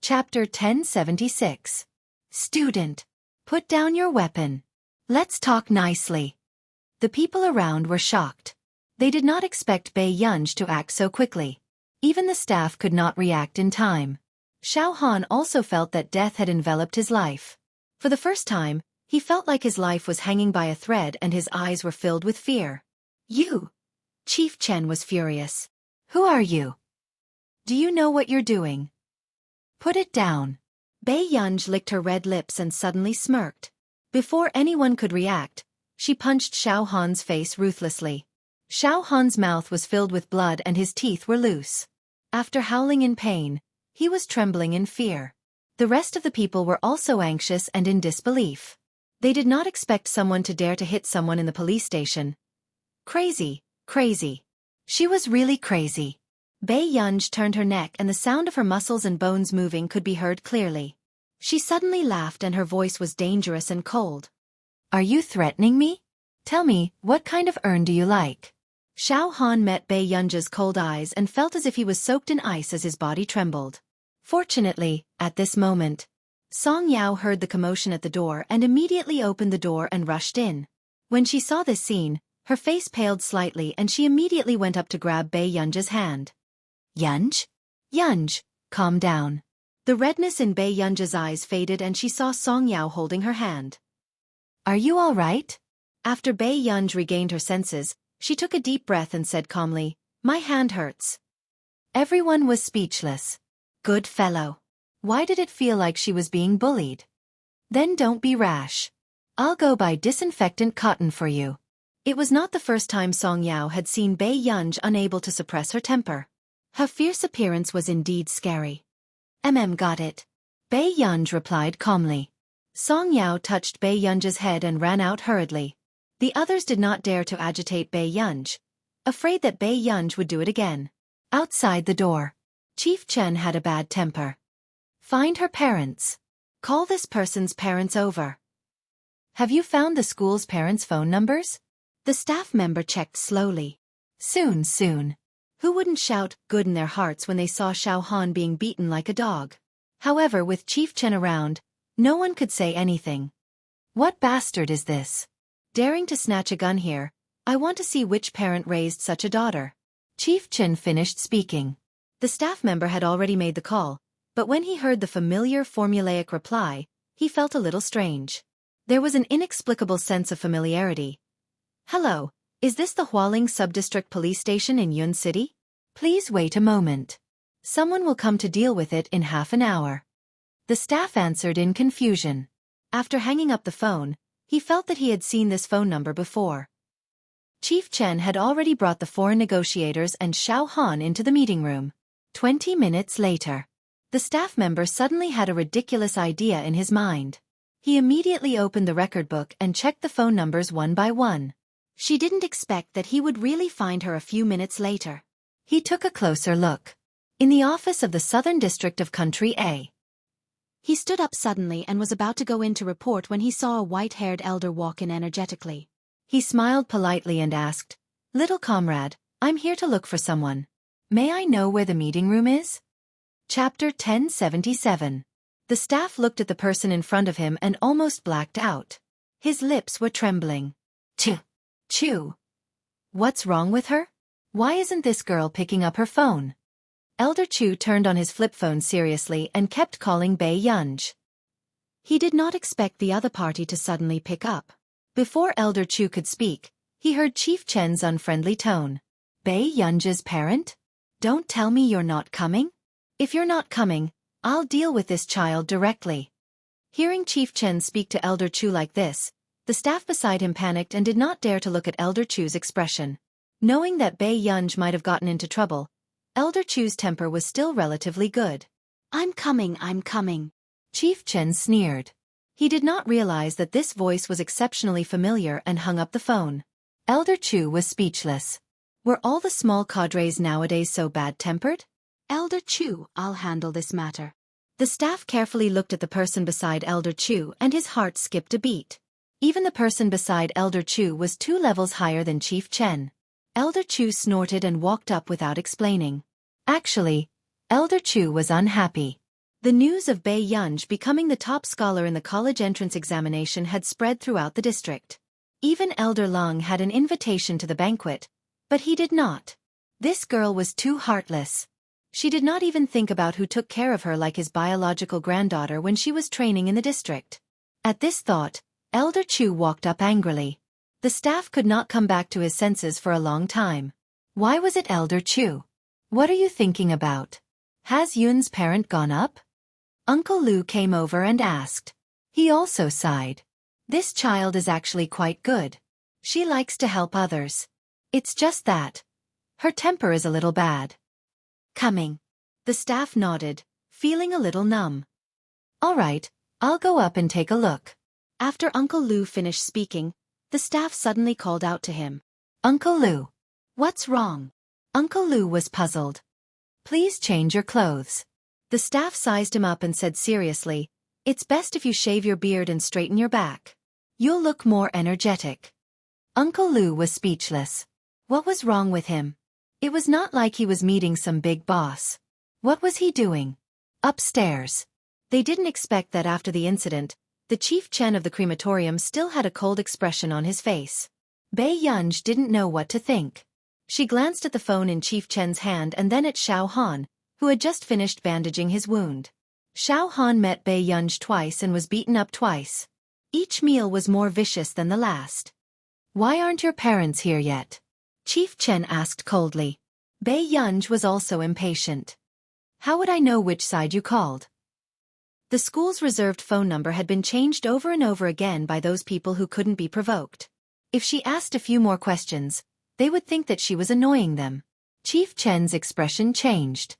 Chapter 1076. Student, put down your weapon. Let's talk nicely. The people around were shocked. They did not expect Bei Yunj to act so quickly. Even the staff could not react in time. Xiao Han also felt that death had enveloped his life. For the first time, he felt like his life was hanging by a thread and his eyes were filled with fear. You! Chief Chen was furious. Who are you? Do you know what you're doing? Put it down. Bei Yunj licked her red lips and suddenly smirked. Before anyone could react, she punched Xiao Han's face ruthlessly. Xiao Han's mouth was filled with blood and his teeth were loose. After howling in pain, he was trembling in fear. The rest of the people were also anxious and in disbelief. They did not expect someone to dare to hit someone in the police station. Crazy, crazy. She was really crazy. Bei Yunj turned her neck and the sound of her muscles and bones moving could be heard clearly. She suddenly laughed and her voice was dangerous and cold. Are you threatening me? Tell me, what kind of urn do you like? Xiao Han met Bei Yunj's cold eyes and felt as if he was soaked in ice as his body trembled. Fortunately, at this moment, Song Yao heard the commotion at the door and immediately opened the door and rushed in. When she saw this scene, her face paled slightly and she immediately went up to grab Bei Yunj's hand. Yunj? Yunj, calm down. The redness in Bei Yunj's eyes faded and she saw Song Yao holding her hand. Are you all right? After Bei Yunj regained her senses, she took a deep breath and said calmly, My hand hurts. Everyone was speechless. Good fellow. Why did it feel like she was being bullied? Then don't be rash. I'll go buy disinfectant cotton for you. It was not the first time Song Yao had seen Bei Yunj unable to suppress her temper. Her fierce appearance was indeed scary. Got it. Bei Yunj replied calmly. Song Yao touched Bei Yunj's head and ran out hurriedly. The others did not dare to agitate Bei Yunj, afraid that Bei Yunj would do it again. Outside the door, Chief Chen had a bad temper. Find her parents. Call this person's parents over. Have you found the school's parents' phone numbers? The staff member checked slowly. Soon. Who wouldn't shout good in their hearts when they saw Xiao Han being beaten like a dog? However, with Chief Chen around, no one could say anything. What bastard is this? Daring to snatch a gun here, I want to see which parent raised such a daughter. Chief Chen finished speaking. The staff member had already made the call, but when he heard the familiar formulaic reply, he felt a little strange. There was an inexplicable sense of familiarity. Hello, is this the Hualing Subdistrict Police Station in Yun City? Please wait a moment. Someone will come to deal with it in half an hour. The staff answered in confusion. After hanging up the phone, he felt that he had seen this phone number before. Chief Chen had already brought the foreign negotiators and Xiao Han into the meeting room. 20 minutes later, the staff member suddenly had a ridiculous idea in his mind. He immediately opened the record book and checked the phone numbers one by one. She didn't expect that he would really find her a few minutes later. He took a closer look. In the office of the Southern District of Country A. He stood up suddenly and was about to go in to report when he saw a white-haired elder walk in energetically. He smiled politely and asked, Little comrade, I'm here to look for someone. May I know where the meeting room is? Chapter 1077. The staff looked at the person in front of him and almost blacked out. His lips were trembling. Chew. What's wrong with her? Why isn't this girl picking up her phone? Elder Chu turned on his flip phone seriously and kept calling Bei Yunj. He did not expect the other party to suddenly pick up. Before Elder Chu could speak, he heard Chief Chen's unfriendly tone. Bei Yunj's parent? Don't tell me you're not coming? If you're not coming, I'll deal with this child directly. Hearing Chief Chen speak to Elder Chu like this, the staff beside him panicked and did not dare to look at Elder Chu's expression. Knowing that Bei Yunj might have gotten into trouble, Elder Chu's temper was still relatively good. I'm coming. Chief Chen sneered. He did not realize that this voice was exceptionally familiar and hung up the phone. Elder Chu was speechless. Were all the small cadres nowadays so bad-tempered? Elder Chu, I'll handle this matter. The staff carefully looked at the person beside Elder Chu and his heart skipped a beat. Even the person beside Elder Chu was 2 levels higher than Chief Chen. Elder Chu snorted and walked up without explaining. Actually, Elder Chu was unhappy. The news of Bei Yunj becoming the top scholar in the college entrance examination had spread throughout the district. Even Elder Lung had an invitation to the banquet, but he did not. This girl was too heartless. She did not even think about who took care of her like his biological granddaughter when she was training in the district. At this thought, Elder Chu walked up angrily. The staff could not come back to his senses for a long time. Why was it Elder Chu? What are you thinking about? Has Yun's parent gone up? Uncle Lu came over and asked. He also sighed. This child is actually quite good. She likes to help others. It's just that her temper is a little bad. Coming. The staff nodded, feeling a little numb. All right, I'll go up and take a look. After Uncle Lu finished speaking, the staff suddenly called out to him. Uncle Lu. What's wrong? Uncle Lu was puzzled. Please change your clothes. The staff sized him up and said seriously, it's best if you shave your beard and straighten your back. You'll look more energetic. Uncle Lu was speechless. What was wrong with him? It was not like he was meeting some big boss. What was he doing? Upstairs. They didn't expect that after the incident, the Chief Chen of the crematorium still had a cold expression on his face. Bei Yunj didn't know what to think. She glanced at the phone in Chief Chen's hand and then at Xiao Han, who had just finished bandaging his wound. Xiao Han met Bei Yunj twice and was beaten up twice. Each meal was more vicious than the last. Why aren't your parents here yet? Chief Chen asked coldly. Bei Yunj was also impatient. How would I know which side you called? The school's reserved phone number had been changed over and over again by those people who couldn't be provoked. If she asked a few more questions, they would think that she was annoying them. Chief Chen's expression changed.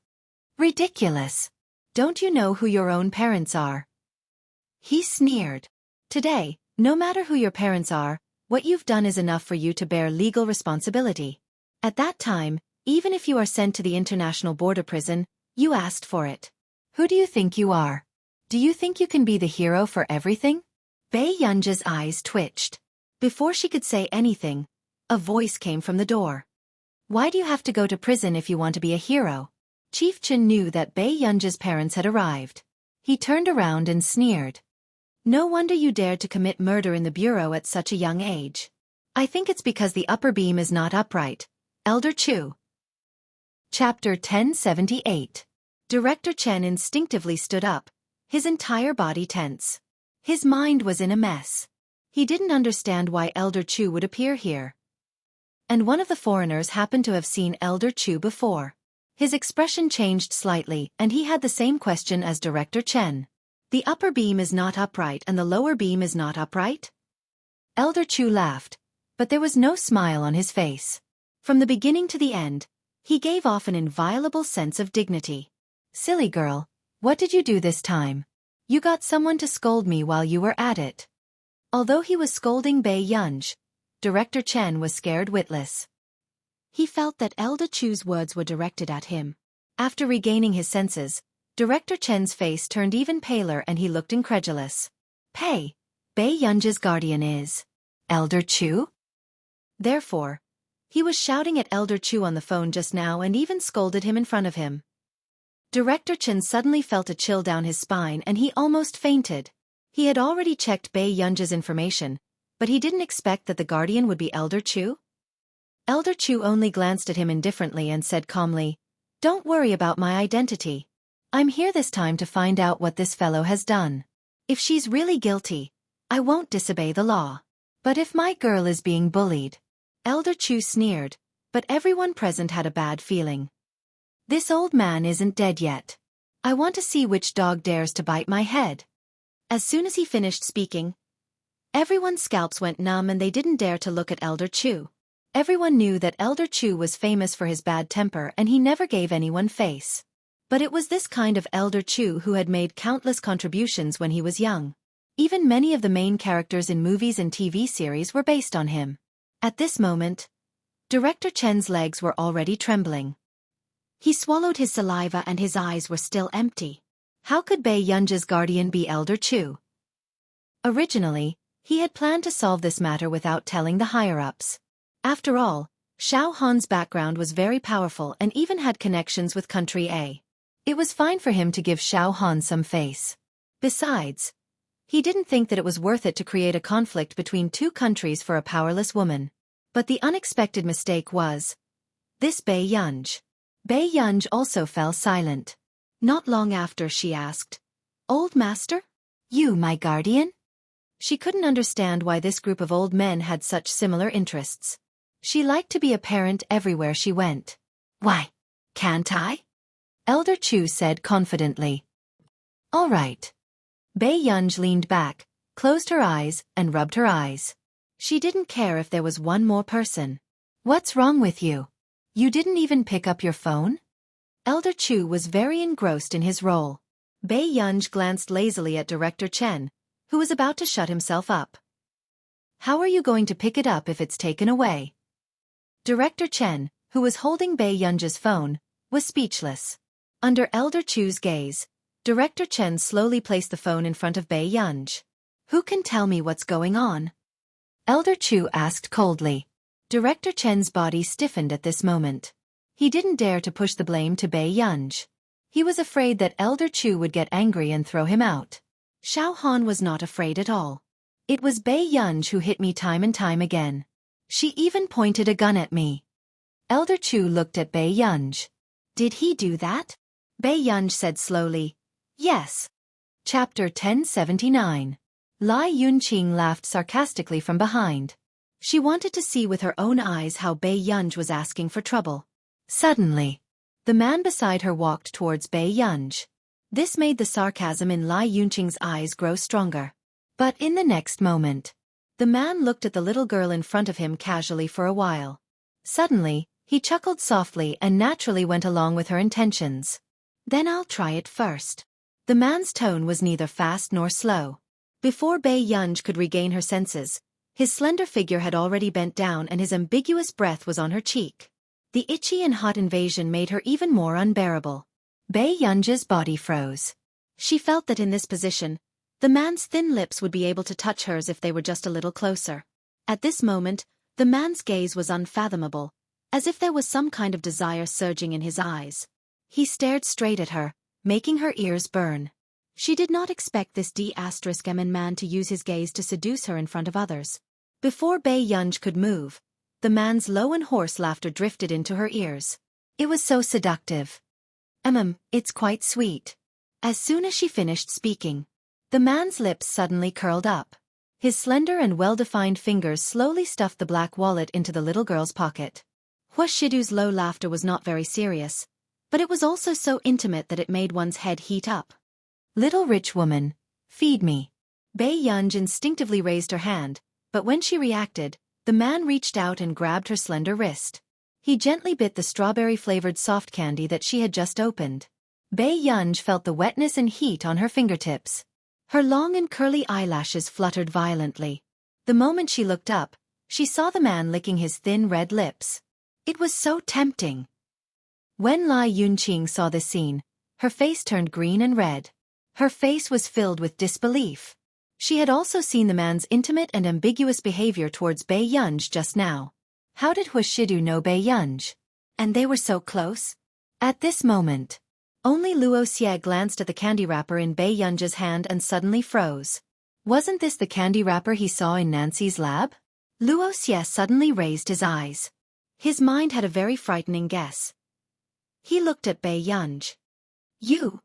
Ridiculous. Don't you know who your own parents are? He sneered. Today, no matter who your parents are, what you've done is enough for you to bear legal responsibility. At that time, even if you are sent to the international border prison, you asked for it. Who do you think you are? Do you think you can be the hero for everything? Bei Yunj's eyes twitched. Before she could say anything, a voice came from the door. Why do you have to go to prison if you want to be a hero? Chief Chen knew that Bei Yunj's parents had arrived. He turned around and sneered. No wonder you dared to commit murder in the bureau at such a young age. I think it's because the upper beam is not upright. Elder Chu. Chapter 1078. Director Chen instinctively stood up, his entire body tense. His mind was in a mess. He didn't understand why Elder Chu would appear here. And one of the foreigners happened to have seen Elder Chu before. His expression changed slightly and he had the same question as Director Chen. The upper beam is not upright and the lower beam is not upright? Elder Chu laughed, but there was no smile on his face. From the beginning to the end, he gave off an inviolable sense of dignity. Silly girl, what did you do this time? You got someone to scold me while you were at it. Although he was scolding Bei Yunj, Director Chen was scared witless. He felt that Elder Chu's words were directed at him. After regaining his senses, Director Chen's face turned even paler and he looked incredulous. Bei Yunj's guardian is Elder Chu? Therefore, he was shouting at Elder Chu on the phone just now and even scolded him in front of him. Director Chen suddenly felt a chill down his spine and he almost fainted. He had already checked Bei Yunj's information, but he didn't expect that the guardian would be Elder Chu. Elder Chu only glanced at him indifferently and said calmly, Don't worry about my identity. I'm here this time to find out what this fellow has done. If she's really guilty, I won't disobey the law. But if my girl is being bullied... Elder Chu sneered, but everyone present had a bad feeling. This old man isn't dead yet. I want to see which dog dares to bite my head. As soon as he finished speaking, everyone's scalps went numb and they didn't dare to look at Elder Chu. Everyone knew that Elder Chu was famous for his bad temper and he never gave anyone face. But it was this kind of Elder Chu who had made countless contributions when he was young. Even many of the main characters in movies and TV series were based on him. At this moment, Director Chen's legs were already trembling. He swallowed his saliva and his eyes were still empty. How could Bei Yunj's guardian be Elder Chu? Originally, he had planned to solve this matter without telling the higher-ups. After all, Xiao Han's background was very powerful and even had connections with Country A. It was fine for him to give Xiao Han some face. Besides, he didn't think that it was worth it to create a conflict between two countries for a powerless woman. But the unexpected mistake was this Bai Yunj. Bai Yunj also fell silent. Not long after she asked, "Old master? You my guardian?" She couldn't understand why this group of old men had such similar interests. She liked to be a parent everywhere she went. "Why, can't I?" Elder Chu said confidently. "All right." Bai Yunj leaned back, closed her eyes, and rubbed her eyes. She didn't care if there was one more person. "What's wrong with you? You didn't even pick up your phone?" Elder Chu was very engrossed in his role. Bai Yunj glanced lazily at Director Chen, who was about to shut himself up. "How are you going to pick it up if it's taken away?" Director Chen, who was holding Bai Yunj's phone, was speechless. Under Elder Chu's gaze, Director Chen slowly placed the phone in front of Bai Yunj. "Who can tell me what's going on?" Elder Chu asked coldly. Director Chen's body stiffened at this moment. He didn't dare to push the blame to Bai Yunj. He was afraid that Elder Chu would get angry and throw him out. Xiao Han was not afraid at all. "It was Bai Yunj who hit me time and time again. She even pointed a gun at me." Elder Chu looked at Bai Yunj. "Did he do that?" Bai Yunj said slowly, "Yes." Chapter 1079. Lai Yunqing laughed sarcastically from behind. She wanted to see with her own eyes how Bai Yunj was asking for trouble. Suddenly, the man beside her walked towards Bai Yunj. This made the sarcasm in Lai Yunqing's eyes grow stronger. But in the next moment, the man looked at the little girl in front of him casually for a while. Suddenly, he chuckled softly and naturally went along with her intentions. "Then I'll try it first." The man's tone was neither fast nor slow. Before Bai Yunj could regain her senses, his slender figure had already bent down and his ambiguous breath was on her cheek. The itchy and hot invasion made her even more unbearable. Bai Yunj's body froze. She felt that in this position, the man's thin lips would be able to touch hers if they were just a little closer. At this moment, the man's gaze was unfathomable, as if there was some kind of desire surging in his eyes. He stared straight at her, making her ears burn. She did not expect this D*M man to use his gaze to seduce her in front of others. Before Bai Yunj could move, the man's low and hoarse laughter drifted into her ears. It was so seductive. It's quite sweet." As soon as she finished speaking, the man's lips suddenly curled up. His slender and well-defined fingers slowly stuffed the black wallet into the little girl's pocket. Hua Shidu's low laughter was not very serious, but it was also so intimate that it made one's head heat up. "Little rich woman, feed me." Bai Yunj instinctively raised her hand, but when she reacted, the man reached out and grabbed her slender wrist. He gently bit the strawberry-flavored soft candy that she had just opened. Bai Yunj felt the wetness and heat on her fingertips. Her long and curly eyelashes fluttered violently. The moment she looked up, she saw the man licking his thin red lips. It was so tempting. When Lai Yunqing saw this scene, her face turned green and red. Her face was filled with disbelief. She had also seen the man's intimate and ambiguous behavior towards Bai Yunj just now. How did Hua Shidu know Bai Yunj? And they were so close? At this moment, only Luo Xie glanced at the candy wrapper in Bai Yunj's hand and suddenly froze. Wasn't this the candy wrapper he saw in Nancy's lab? Luo Xie suddenly raised his eyes. His mind had a very frightening guess. He looked at Bai Yunj. "You?"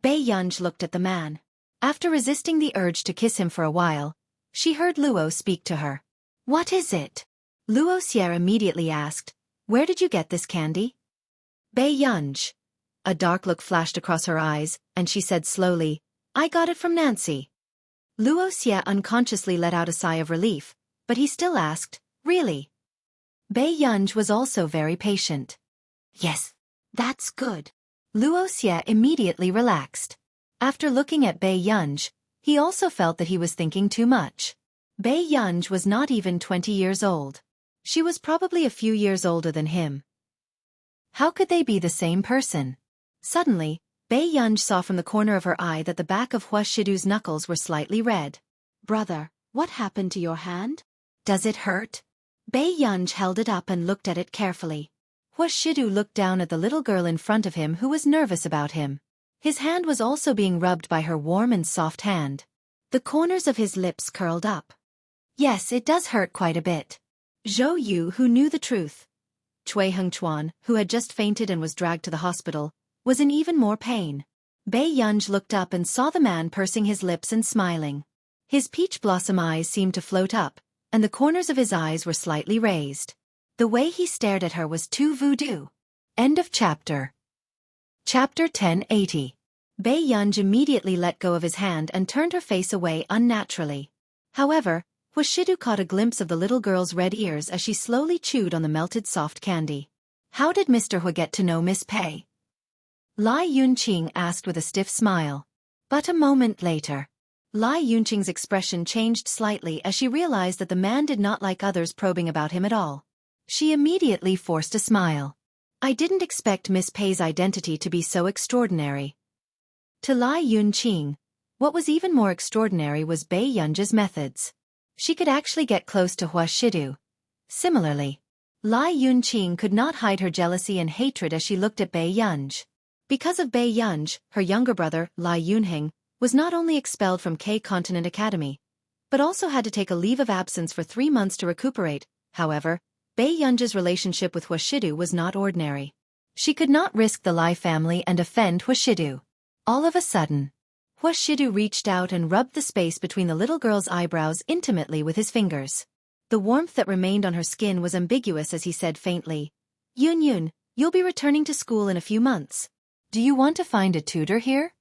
Bai Yunj looked at the man. After resisting the urge to kiss him for a while, she heard Luo speak to her. "What is it?" Luo Xie immediately asked, "Where did you get this candy?" Bai Yunj. A dark look flashed across her eyes, and she said slowly, "I got it from Nancy." Luo Xie unconsciously let out a sigh of relief, but he still asked, "Really?" Bai Yunj was also very patient. "Yes, that's good." Luo Xie immediately relaxed. After looking at Bai Yunj, he also felt that he was thinking too much. Bai Yunj was not even 20 years old. She was probably a few years older than him. How could they be the same person? Suddenly, Bai Yunj saw from the corner of her eye that the back of Hua Shidu's knuckles were slightly red. "Brother, what happened to your hand? Does it hurt?" Bai Yunj held it up and looked at it carefully. Shidu looked down at the little girl in front of him who was nervous about him. His hand was also being rubbed by her warm and soft hand. The corners of his lips curled up. Yes, it does hurt quite a bit. Zhou Yu, who knew the truth, Cui Hengchuan, who had just fainted and was dragged to the hospital, was in even more pain. Bei Yunj looked up and saw the man pursing his lips and smiling. His peach blossom eyes seemed to float up, and the corners of his eyes were slightly raised. The way he stared at her was too voodoo. End of chapter. Chapter 1080. Bei Yunj immediately let go of his hand and turned her face away unnaturally. However, Shidu caught a glimpse of the little girl's red ears as she slowly chewed on the melted soft candy. How did Mr. Hu get to know Miss Pei? Lai Yunqing asked with a stiff smile. But a moment later, Lai Yunqing's expression changed slightly as she realized that the man did not like others probing about him at all. She immediately forced a smile. I didn't expect Miss Pei's identity to be so extraordinary. To Lai Yunqing, what was even more extraordinary was Bei Yunj's methods. She could actually get close to Shidu. Similarly, Lai Yunqing could not hide her jealousy and hatred as she looked at Bei Yunj. Because of Bei Yunj, her younger brother, Lai Yunheng, was not only expelled from K-Continent Academy, but also had to take a leave of absence for 3 months to recuperate. However, Bei Yunj's relationship with Shidu was not ordinary. She could not risk the Lai family and offend Shidu. All of a sudden, Shidu reached out and rubbed the space between the little girl's eyebrows intimately with his fingers. The warmth that remained on her skin was ambiguous as he said faintly, Yun, you'll be returning to school in a few months. Do you want to find a tutor here?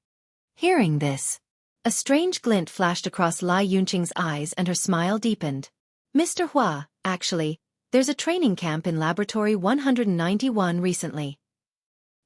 Hearing this, a strange glint flashed across Lai Yunqing's eyes and her smile deepened. Mr. Hua, actually, there's a training camp in Laboratory 191 recently.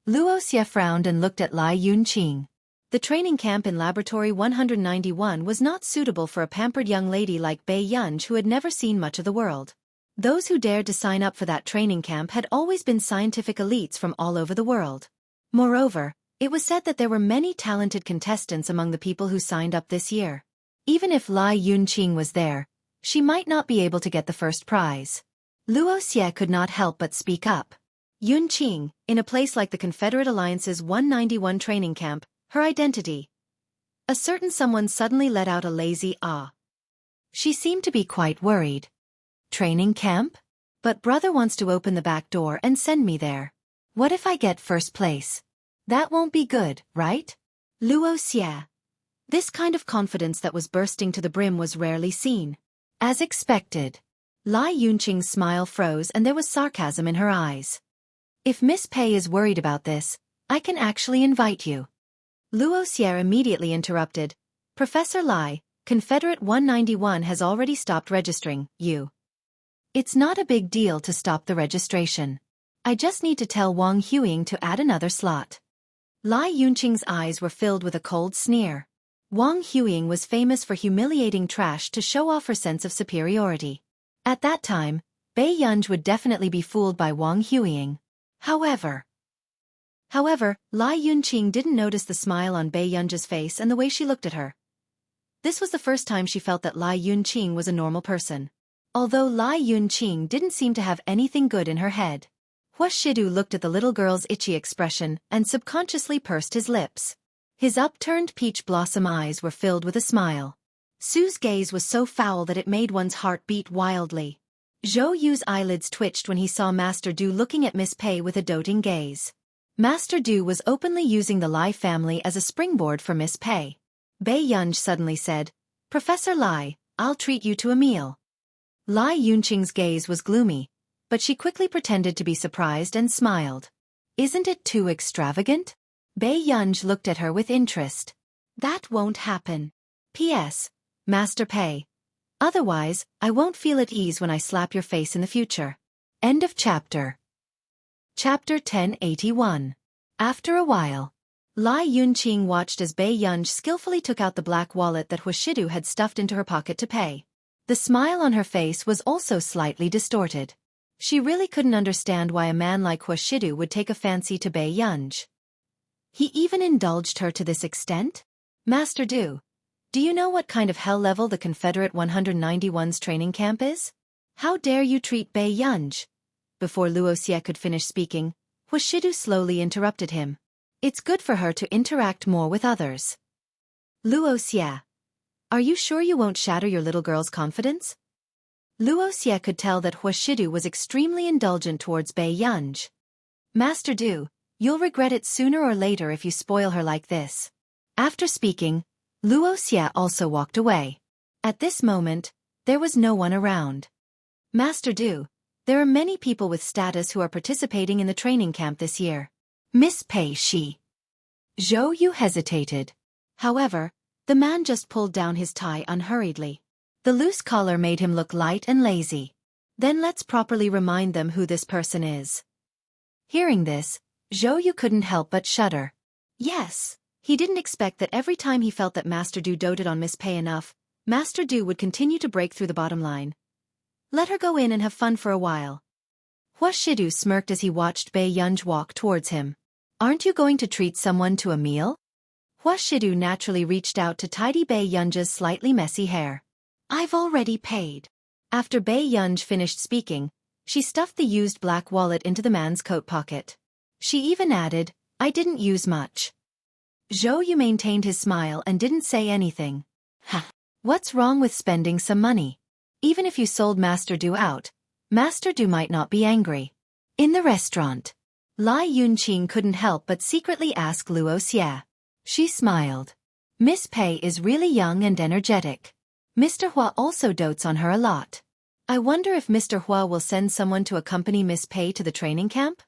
Luo Xie frowned and looked at Lai Yunqing. The training camp in Laboratory 191 was not suitable for a pampered young lady like Bei Yunj who had never seen much of the world. Those who dared to sign up for that training camp had always been scientific elites from all over the world. Moreover, it was said that there were many talented contestants among the people who signed up this year. Even if Lai Yunqing was there, she might not be able to get the first prize. Luo Xie could not help but speak up. Yunqing, in a place like the Confederate Alliance's 191 training camp, her identity. A certain someone suddenly let out a lazy ah. She seemed to be quite worried. Training camp? But brother wants to open the back door and send me there. What if I get first place? That won't be good, right? Luo Xie. This kind of confidence that was bursting to the brim was rarely seen. As expected, Lai Yunqing's smile froze and there was sarcasm in her eyes. If Miss Pei is worried about this, I can actually invite you. Luo Xie immediately interrupted. Professor Lai, Confederate 191 has already stopped registering you. It's not a big deal to stop the registration. I just need to tell Wang Huiying to add another slot. Lai Yunqing's eyes were filled with a cold sneer. Wang Huiying was famous for humiliating trash to show off her sense of superiority. At that time, Bei Yunj would definitely be fooled by Wang Huiying. However, Lai Yunqing didn't notice the smile on Bei Yunj's face and the way she looked at her. This was the first time she felt that Lai Yunqing was a normal person. Although Lai Yunqing didn't seem to have anything good in her head. Shidu looked at the little girl's itchy expression and subconsciously pursed his lips. His upturned peach blossom eyes were filled with a smile. Sue's gaze was so foul that it made one's heart beat wildly. Zhou Yu's eyelids twitched when he saw Master Du looking at Miss Pei with a doting gaze. Master Du was openly using the Lai family as a springboard for Miss Pei. Bei Yunj suddenly said, Professor Lai, I'll treat you to a meal. Lai Yunqing's gaze was gloomy, but she quickly pretended to be surprised and smiled. Isn't it too extravagant? Bei Yunj looked at her with interest. That won't happen. P.S. Master Pei. Otherwise, I won't feel at ease when I slap your face in the future. End of chapter. Chapter 1081. After a while, Lai Yunqing watched as Bei Yunj skillfully took out the black wallet that Shidu had stuffed into her pocket to pay. The smile on her face was also slightly distorted. She really couldn't understand why a man like Shidu would take a fancy to Bei Yunj. He even indulged her to this extent? Master Du, do you know what kind of hell level the Confederate 191's training camp is? How dare you treat Bei Yunj? before Luo Xie could finish speaking, Huashidu slowly interrupted him. It's good for her to interact more with others. Luo Xie. Are you sure you won't shatter your little girl's confidence? Luo Xie could tell that Huashidu was extremely indulgent towards Bei Yunj. Master Du, you'll regret it sooner or later if you spoil her like this. After speaking, Luo Xie also walked away. At this moment, there was no one around. Master Du, there are many people with status who are participating in the training camp this year. Miss Pei Shi. Zhou Yu hesitated. However, the man just pulled down his tie unhurriedly. The loose collar made him look light and lazy. Then let's properly remind them who this person is. Hearing this, Zhou Yu couldn't help but shudder. Yes, he didn't expect that every time he felt that Master Du doted on Miss Pei enough, Master Du would continue to break through the bottom line. Let her go in and have fun for a while. Huashidu smirked as he watched Bei Yunj walk towards him. Aren't you going to treat someone to a meal? Huashidu naturally reached out to tidy Bei Yunj's slightly messy hair. I've already paid. After Bei Yunj finished speaking, she stuffed the used black wallet into the man's coat pocket. She even added, I didn't use much. Zhou Yu maintained his smile and didn't say anything. Ha! What's wrong with spending some money? Even if you sold Master Du out, Master Du might not be angry. In the restaurant, Lai Yunqing couldn't help but secretly ask Luo Xie. She smiled. Miss Pei is really young and energetic. Mr. Hua also dotes on her a lot. I wonder if Mr. Hua will send someone to accompany Miss Pei to the training camp?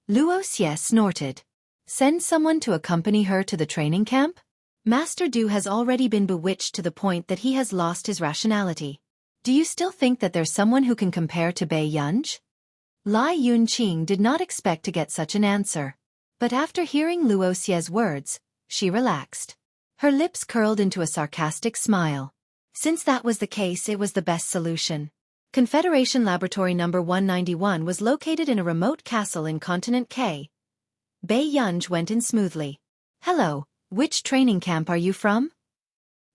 Luo Xie snorted. Send someone to accompany her to the training camp? Master Du has already been bewitched to the point that he has lost his rationality. Do you still think that there's someone who can compare to Bei Yunj? Lai Yunqing did not expect to get such an answer. But after hearing Luo Xie's words, she relaxed. Her lips curled into a sarcastic smile. Since that was the case, it was the best solution. Confederation Laboratory No. 191 was located in a remote castle in Continent K. Bei Yunj went in smoothly. Hello, which training camp are you from?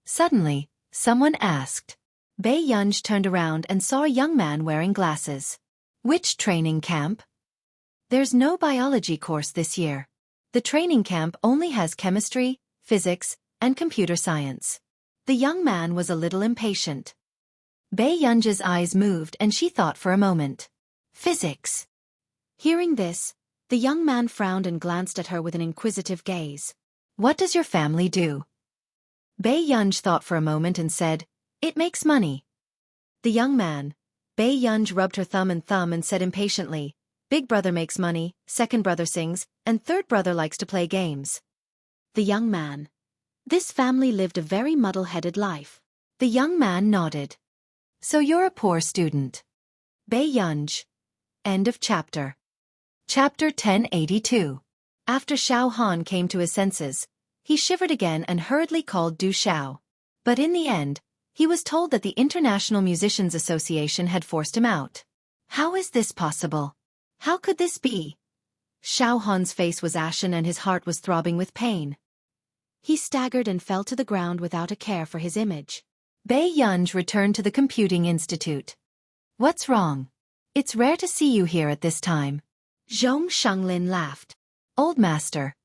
Suddenly, someone asked. Bei Yunj turned around and saw a young man wearing glasses. Which training camp? There's no biology course this year. The training camp only has chemistry, physics, and computer science. The young man was a little impatient. Bei Yunj's eyes moved and she thought for a moment. Physics. Hearing this, the young man frowned and glanced at her with an inquisitive gaze. What does your family do? Bei Yunj thought for a moment and said, It makes money. The young man, Bei Yunj rubbed her thumb and said impatiently, Big brother makes money, second brother sings, and third brother likes to play games. The young man. This family lived a very muddle-headed life. The young man nodded. So you're a poor student. Bei Yunj. End of chapter. Chapter 1082. After Xiao Han came to his senses, he shivered again and hurriedly called Du Xiao. But in the end, he was told that the International Musicians Association had forced him out. How is this possible? How could this be? Xiao Han's face was ashen and his heart was throbbing with pain. He staggered and fell to the ground without a care for his image. Bei Yunj returned to the Computing Institute. What's wrong? It's rare to see you here at this time. Zhong Shanglin laughed. Old master,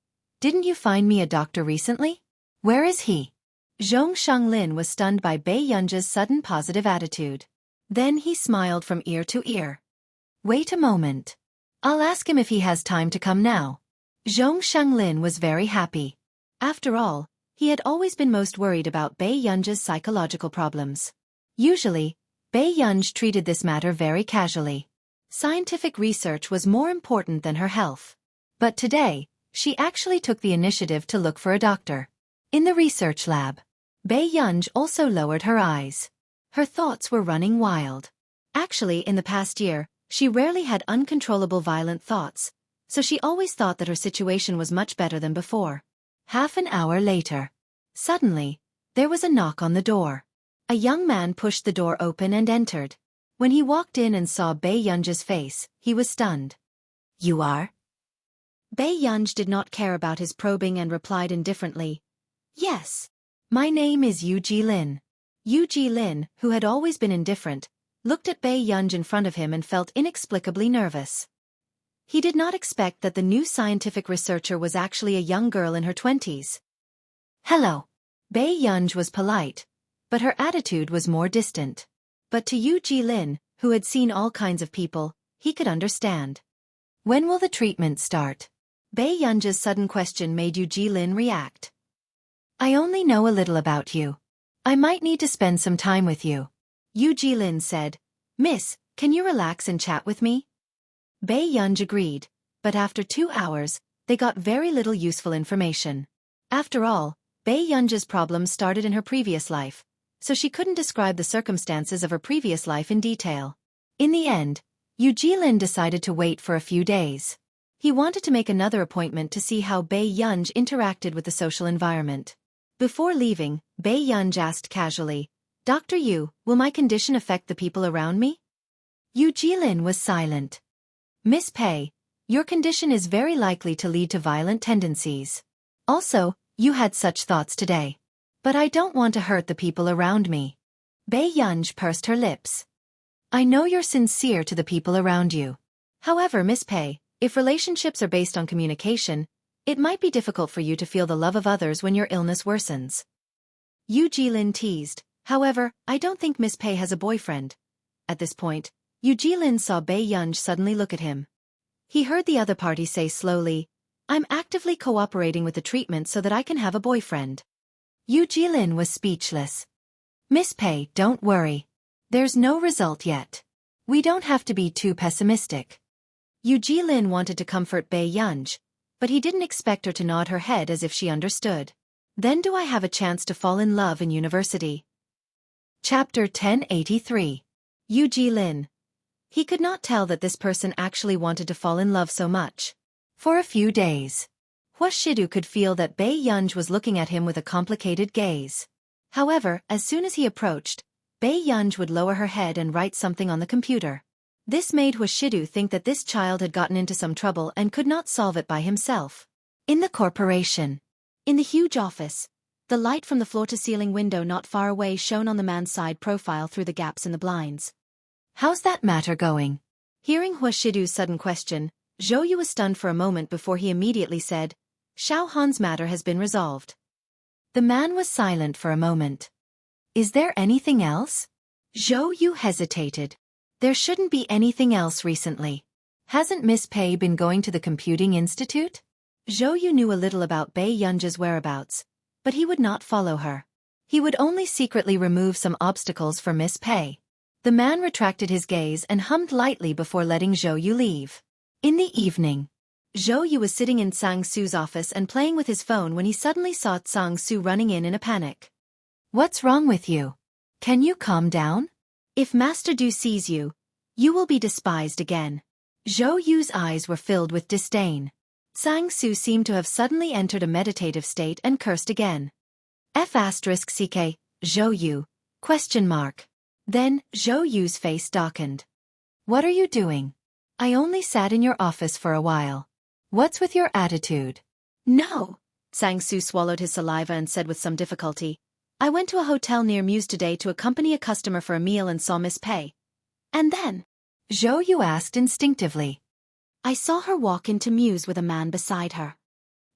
didn't you find me a doctor recently? Where is he? Zhong Shanglin was stunned by Bei Yunj's sudden positive attitude. Then he smiled from ear to ear. Wait a moment. I'll ask him if he has time to come now. Zhong Shanglin was very happy. After all, he had always been most worried about Bei Yunj's psychological problems. Usually, Bei Yunj treated this matter very casually. Scientific research was more important than her health. But today, she actually took the initiative to look for a doctor. In the research lab, Bei Yunj also lowered her eyes. Her thoughts were running wild. Actually, in the past year, she rarely had uncontrollable violent thoughts, so she always thought that her situation was much better than before. Half an hour later. Suddenly, there was a knock on the door. A young man pushed the door open and entered. When he walked in and saw Bei Yunj's face, he was stunned. You are? Bei Yunj did not care about his probing and replied indifferently. Yes. My name is Yu Jilin. Yu Jilin, who had always been indifferent, looked at Bei Yunj in front of him and felt inexplicably nervous. He did not expect that the new scientific researcher was actually a young girl in her 20s. Hello. Bei Yunj was polite, but her attitude was more distant. But to Yu Jilin, who had seen all kinds of people, he could understand. When will the treatment start? Bei Yunj's sudden question made Yu Jilin react. I only know a little about you. I might need to spend some time with you. Yu Jilin said, Miss, can you relax and chat with me? Bei Yunj agreed, but after 2 hours, they got very little useful information. After all, Bei Yunj's problems started in her previous life, so she couldn't describe the circumstances of her previous life in detail. In the end, Yu Jilin decided to wait for a few days. He wanted to make another appointment to see how Bei Yunj interacted with the social environment. Before leaving, Bei Yunj asked casually, Dr. Yu, will my condition affect the people around me? Yu Jilin was silent. Miss Pei, your condition is very likely to lead to violent tendencies. Also, you had such thoughts today. But I don't want to hurt the people around me. Bei Yunj pursed her lips. I know you're sincere to the people around you. However, Miss Pei, if relationships are based on communication, it might be difficult for you to feel the love of others when your illness worsens. Yu Jilin teased, however, I don't think Miss Pei has a boyfriend. At this point, Yu Jilin saw Bei Yunj suddenly look at him. He heard the other party say slowly, I'm actively cooperating with the treatment so that I can have a boyfriend. Yu Jilin was speechless. Miss Pei, don't worry. There's no result yet. We don't have to be too pessimistic. Yu Jilin wanted to comfort Bei Yunj, but he didn't expect her to nod her head as if she understood. Then do I have a chance to fall in love in university? Chapter 1083. Yu Jilin. He could not tell that this person actually wanted to fall in love so much. For a few days, Hua Shidu could feel that Bei Yunj was looking at him with a complicated gaze. However, as soon as he approached, Bei Yunj would lower her head and write something on the computer. This made Hua Shidu think that this child had gotten into some trouble and could not solve it by himself. In the corporation. In the huge office, the light from the floor-to-ceiling window not far away shone on the man's side profile through the gaps in the blinds. How's that matter going? Hearing Hua Shidu's sudden question, Zhou Yu was stunned for a moment before he immediately said, Xiao Han's matter has been resolved. The man was silent for a moment. Is there anything else? Zhou Yu hesitated. There shouldn't be anything else recently. Hasn't Miss Pei been going to the computing institute? Zhou Yu knew a little about Bei Yunj's whereabouts, but he would not follow her. He would only secretly remove some obstacles for Miss Pei. The man retracted his gaze and hummed lightly before letting Zhou Yu leave. In the evening, Zhou Yu was sitting in Tsang Su's office and playing with his phone when he suddenly saw Tsang Su running in a panic. What's wrong with you? Can you calm down? If Master Du sees you, you will be despised again. Zhou Yu's eyes were filled with disdain. Tsang Su seemed to have suddenly entered a meditative state and cursed again. F***ck, Zhou Yu, ? Then, Zhou Yu's face darkened. What are you doing? I only sat in your office for a while. What's with your attitude? No. Tsang Su swallowed his saliva and said with some difficulty, I went to a hotel near Muse today to accompany a customer for a meal and saw Miss Pei. And then? Zhou Yu asked instinctively. I saw her walk into Muse with a man beside her.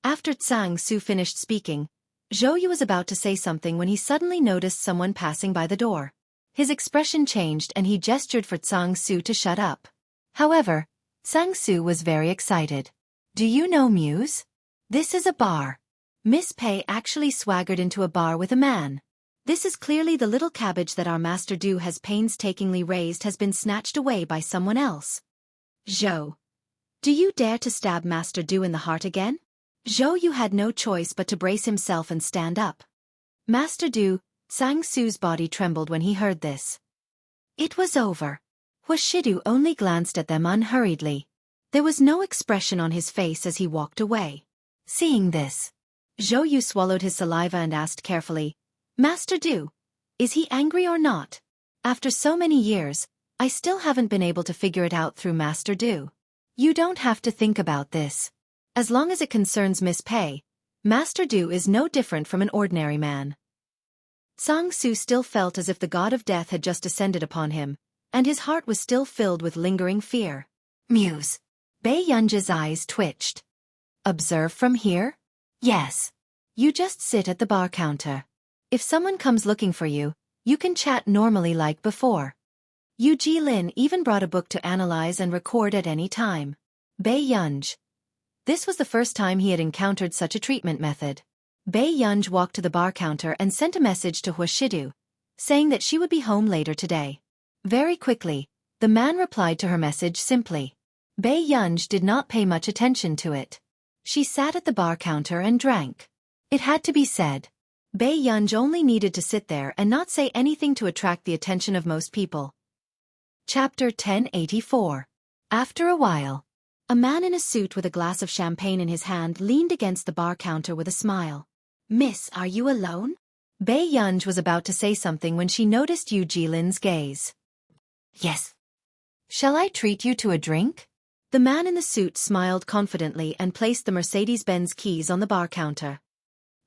After Tsang Su finished speaking, Zhou Yu was about to say something when he suddenly noticed someone passing by the door. His expression changed and he gestured for Tsang Su to shut up. However, Tsang Su was very excited. Do you know Muse? This is a bar. Miss Pei actually swaggered into a bar with a man. This is clearly the little cabbage that our Master Du has painstakingly raised has been snatched away by someone else. Zhou. Do you dare to stab Master Du in the heart again? Zhou Yu had no choice but to brace himself and stand up. Master Du, Tsang Su's body trembled when he heard this. It was over. Hua Shidu only glanced at them unhurriedly. There was no expression on his face as he walked away. Seeing this, Zhou Yu swallowed his saliva and asked carefully, Master Du, is he angry or not? After so many years, I still haven't been able to figure it out through Master Du. You don't have to think about this. As long as it concerns Miss Pei, Master Du is no different from an ordinary man. Tsang Su still felt as if the god of death had just descended upon him, and his heart was still filled with lingering fear. Muse. Bae Yunja's eyes twitched. Observe from here? Yes. You just sit at the bar counter. If someone comes looking for you, you can chat normally like before. Yu Jilin even brought a book to analyze and record at any time. Bae Yunj. This was the first time he had encountered such a treatment method. Bae Yunj walked to the bar counter and sent a message to Huashidu, saying that she would be home later today. Very quickly, the man replied to her message simply. Bae Yunj did not pay much attention to it. She sat at the bar counter and drank. It had to be said. Bae Yunj only needed to sit there and not say anything to attract the attention of most people. Chapter 1084. After a while, a man in a suit with a glass of champagne in his hand leaned against the bar counter with a smile. Miss, are you alone? Bae Yunj was about to say something when she noticed Yu Jilin's gaze. Yes. Shall I treat you to a drink? The man in the suit smiled confidently and placed the Mercedes-Benz keys on the bar counter.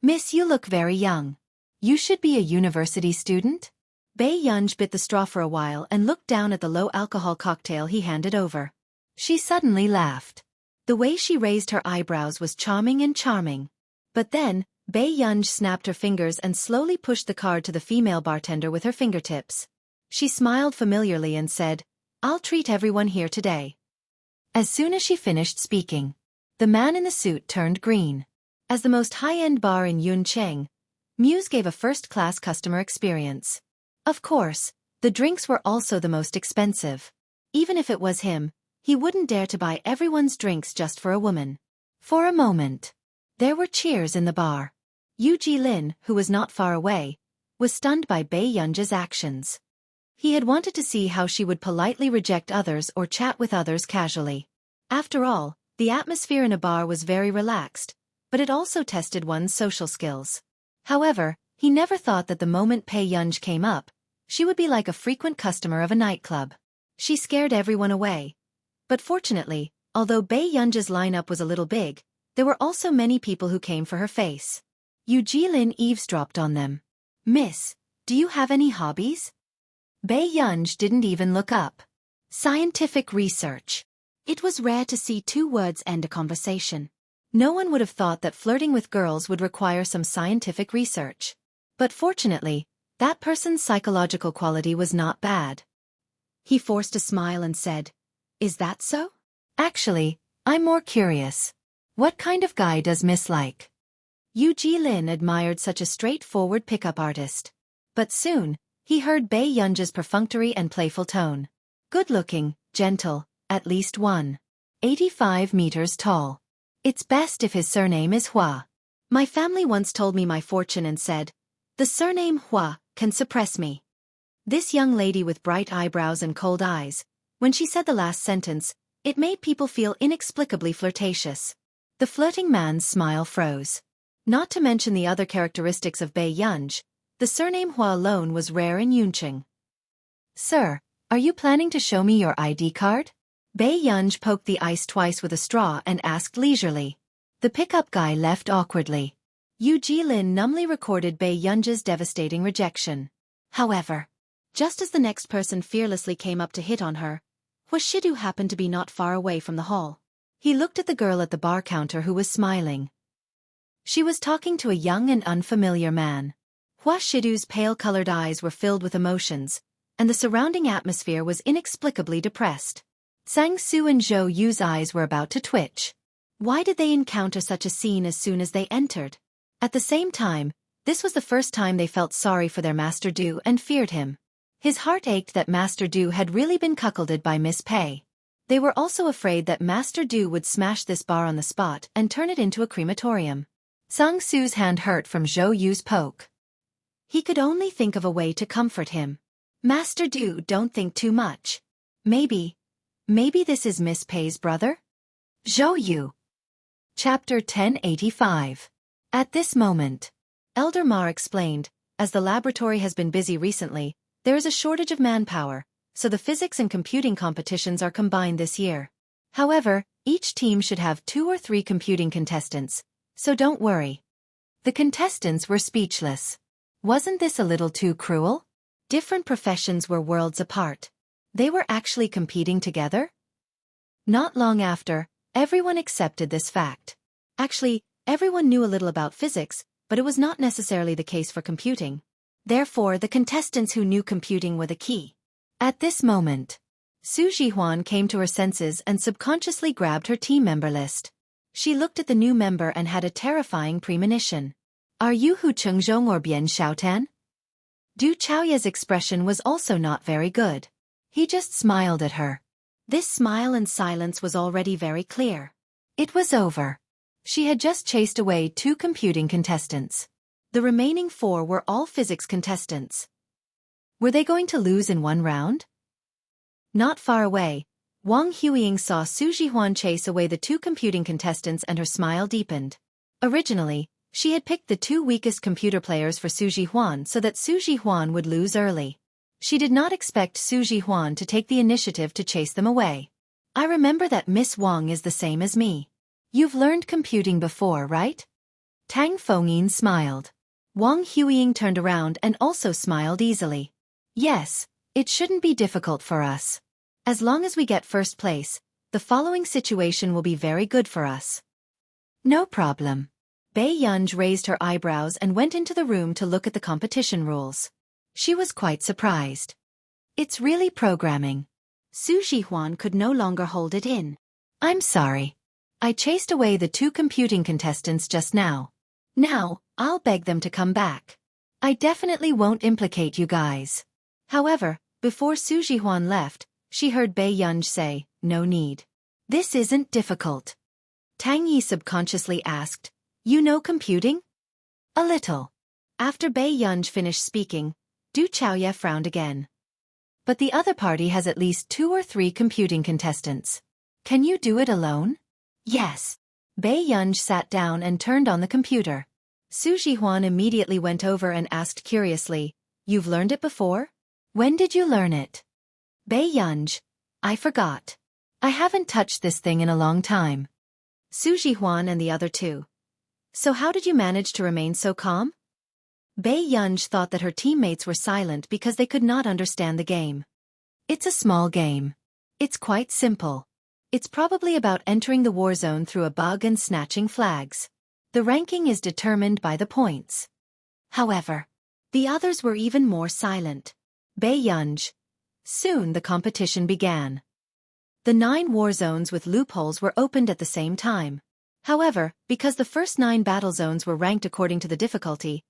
Miss, you look very young. You should be a university student? Bae Yunj bit the straw for a while and looked down at the low-alcohol cocktail he handed over. She suddenly laughed. The way she raised her eyebrows was charming and charming. But then, Bae Yunj snapped her fingers and slowly pushed the card to the female bartender with her fingertips. She smiled familiarly and said, I'll treat everyone here today. As soon as she finished speaking, the man in the suit turned green. As the most high-end bar in Yuncheng, Muse gave a first-class customer experience. Of course, the drinks were also the most expensive. Even if it was him, he wouldn't dare to buy everyone's drinks just for a woman. For a moment, there were cheers in the bar. Yu Jilin, who was not far away, was stunned by Bae Yunja's actions. He had wanted to see how she would politely reject others or chat with others casually. After all, the atmosphere in a bar was very relaxed, but it also tested one's social skills. However, he never thought that the moment Bae Yunj came up, she would be like a frequent customer of a nightclub. She scared everyone away. But fortunately, although Bae Yunja's lineup was a little big, there were also many people who came for her face. Yu Jilin eavesdropped on them. Miss, do you have any hobbies? Bae Yunj didn't even look up. Scientific research. It was rare to see two words end a conversation. No one would have thought that flirting with girls would require some scientific research. But fortunately, that person's psychological quality was not bad. He forced a smile and said, Is that so? Actually, I'm more curious. What kind of guy does Miss like? Yu Jilin admired such a straightforward pickup artist. But soon, he heard Bae Yunja's perfunctory and playful tone. Good-looking, gentle, at least 1.85 meters tall. It's best if his surname is Hua. My family once told me my fortune and said, the surname Hua can suppress me. This young lady with bright eyebrows and cold eyes, when she said the last sentence, it made people feel inexplicably flirtatious. The flirting man's smile froze. Not to mention the other characteristics of Bae Yunj, the surname Hua alone was rare in Yuncheng. Sir, are you planning to show me your ID card? Bae Yunj poked the ice twice with a straw and asked leisurely. The pickup guy left awkwardly. Yu Jilin numbly recorded Bae Yunja's devastating rejection. However, just as the next person fearlessly came up to hit on her, Huashidu happened to be not far away from the hall. He looked at the girl at the bar counter who was smiling. She was talking to a young and unfamiliar man. Huashidu's pale-colored eyes were filled with emotions, and the surrounding atmosphere was inexplicably depressed. Sang Su and Zhou Yu's eyes were about to twitch. Why did they encounter such a scene as soon as they entered? At the same time, this was the first time they felt sorry for their Master Du and feared him. His heart ached that Master Du had really been cuckolded by Miss Pei. They were also afraid that Master Du would smash this bar on the spot and turn it into a crematorium. Sang Su's hand hurt from Zhou Yu's poke. He could only think of a way to comfort him. Master Du, don't think too much. Maybe this is Miss Pei's brother? Zhou Yu. Chapter 1085. At this moment, Elder Ma explained, as the laboratory has been busy recently, there is a shortage of manpower, so the physics and computing competitions are combined this year. However, each team should have 2 or 3 computing contestants, so don't worry. The contestants were speechless. Wasn't this a little too cruel? Different professions were worlds apart. They were actually competing together? Not long after, everyone accepted this fact. Actually, everyone knew a little about physics, but it was not necessarily the case for computing. Therefore, the contestants who knew computing were the key. At this moment, Su Jihuan came to her senses and subconsciously grabbed her team member list. She looked at the new member and had a terrifying premonition. Are you Hu Chengzhong or Bian Xiaotan? Du Chaoya's expression was also not very good. He just smiled at her. This smile and silence was already very clear. It was over. She had just chased away 2 computing contestants. The remaining 4 were all physics contestants. Were they going to lose in one round? Not far away, Wang Huiying saw Su Jihuan chase away the 2 computing contestants and her smile deepened. Originally, she had picked the 2 weakest computer players for Su Jihuan so that Su Jihuan would lose early. She did not expect Su Jihuan to take the initiative to chase them away. I remember that Miss Wang is the same as me. You've learned computing before, right? Tang Fengyin smiled. Wang Huiying turned around and also smiled easily. Yes, it shouldn't be difficult for us. As long as we get first place, the following situation will be very good for us. No problem. Bai Yunj raised her eyebrows and went into the room to look at the competition rules. She was quite surprised. It's really programming. Su Jihuan could no longer hold it in. I'm sorry. I chased away the 2 computing contestants just now. Now, I'll beg them to come back. I definitely won't implicate you guys. However, before Su Jihuan left, she heard Bai Yunj say, no need. This isn't difficult. Tang Yi subconsciously asked, you know computing? A little. After Bai Yunj finished speaking, Du Chaoya frowned again. But the other party has at least 2 or 3 computing contestants. Can you do it alone? Yes. Bai Yunj sat down and turned on the computer. Su Jihuan immediately went over and asked curiously, you've learned it before? When did you learn it? Bai Yunj, I forgot. I haven't touched this thing in a long time. Su Jihuan and the other 2. So how did you manage to remain so calm? Bai Yunj thought that her teammates were silent because they could not understand the game. It's a small game. It's quite simple. It's probably about entering the war zone through a bug and snatching flags. The ranking is determined by the points. However, the others were even more silent. Bai Yunj. Soon the competition began. The 9 war zones with loopholes were opened at the same time. However, because the first 9 battle zones were ranked according to the difficulty,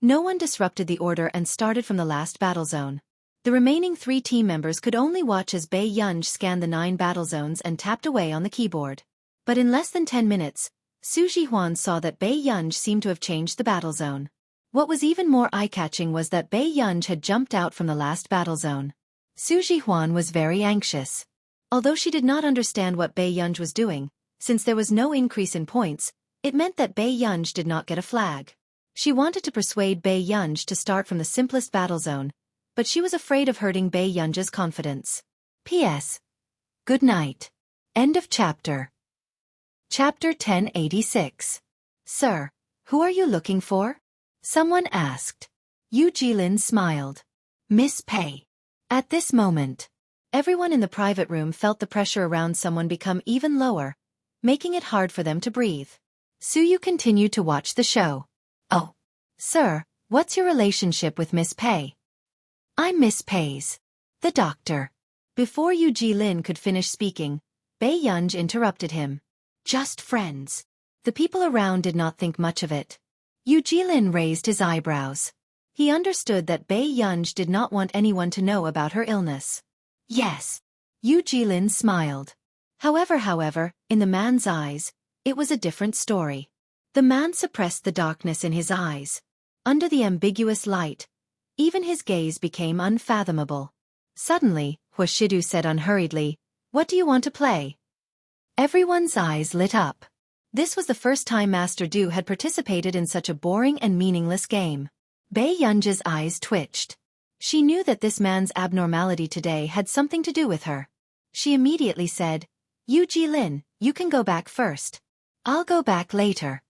no one disrupted the order and started from the last battle zone. The remaining 3 team members could only watch as Bai Yunj scanned the 9 battle zones and tapped away on the keyboard. But in less than 10 minutes, Su Jihuan saw that Bai Yunj seemed to have changed the battle zone. What was even more eye-catching was that Bai Yunj had jumped out from the last battle zone. Su Jihuan was very anxious. Although she did not understand what Bai Yunj was doing, since there was no increase in points, it meant that Bai Yunj did not get a flag. She wanted to persuade Bai Yunj to start from the simplest battle zone, but she was afraid of hurting Bai Yunj's confidence. P.S. Good night. End of chapter. Chapter 1086. Sir, who are you looking for? Someone asked. Yu Jilin smiled. Miss Pei. At this moment, everyone in the private room felt the pressure around someone become even lower, making it hard for them to breathe. Suyu continued to watch the show. Oh. Sir, what's your relationship with Miss Pei? I'm Miss Pei's. The doctor. Before Yu Jilin could finish speaking, Bai Yunj interrupted him. Just friends. The people around did not think much of it. Yu Jilin raised his eyebrows. He understood that Bai Yunj did not want anyone to know about her illness. Yes. Yu Jilin smiled. However, in the man's eyes, it was a different story. The man suppressed the darkness in his eyes. Under the ambiguous light, even his gaze became unfathomable. Suddenly, Huashidu said unhurriedly, "What do you want to play?" Everyone's eyes lit up. This was the first time Master Du had participated in such a boring and meaningless game. Bai Yunj's eyes twitched. She knew that this man's abnormality today had something to do with her. She immediately said, "Yu Jilin, you can go back first. I'll go back later."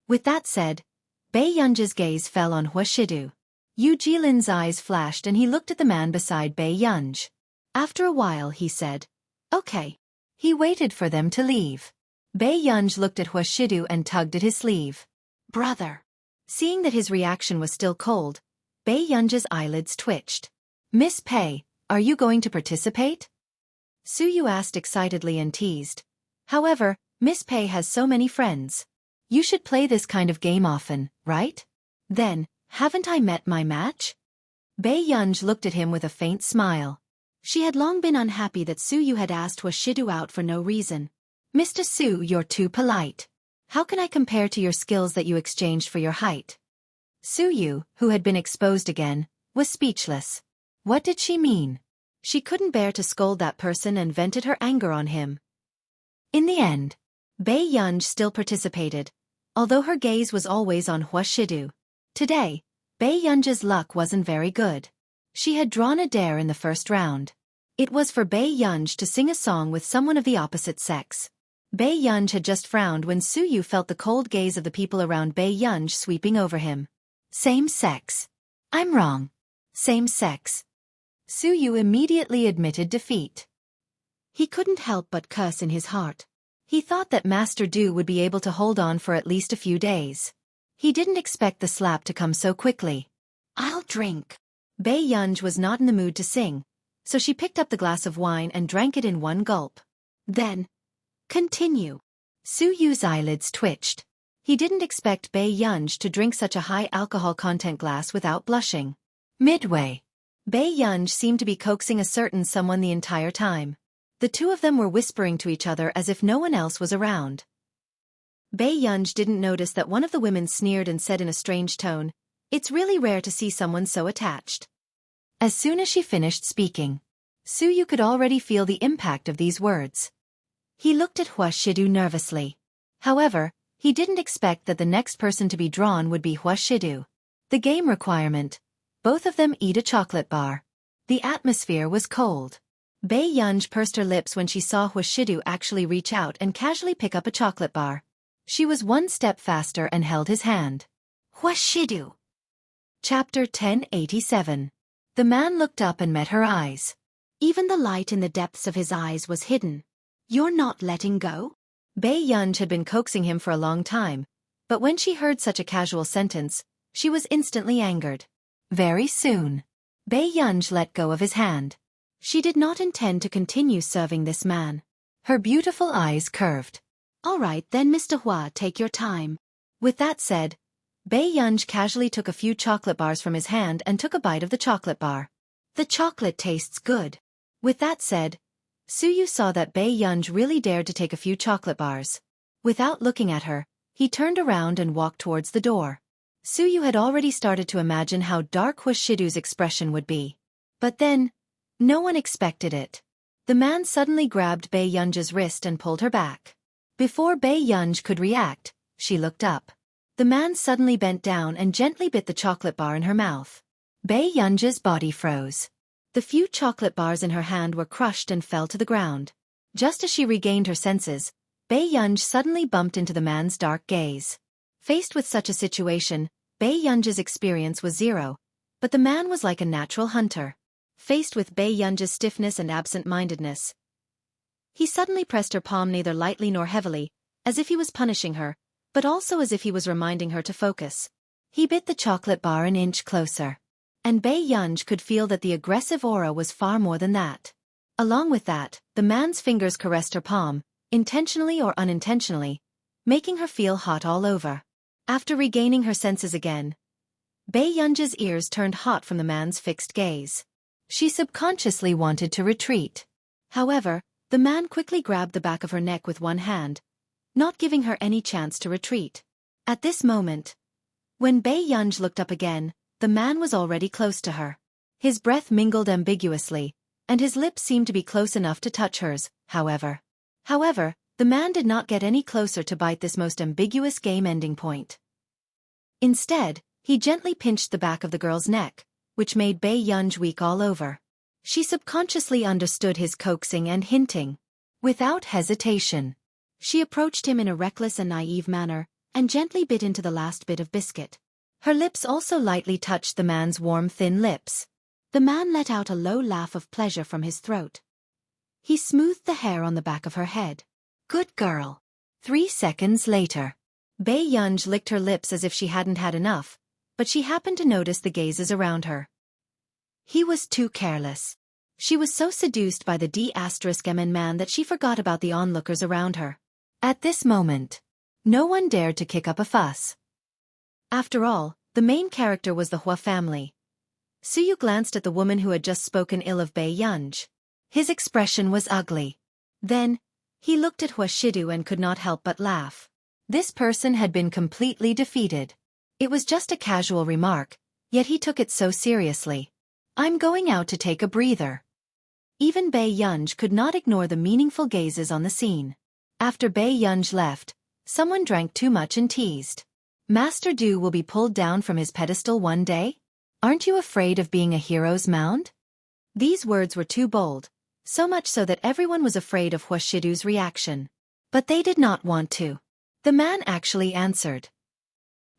With that said, Bai Yunj's gaze fell on Huashidu. Yu Jilin's eyes flashed and he looked at the man beside Bai Yunj. After a while he said, "Okay." He waited for them to leave. Bei Yunj looked at Huashidu and tugged at his sleeve. "Brother." Seeing that his reaction was still cold, Bei Yunj's eyelids twitched. "Miss Pei, are you going to participate?" Suyu asked excitedly and teased. "However, Miss Pei has so many friends. You should play this kind of game often, right?" "Then, haven't I met my match?" Bei Yunj looked at him with a faint smile. She had long been unhappy that Suyu had asked Huashidu out for no reason. "Mr. Su, you're too polite. How can I compare to your skills that you exchanged for your height?" Suyu, who had been exposed again, was speechless. What did she mean? She couldn't bear to scold that person and vented her anger on him. In the end, Bei Yunj still participated, although her gaze was always on Huashidu. Today, Bei Yunj's luck wasn't very good. She had drawn a dare in the first round. It was for Bei Yunj to sing a song with someone of the opposite sex. Bei Yunj had just frowned when Suyu felt the cold gaze of the people around Bei Yunj sweeping over him. "Same sex. I'm wrong. Same sex." Suyu immediately admitted defeat. He couldn't help but curse in his heart. He thought that Master Du would be able to hold on for at least a few days. He didn't expect the slap to come so quickly. "I'll drink." Bei Yunj was not in the mood to sing, so she picked up the glass of wine and drank it in one gulp. "Then, continue." Suyu's eyelids twitched. He didn't expect Bei Yunj to drink such a high alcohol content glass without blushing. Midway, Bei Yunj seemed to be coaxing a certain someone the entire time. The two of them were whispering to each other as if no one else was around. Bei Yunj didn't notice that one of the women sneered and said in a strange tone, "It's really rare to see someone so attached." As soon as she finished speaking, Suyu could already feel the impact of these words. He looked at Huashidu nervously. However, he didn't expect that the next person to be drawn would be Huashidu. The game requirement: both of them eat a chocolate bar. The atmosphere was cold. Bei Yunj pursed her lips when she saw Huashidu actually reach out and casually pick up a chocolate bar. She was one step faster and held his hand. "Huashidu." Chapter 1087. The man looked up and met her eyes. Even the light in the depths of his eyes was hidden. "You're not letting go?" Bei Yunj had been coaxing him for a long time, but when she heard such a casual sentence, she was instantly angered. Very soon, Bei Yunj let go of his hand. She did not intend to continue serving this man. Her beautiful eyes curved. "All right then, Mr. Hua, take your time." With that said, Bei Yunj casually took a few chocolate bars from his hand and took a bite of the chocolate bar. "The chocolate tastes good." With that said, Suyu saw that Bei Yunj really dared to take a few chocolate bars. Without looking at her, he turned around and walked towards the door. Suyu had already started to imagine how dark Huashidu's expression would be. But then, no one expected it. The man suddenly grabbed Bei Yunj's wrist and pulled her back. Before Bei Yunj could react, she looked up. The man suddenly bent down and gently bit the chocolate bar in her mouth. Bei Yunj's body froze. The few chocolate bars in her hand were crushed and fell to the ground. Just as she regained her senses, Bei Yunj suddenly bumped into the man's dark gaze. Faced with such a situation, Bei Yunj's experience was zero, but the man was like a natural hunter. Faced with Bei Yunj's stiffness and absent-mindedness, he suddenly pressed her palm neither lightly nor heavily, as if he was punishing her, but also as if he was reminding her to focus. He bit the chocolate bar an inch closer. And Bei Yunj could feel that the aggressive aura was far more than that. Along with that, the man's fingers caressed her palm, intentionally or unintentionally, making her feel hot all over. After regaining her senses again, Bei Yunj's ears turned hot from the man's fixed gaze. She subconsciously wanted to retreat. However, the man quickly grabbed the back of her neck with one hand, not giving her any chance to retreat. At this moment, when Bei Yunj looked up again, the man was already close to her. His breath mingled ambiguously, and his lips seemed to be close enough to touch hers, however. The man did not get any closer to bite this most ambiguous game ending point. Instead, he gently pinched the back of the girl's neck, which made Bei Yunj weak all over. She subconsciously understood his coaxing and hinting. Without hesitation, she approached him in a reckless and naive manner, and gently bit into the last bit of biscuit. Her lips also lightly touched the man's warm thin lips. The man let out a low laugh of pleasure from his throat. He smoothed the hair on the back of her head. Good girl. 3 seconds later. Bei Yunj licked her lips as if she hadn't had enough, but she happened to notice the gazes around her. He was too careless. She was so seduced by the D*MN man that she forgot about the onlookers around her. At this moment, no one dared to kick up a fuss. After all, the main character was the Hua family. Suyu glanced at the woman who had just spoken ill of Bei Yunj. His expression was ugly. Then, he looked at Hua Shidu and could not help but laugh. This person had been completely defeated. It was just a casual remark, yet he took it so seriously. I'm going out to take a breather. Even Bei Yunj could not ignore the meaningful gazes on the scene. After Bei Yunj left, someone drank too much and teased. Master Du will be pulled down from his pedestal one day? Aren't you afraid of being a hero's mound? These words were too bold, so much so that everyone was afraid of Hua Shidu's reaction. But they did not want to. The man actually answered.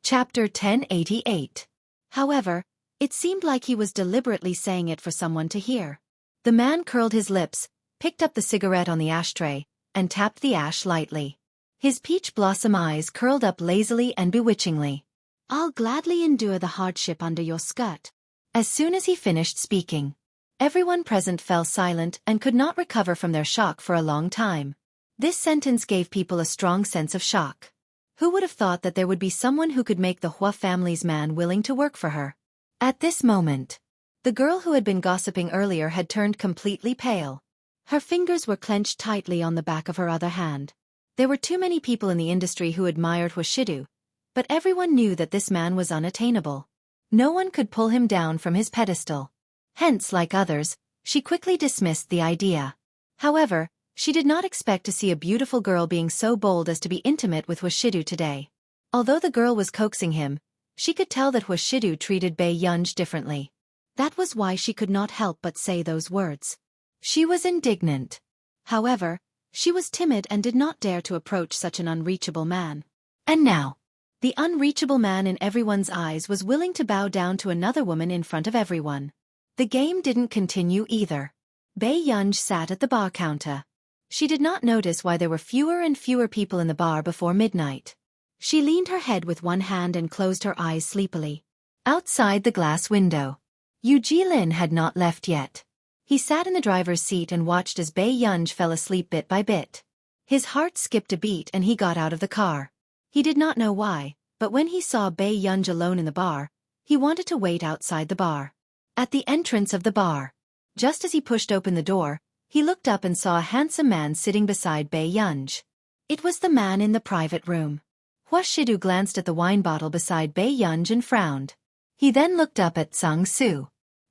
Chapter 1088. However, it seemed like he was deliberately saying it for someone to hear. The man curled his lips, picked up the cigarette on the ashtray, and tapped the ash lightly. His peach blossom eyes curled up lazily and bewitchingly. I'll gladly endure the hardship under your skirt. As soon as he finished speaking, everyone present fell silent and could not recover from their shock for a long time. This sentence gave people a strong sense of shock. Who would have thought that there would be someone who could make the Hua family's man willing to work for her? At this moment, the girl who had been gossiping earlier had turned completely pale. Her fingers were clenched tightly on the back of her other hand. There were too many people in the industry who admired Hua Shidu, but everyone knew that this man was unattainable. No one could pull him down from his pedestal. Hence, like others, she quickly dismissed the idea. However, she did not expect to see a beautiful girl being so bold as to be intimate with Hua Shidu today. Although the girl was coaxing him, she could tell that Hua Shidu treated Bei Yunj differently. That was why she could not help but say those words. She was indignant. However, she was timid and did not dare to approach such an unreachable man. And now, the unreachable man in everyone's eyes was willing to bow down to another woman in front of everyone. The game didn't continue either. Bei Yunj sat at the bar counter. She did not notice why there were fewer and fewer people in the bar before midnight. She leaned her head with one hand and closed her eyes sleepily. Outside the glass window, Yu Jilin had not left yet. He sat in the driver's seat and watched as Bei Yunj fell asleep bit by bit. His heart skipped a beat and he got out of the car. He did not know why, but when he saw Bei Yunj alone in the bar, he wanted to wait outside the bar. At the entrance of the bar, just as he pushed open the door, he looked up and saw a handsome man sitting beside Bei Yunj. It was the man in the private room. Hua Shidu glanced at the wine bottle beside Bei Yunj and frowned. He then looked up at Sang-Soo.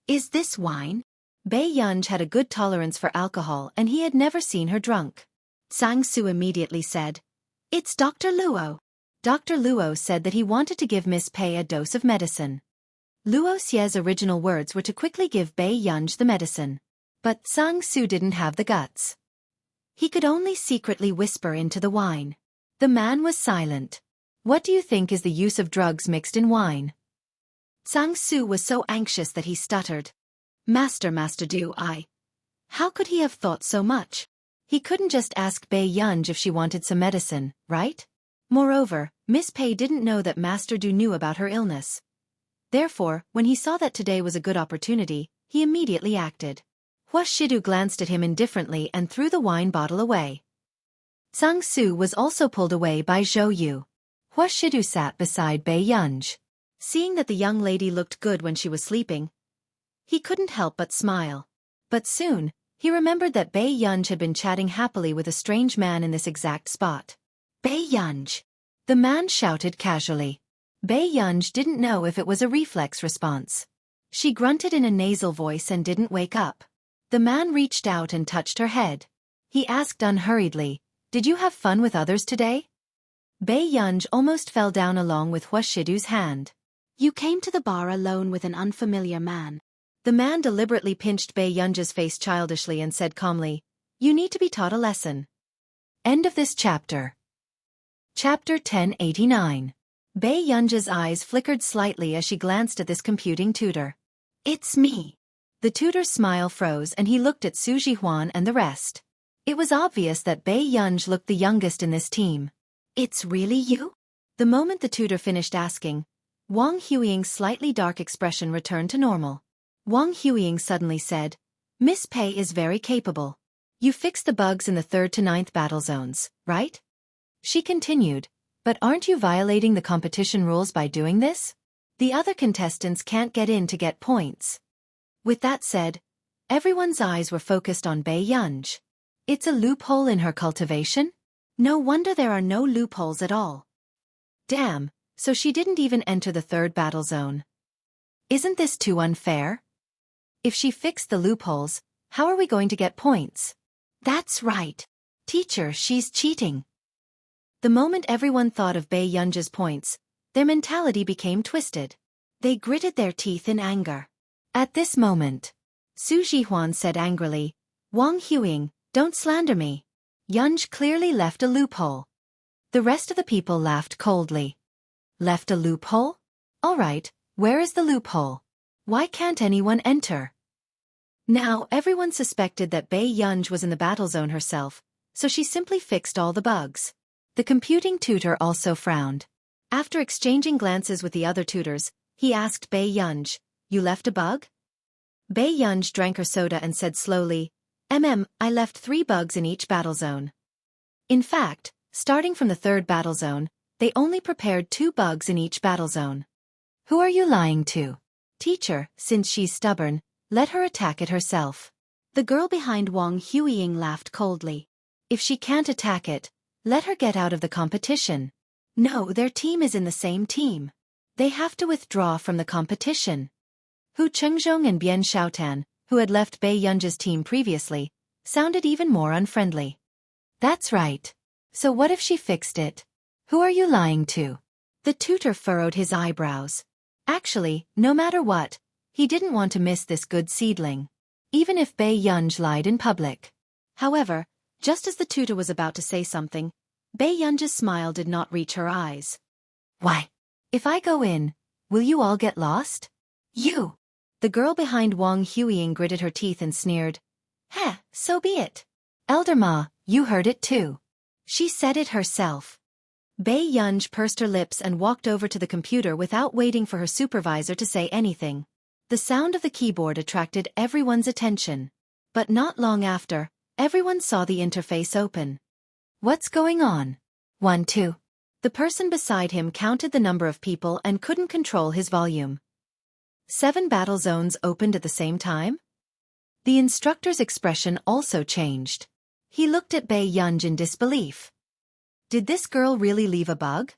Is this wine? Bei Yunj had a good tolerance for alcohol and he had never seen her drunk. Sang-Soo immediately said, It's Dr. Luo. Dr. Luo said that he wanted to give Miss Pei a dose of medicine. Luo Xie's original words were to quickly give Bei Yunj the medicine. But Sang-Soo didn't have the guts. He could only secretly whisper into the wine. The man was silent. What do you think is the use of drugs mixed in wine? Sang-Soo was so anxious that he stuttered. Master Du, How could he have thought so much? He couldn't just ask Bei Yunj if she wanted some medicine, right? Moreover, Miss Pei didn't know that Master Du knew about her illness. Therefore, when he saw that today was a good opportunity, he immediately acted. Hua Shidu glanced at him indifferently and threw the wine bottle away. Sang-Soo was also pulled away by Zhou Yu. Hua Shidu sat beside Bei Yunj. Seeing that the young lady looked good when she was sleeping, he couldn't help but smile. But soon, he remembered that Bei Yunj had been chatting happily with a strange man in this exact spot. Bei Yunj! The man shouted casually. Bei Yunj didn't know if it was a reflex response. She grunted in a nasal voice and didn't wake up. The man reached out and touched her head. He asked unhurriedly, Did you have fun with others today? Bei Yunj almost fell down along with Hua Shidu's hand. You came to the bar alone with an unfamiliar man. The man deliberately pinched Bei Yunj's face childishly and said calmly, You need to be taught a lesson. End of this chapter. Chapter 1089. Bei Yunj's eyes flickered slightly as she glanced at this computing tutor. It's me. The tutor's smile froze and he looked at Su Jihuan and the rest. It was obvious that Bei Yunj looked the youngest in this team. It's really you? The moment the tutor finished asking, Wang Huiying's slightly dark expression returned to normal. Wang Huiying suddenly said, Miss Pei is very capable. You fixed the bugs in the 3rd to 9th battle zones, right? She continued, but aren't you violating the competition rules by doing this? The other contestants can't get in to get points. With that said, everyone's eyes were focused on Bei Yunj. It's a loophole in her cultivation? No wonder there are no loopholes at all. Damn, so she didn't even enter the 3rd battle zone. Isn't this too unfair? If she fixed the loopholes, how are we going to get points? That's right. Teacher, she's cheating. The moment everyone thought of Bei Yunj's points, their mentality became twisted. They gritted their teeth in anger. At this moment, Su Jihuan said angrily, Wang Huiying, don't slander me. Yunj clearly left a loophole. The rest of the people laughed coldly. Left a loophole? All right, where is the loophole? Why can't anyone enter? Now everyone suspected that Bei Yunj was in the battle zone herself, so she simply fixed all the bugs. The computing tutor also frowned. After exchanging glances with the other tutors, he asked Bei Yunj, You left a bug? Bei Yunj drank her soda and said slowly, I left 3 bugs in each battle zone. In fact, starting from the 3rd battle zone, they only prepared 2 bugs in each battle zone. Who are you lying to? Teacher, since she's stubborn, let her attack it herself. The girl behind Wang Huiying laughed coldly. If she can't attack it, let her get out of the competition. No, their team is in the same team. They have to withdraw from the competition. Hu Chengzhong and Bian Xiaotan, who had left Bei Yunj's team previously, sounded even more unfriendly. That's right. So what if she fixed it? Who are you lying to? The tutor furrowed his eyebrows. Actually, no matter what, he didn't want to miss this good seedling. Even if Bei Yunj lied in public. However, just as the tutor was about to say something, Bei Yunj's smile did not reach her eyes. Why? If I go in, will you all get lost? You! The girl behind Wang Huiying gritted her teeth and sneered. Heh, so be it. Elder Ma, you heard it too. She said it herself. Bei Yunj pursed her lips and walked over to the computer without waiting for her supervisor to say anything. The sound of the keyboard attracted everyone's attention. But not long after, everyone saw the interface open. What's going on? 1, 2. The person beside him counted the number of people and couldn't control his volume. 7 battle zones opened at the same time? The instructor's expression also changed. He looked at Bei Yunj in disbelief. Did this girl really leave a bug?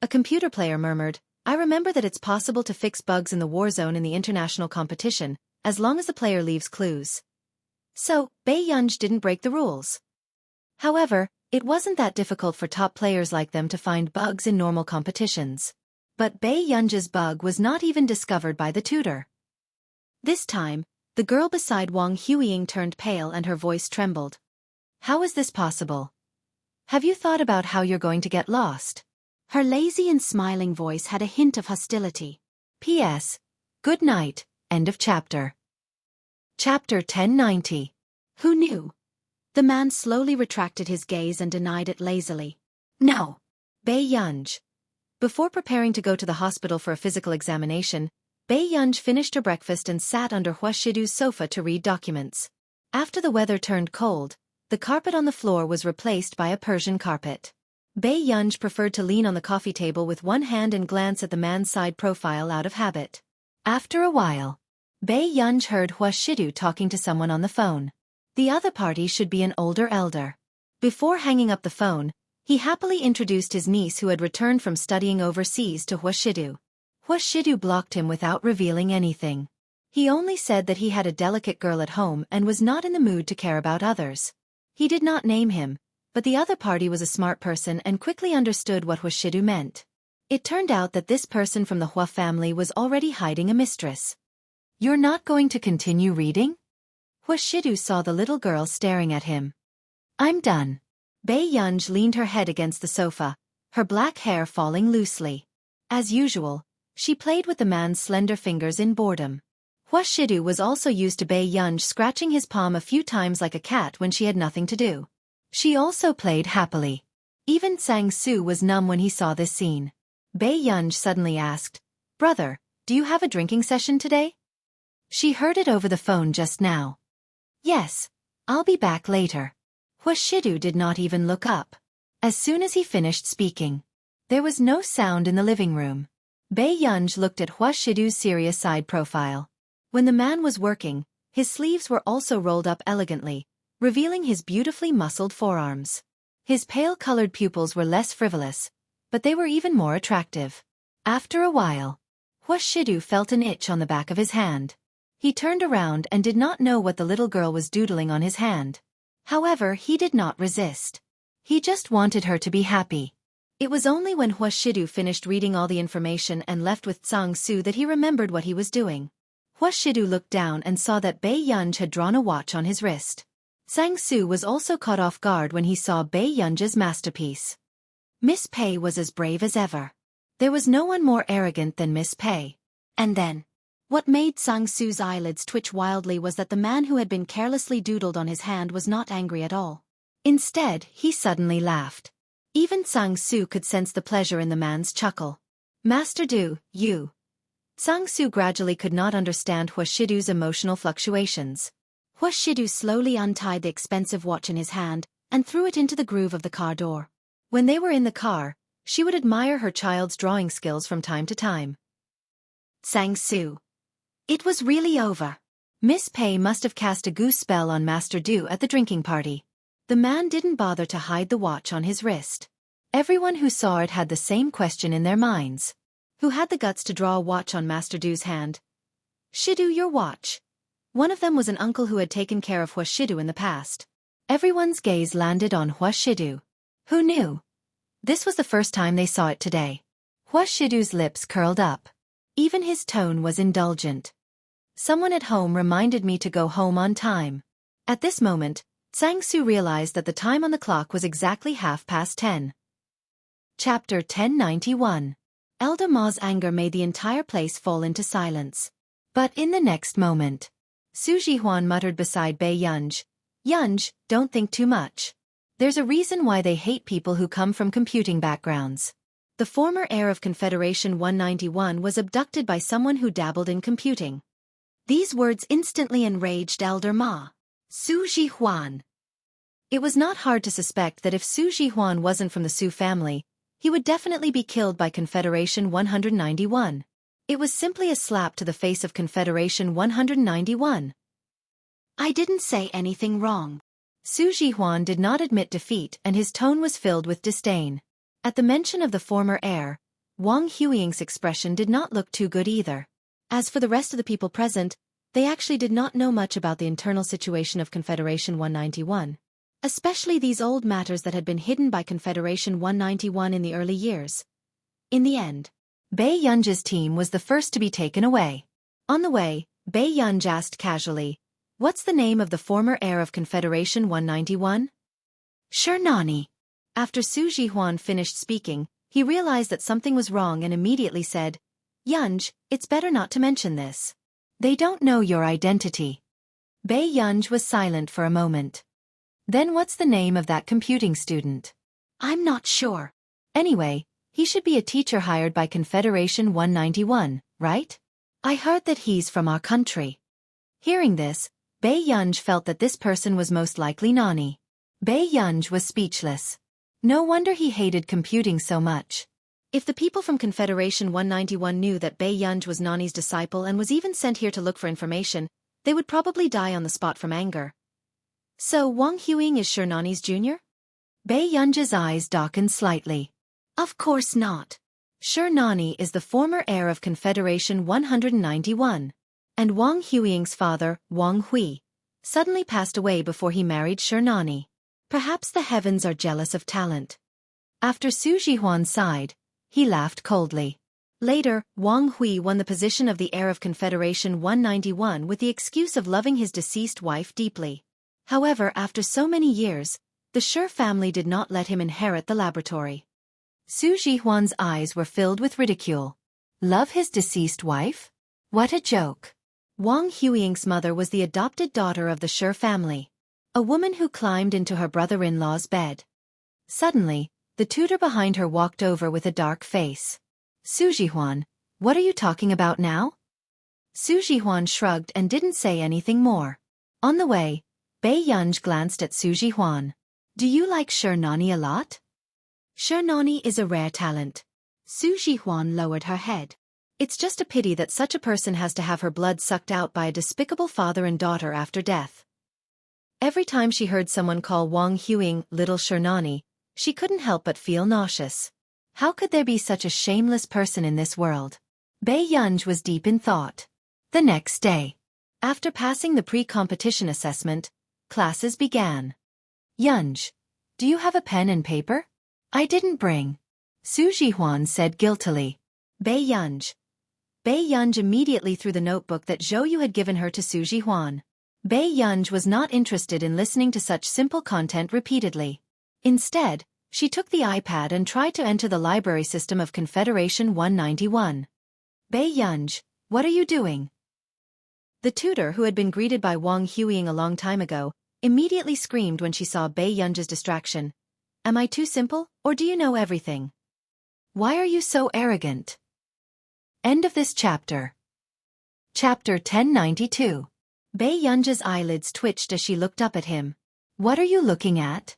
A computer player murmured, I remember that it's possible to fix bugs in the war zone in the international competition, as long as the player leaves clues. So, Bei Yunj didn't break the rules. However, it wasn't that difficult for top players like them to find bugs in normal competitions. But Bei Yunj's bug was not even discovered by the tutor. This time, the girl beside Wang Huiying turned pale and her voice trembled. How is this possible? Have you thought about how you're going to get lost? Her lazy and smiling voice had a hint of hostility. P.S. Good night, end of chapter. Chapter 1090. Who knew? The man slowly retracted his gaze and denied it lazily. No. Bei Yunj. Before preparing to go to the hospital for a physical examination, Bei Yunj finished her breakfast and sat under Hua Shidu's sofa to read documents. After the weather turned cold, the carpet on the floor was replaced by a Persian carpet. Bei Yunj preferred to lean on the coffee table with one hand and glance at the man's side profile out of habit. After a while, Bei Yunj heard Hua Shidu talking to someone on the phone. The other party should be an older elder. Before hanging up the phone, he happily introduced his niece who had returned from studying overseas to Hua Shidu. Hua Shidu blocked him without revealing anything. He only said that he had a delicate girl at home and was not in the mood to care about others. He did not name him, but the other party was a smart person and quickly understood what Hua Shidu meant. It turned out that this person from the Hua family was already hiding a mistress. You're not going to continue reading? Hua Shidu saw the little girl staring at him. I'm done. Bei Yunj leaned her head against the sofa, her black hair falling loosely. As usual, she played with the man's slender fingers in boredom. Hua Shidu was also used to Bei Yunj scratching his palm a few times like a cat when she had nothing to do. She also played happily. Even Sang Su was numb when he saw this scene. Bei Yunj suddenly asked, "Brother, do you have a drinking session today?" She heard it over the phone just now. "Yes, I'll be back later." Hua Shidu did not even look up. As soon as he finished speaking, there was no sound in the living room. Bei Yunj looked at Hua Shidu's serious side profile. When the man was working, his sleeves were also rolled up elegantly, revealing his beautifully muscled forearms. His pale-colored pupils were less frivolous, but they were even more attractive. After a while, Hua Shidu felt an itch on the back of his hand. He turned around and did not know what the little girl was doodling on his hand. However, he did not resist. He just wanted her to be happy. It was only when Hua Shidu finished reading all the information and left with Sang Su that he remembered what he was doing. Hua Shidu looked down and saw that Bei Yunj had drawn a watch on his wrist. Sang Su was also caught off guard when he saw Bei Yunj's masterpiece. Miss Pei was as brave as ever. There was no one more arrogant than Miss Pei. And then, what made Sang Su's eyelids twitch wildly was that the man who had been carelessly doodled on his hand was not angry at all. Instead, he suddenly laughed. Even Sang Su could sense the pleasure in the man's chuckle. "Master Du, you." Sang Su gradually could not understand Hua Shidu's emotional fluctuations. Hua Shidu slowly untied the expensive watch in his hand and threw it into the groove of the car door. When they were in the car, she would admire her child's drawing skills from time to time. Sang Su. It was really over. Miss Pei must have cast a goose spell on Master Du at the drinking party. The man didn't bother to hide the watch on his wrist. Everyone who saw it had the same question in their minds. Who had the guts to draw a watch on Master Du's hand? "Shidu, your watch." One of them was an uncle who had taken care of Hua Shidu in the past. Everyone's gaze landed on Hua Shidu. Who knew? This was the first time they saw it today. Hua Shidu's lips curled up. Even his tone was indulgent. "Someone at home reminded me to go home on time." At this moment, Sang Su realized that the time on the clock was exactly 10:30. Chapter 1091. Elder Ma's anger made the entire place fall into silence. But in the next moment, Su Jihuan muttered beside Bei Yunj, "Yunj, don't think too much. There's a reason why they hate people who come from computing backgrounds." The former heir of Confederation 191 was abducted by someone who dabbled in computing. These words instantly enraged Elder Ma. Su Jihuan. It was not hard to suspect that if Su Jihuan wasn't from the Su family, he would definitely be killed by Confederation 191. It was simply a slap to the face of Confederation 191. "I didn't say anything wrong." Su Jihuan did not admit defeat and his tone was filled with disdain. At the mention of the former heir, Wang Huiying's expression did not look too good either. As for the rest of the people present, they actually did not know much about the internal situation of Confederation 191. Especially these old matters that had been hidden by Confederation 191 in the early years. In the end, Bei Yunj's team was the first to be taken away. On the way, Bei Yunj asked casually, "What's the name of the former heir of Confederation 191? "Shernani." After Su Jihuan finished speaking, he realized that something was wrong and immediately said, "Yunj, it's better not to mention this. They don't know your identity." Bei Yunj was silent for a moment. "Then what's the name of that computing student?" "I'm not sure." "Anyway, he should be a teacher hired by Confederation 191, right? I heard that he's from our country." Hearing this, Bei Yunj felt that this person was most likely Nani. Bei Yunj was speechless. No wonder he hated computing so much. If the people from Confederation 191 knew that Bei Yunj was Nani's disciple and was even sent here to look for information, they would probably die on the spot from anger. So Wang Huiying is sure Nani's junior? Bei Yunj's eyes darkened slightly. Of course not. Sure Nani is the former heir of Confederation 191. And Wang Huiying's father, Wang Hui, suddenly passed away before he married Sure Nani. Perhaps the heavens are jealous of talent. After Su Jihuan sighed, he laughed coldly. Later, Wang Hui won the position of the heir of Confederation 191 with the excuse of loving his deceased wife deeply. However, after so many years, the Sure family did not let him inherit the laboratory. Su Jihuan's eyes were filled with ridicule. Love his deceased wife? What a joke. Wang Huiying's mother was the adopted daughter of the Shi family, a woman who climbed into her brother-in-law's bed. Suddenly, the tutor behind her walked over with a dark face. Su Jihuan, what are you talking about now? Su Jihuan shrugged and didn't say anything more. On the way, Bei Yunj glanced at Su Jihuan. Do you like Shi Nani a lot? Shi Nani is a rare talent. Su Jihuan lowered her head. It's just a pity that such a person has to have her blood sucked out by a despicable father and daughter after death. Every time she heard someone call Wang Huiying little Shi Nani, she couldn't help but feel nauseous. How could there be such a shameless person in this world? Bei Yunj was deep in thought. The next day, after passing the pre-competition assessment, classes began. Yunj, do you have a pen and paper? I didn't bring. Su Jihuan said guiltily. Bei Yunj. Bei Yunj immediately threw the notebook that Zhou Yu had given her to Su Jihuan. Bei Yunj was not interested in listening to such simple content repeatedly. Instead, she took the iPad and tried to enter the library system of Confederation 191. Bei Yunj, what are you doing? The tutor, who had been greeted by Wang Huiying a long time ago, immediately screamed when she saw Bei Yunj's distraction. Am I too simple, or do you know everything? Why are you so arrogant? End of this chapter. Chapter 1092. Bei Yunj's eyelids twitched as she looked up at him. What are you looking at?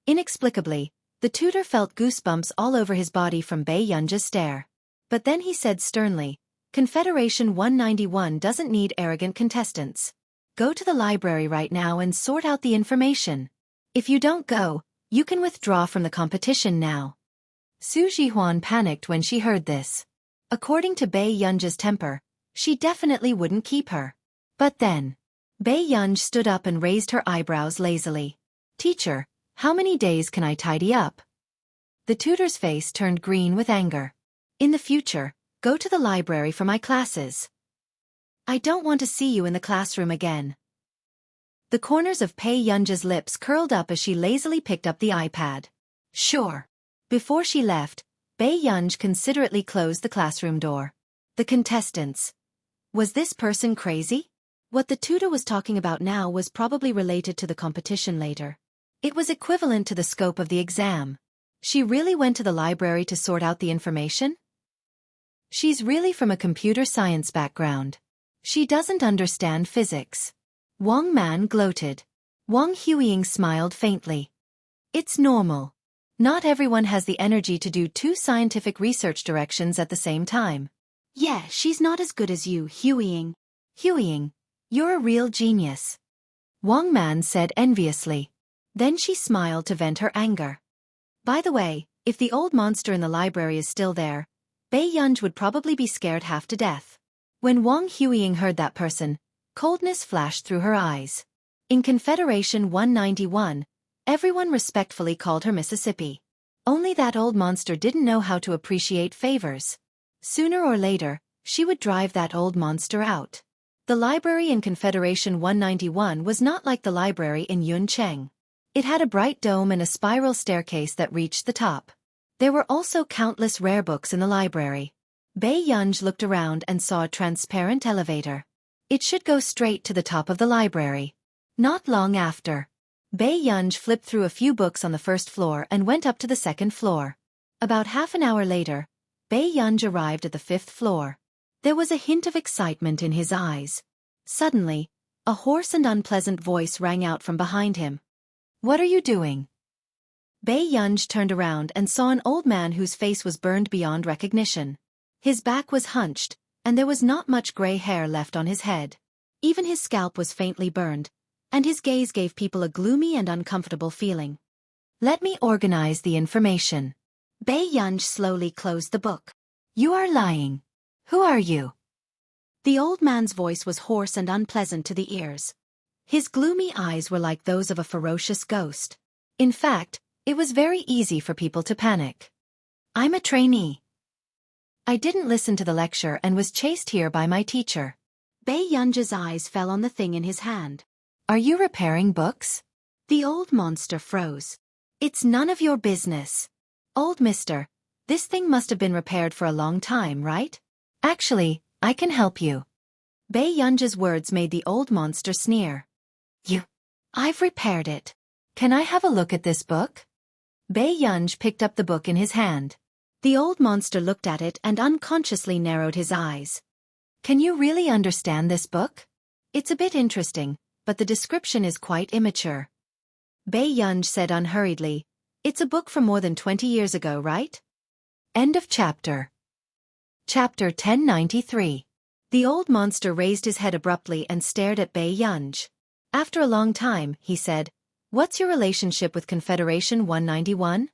Inexplicably, the tutor felt goosebumps all over his body from Bei Yunj's stare. But then he said sternly, Confederation 191 doesn't need arrogant contestants. Go to the library right now and sort out the information. If you don't go, you can withdraw from the competition now. Su Jihuan panicked when she heard this. According to Bei Yunj's temper, she definitely wouldn't keep her. But then, Bei Yunj stood up and raised her eyebrows lazily. Teacher, how many days can I tidy up? The tutor's face turned green with anger. In the future, go to the library for my classes. I don't want to see you in the classroom again. The corners of Bei Yunj's lips curled up as she lazily picked up the iPad. Sure. Before she left, Bei Yunj considerately closed the classroom door. The contestants. Was this person crazy? What the tutor was talking about now was probably related to the competition later. It was equivalent to the scope of the exam. She really went to the library to sort out the information? She's really from a computer science background. She doesn't understand physics. Wang Man gloated. Wang Huiying smiled faintly. It's normal. Not everyone has the energy to do two scientific research directions at the same time. Yeah, she's not as good as you, Huiying. Huiying, you're a real genius. Wang Man said enviously. Then she smiled to vent her anger. By the way, if the old monster in the library is still there, Bei Yunj would probably be scared half to death. When Wang Huiying heard that person, coldness flashed through her eyes. In Confederation 191, everyone respectfully called her Mississippi. Only that old monster didn't know how to appreciate favors. Sooner or later, she would drive that old monster out. The library in Confederation 191 was not like the library in Yuncheng. It had a bright dome and a spiral staircase that reached the top. There were also countless rare books in the library. Bei Yunj looked around and saw a transparent elevator. It should go straight to the top of the library. Not long after, Bei Yunj flipped through a few books on the first floor and went up to the second floor. About half an hour later, Bei Yunj arrived at the fifth floor. There was a hint of excitement in his eyes. Suddenly, a hoarse and unpleasant voice rang out from behind him. What are you doing? Bei Yunj turned around and saw an old man whose face was burned beyond recognition. His back was hunched, and there was not much gray hair left on his head. Even his scalp was faintly burned, and his gaze gave people a gloomy and uncomfortable feeling. Let me organize the information. Bei Yunj slowly closed the book. You are lying. Who are you? The old man's voice was hoarse and unpleasant to the ears. His gloomy eyes were like those of a ferocious ghost. In fact, it was very easy for people to panic. I'm a trainee. I didn't listen to the lecture and was chased here by my teacher. Bei Yunj's eyes fell on the thing in his hand. Are you repairing books? The old monster froze. It's none of your business. Old mister, this thing must have been repaired for a long time, right? Actually, I can help you. Bei Yunji's words made the old monster sneer. I've repaired it. Can I have a look at this book? Bei Yunji picked up the book in his hand. The old monster looked at it and unconsciously narrowed his eyes. Can you really understand this book? It's a bit interesting, but the description is quite immature. Bei Yunji said unhurriedly, It's a book from more than 20 years ago, right? End of chapter. Chapter 1093. The old monster raised his head abruptly and stared at Bei Yunji. After a long time, he said, What's your relationship with Confederation 191?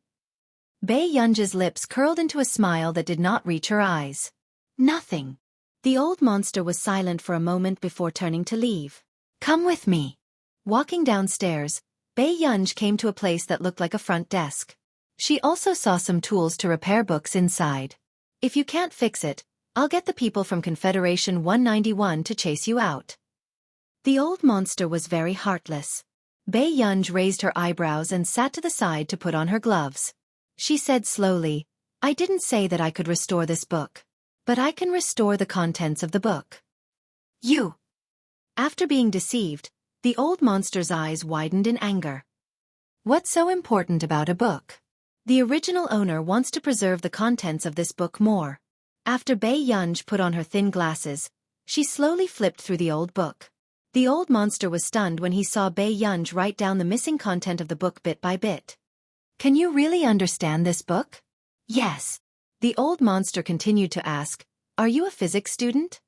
Bei Yunji's lips curled into a smile that did not reach her eyes. Nothing. The old monster was silent for a moment before turning to leave. Come with me. Walking downstairs, Bei Yunji came to a place that looked like a front desk. She also saw some tools to repair books inside. If you can't fix it, I'll get the people from Confederation 191 to chase you out. The old monster was very heartless. Bei Yunji raised her eyebrows and sat to the side to put on her gloves. She said slowly, I didn't say that I could restore this book. But I can restore the contents of the book. You! After being deceived, the old monster's eyes widened in anger. What's so important about a book? The original owner wants to preserve the contents of this book more. After Bei Yunji put on her thin glasses, she slowly flipped through the old book. The old monster was stunned when he saw Bei Yunji write down the missing content of the book bit by bit. Can you really understand this book? Yes. The old monster continued to ask, Are you a physics student?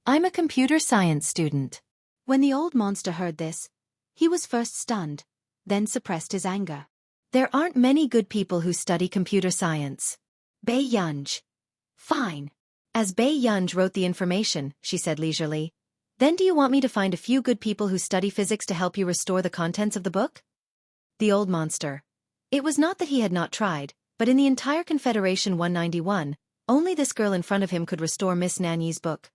I'm a computer science student. When the old monster heard this, he was first stunned, then suppressed his anger. There aren't many good people who study computer science. Bei Yunji. Fine. As Bei Yunji wrote the information, she said leisurely, Then do you want me to find a few good people who study physics to help you restore the contents of the book? The old monster. It was not that he had not tried, but in the entire Confederation 191, only this girl in front of him could restore Miss Nanyi's book.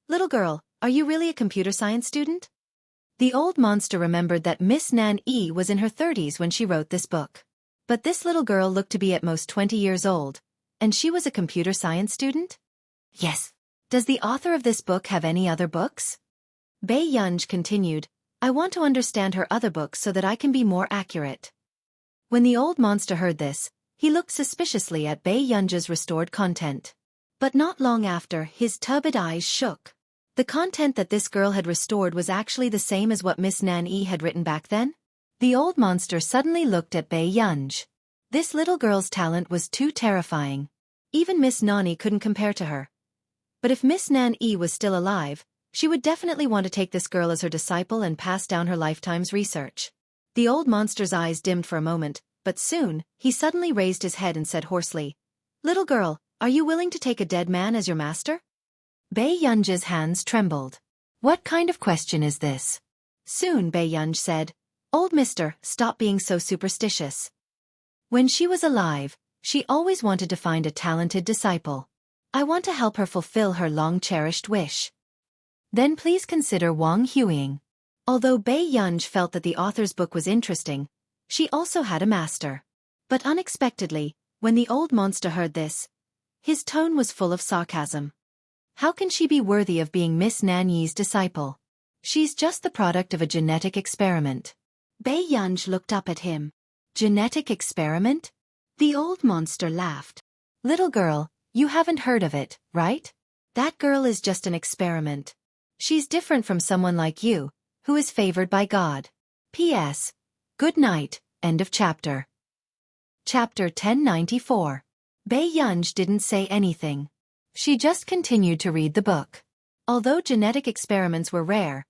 Little girl, are you really a computer science student? The old monster remembered that Miss Nan-yi was in her 30s when she wrote this book. But this little girl looked to be at most 20 years old, and she was a computer science student? Yes. Does the author of this book have any other books? Bei Yunji continued, I want to understand her other books so that I can be more accurate. When the old monster heard this, he looked suspiciously at Bei Yunji's restored content. But not long after, his turbid eyes shook. The content that this girl had restored was actually the same as what Miss Nan-yi had written back then? The old monster suddenly looked at Bei Yunji. This little girl's talent was too terrifying. Even Miss Nani couldn't compare to her. But if Miss Nan-yi was still alive, she would definitely want to take this girl as her disciple and pass down her lifetime's research. The old monster's eyes dimmed for a moment, but soon, he suddenly raised his head and said hoarsely, Little girl, are you willing to take a dead man as your master? Bei Yunji's hands trembled. What kind of question is this? Soon Bei Yunji said, Old mister, stop being so superstitious. When she was alive, she always wanted to find a talented disciple. I want to help her fulfill her long-cherished wish. Then please consider Wang Huiying. Although Bei Yunji felt that the author's book was interesting, she also had a master. But unexpectedly, when the old monster heard this, his tone was full of sarcasm. How can she be worthy of being Miss Nanyi's disciple? She's just the product of a genetic experiment. Bei Yunji looked up at him. Genetic experiment? The old monster laughed. Little girl, you haven't heard of it, right? That girl is just an experiment. She's different from someone like you, who is favored by God. P.S. Good night, end of chapter. Chapter 1094. Bei Yunji didn't say anything. She just continued to read the book. Although genetic experiments were rare,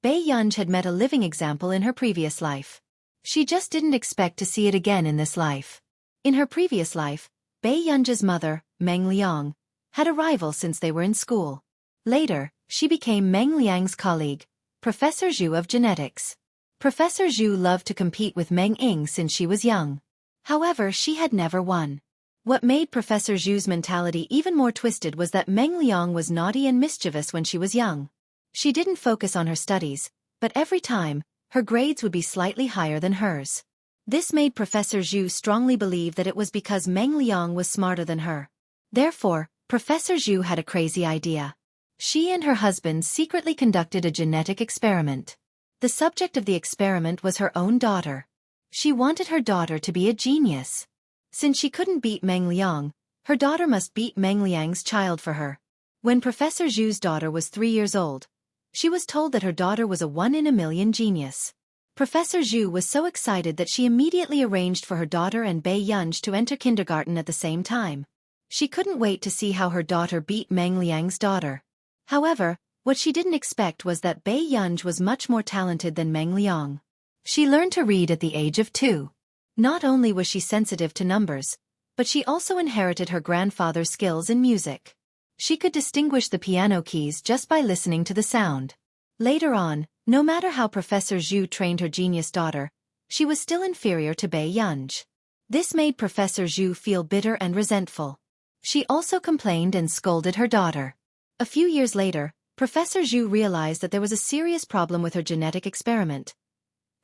Bei Yunji had met a living example in her previous life. She just didn't expect to see it again in this life. In her previous life, Bei Yunji's mother, Meng Liang, had a rival since they were in school. Later, she became Meng Liang's colleague, Professor Zhu of genetics. Professor Zhu loved to compete with Meng Ying since she was young. However, she had never won. What made Professor Zhu's mentality even more twisted was that Meng Liang was naughty and mischievous when she was young. She didn't focus on her studies, but every time, her grades would be slightly higher than hers. This made Professor Zhu strongly believe that it was because Meng Liang was smarter than her. Therefore, Professor Zhu had a crazy idea. She and her husband secretly conducted a genetic experiment. The subject of the experiment was her own daughter. She wanted her daughter to be a genius. Since she couldn't beat Meng Liang, her daughter must beat Meng Liang's child for her. When Professor Zhu's daughter was 3 years old, she was told that her daughter was a 1 in a million genius. Professor Zhu was so excited that she immediately arranged for her daughter and Bei Yunj to enter kindergarten at the same time. She couldn't wait to see how her daughter beat Meng Liang's daughter. However, what she didn't expect was that Bei Yunj was much more talented than Meng Liang. She learned to read at the age of 2. Not only was she sensitive to numbers, but she also inherited her grandfather's skills in music. She could distinguish the piano keys just by listening to the sound. Later on, no matter how Professor Zhu trained her genius daughter, she was still inferior to Bei Yunj. This made Professor Zhu feel bitter and resentful. She also complained and scolded her daughter. A few years later, Professor Zhu realized that there was a serious problem with her genetic experiment.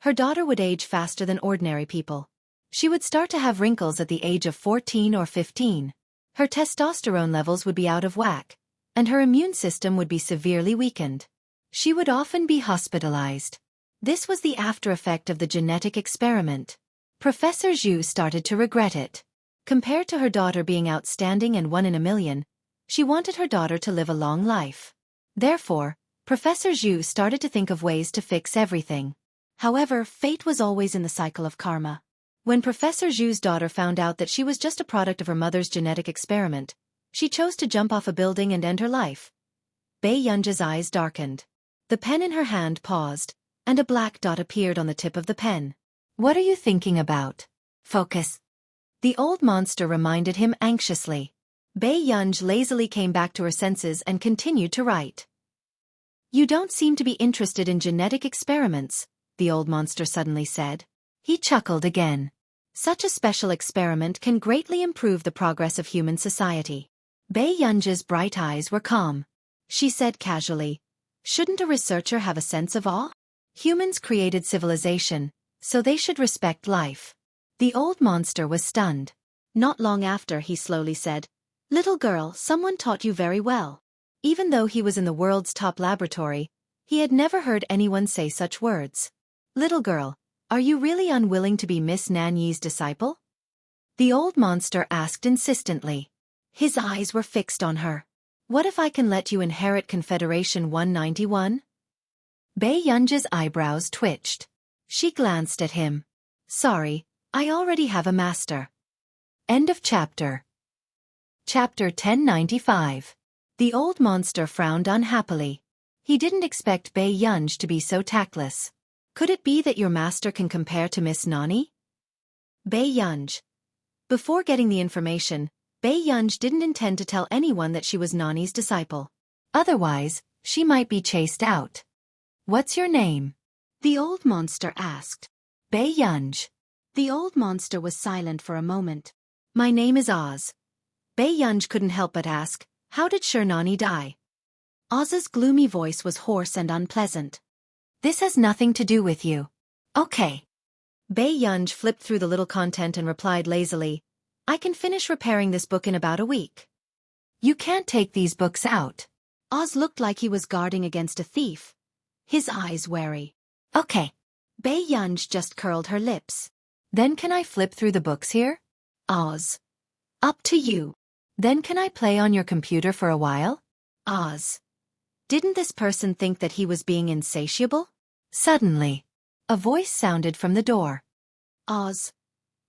Her daughter would age faster than ordinary people. She would start to have wrinkles at the age of 14 or 15. Her testosterone levels would be out of whack, and her immune system would be severely weakened. She would often be hospitalized. This was the after effect of the genetic experiment. Professor Zhu started to regret it. Compared to her daughter being outstanding and 1 in a million, she wanted her daughter to live a long life. Therefore, Professor Zhu started to think of ways to fix everything. However, fate was always in the cycle of karma. When Professor Zhu's daughter found out that she was just a product of her mother's genetic experiment, she chose to jump off a building and end her life. Bei Yunj's eyes darkened. The pen in her hand paused, and a black dot appeared on the tip of the pen. "What are you thinking about? Focus." The old monster reminded him anxiously. Bei Yunj lazily came back to her senses and continued to write. "You don't seem to be interested in genetic experiments," the old monster suddenly said. He chuckled again. "Such a special experiment can greatly improve the progress of human society." Bei Yunj's bright eyes were calm. She said casually, "Shouldn't a researcher have a sense of awe? Humans created civilization, so they should respect life." The old monster was stunned. Not long after, he slowly said, "Little girl, someone taught you very well." Even though he was in the world's top laboratory, he had never heard anyone say such words. "Little girl, are you really unwilling to be Miss Nanyi's disciple?" The old monster asked insistently. His eyes were fixed on her. "What if I can let you inherit Confederation 191? Bei Yunj's eyebrows twitched. She glanced at him. "Sorry, I already have a master." End of chapter. Chapter 1095. The old monster frowned unhappily. He didn't expect Bei Yunj to be so tactless. "Could it be that your master can compare to Miss Nani?" Bei Yunj. Before getting the information, Bei Yunj didn't intend to tell anyone that she was Nani's disciple. Otherwise, she might be chased out. "What's your name?" the old monster asked. Bei Yunj. The old monster was silent for a moment. "My name is Oz." Bei Yunj couldn't help but ask, "How did Nani die?" Oz's gloomy voice was hoarse and unpleasant. "This has nothing to do with you." "Okay." Bei Yunj flipped through the little content and replied lazily, "I can finish repairing this book in about a week." "You can't take these books out." Oz looked like he was guarding against a thief, his eyes wary. "Okay." Bei Yunj just curled her lips. "Then can I flip through the books here?" Oz. "Up to you." "Then can I play on your computer for a while?" Oz. Didn't this person think that he was being insatiable? Suddenly, a voice sounded from the door. "Oz."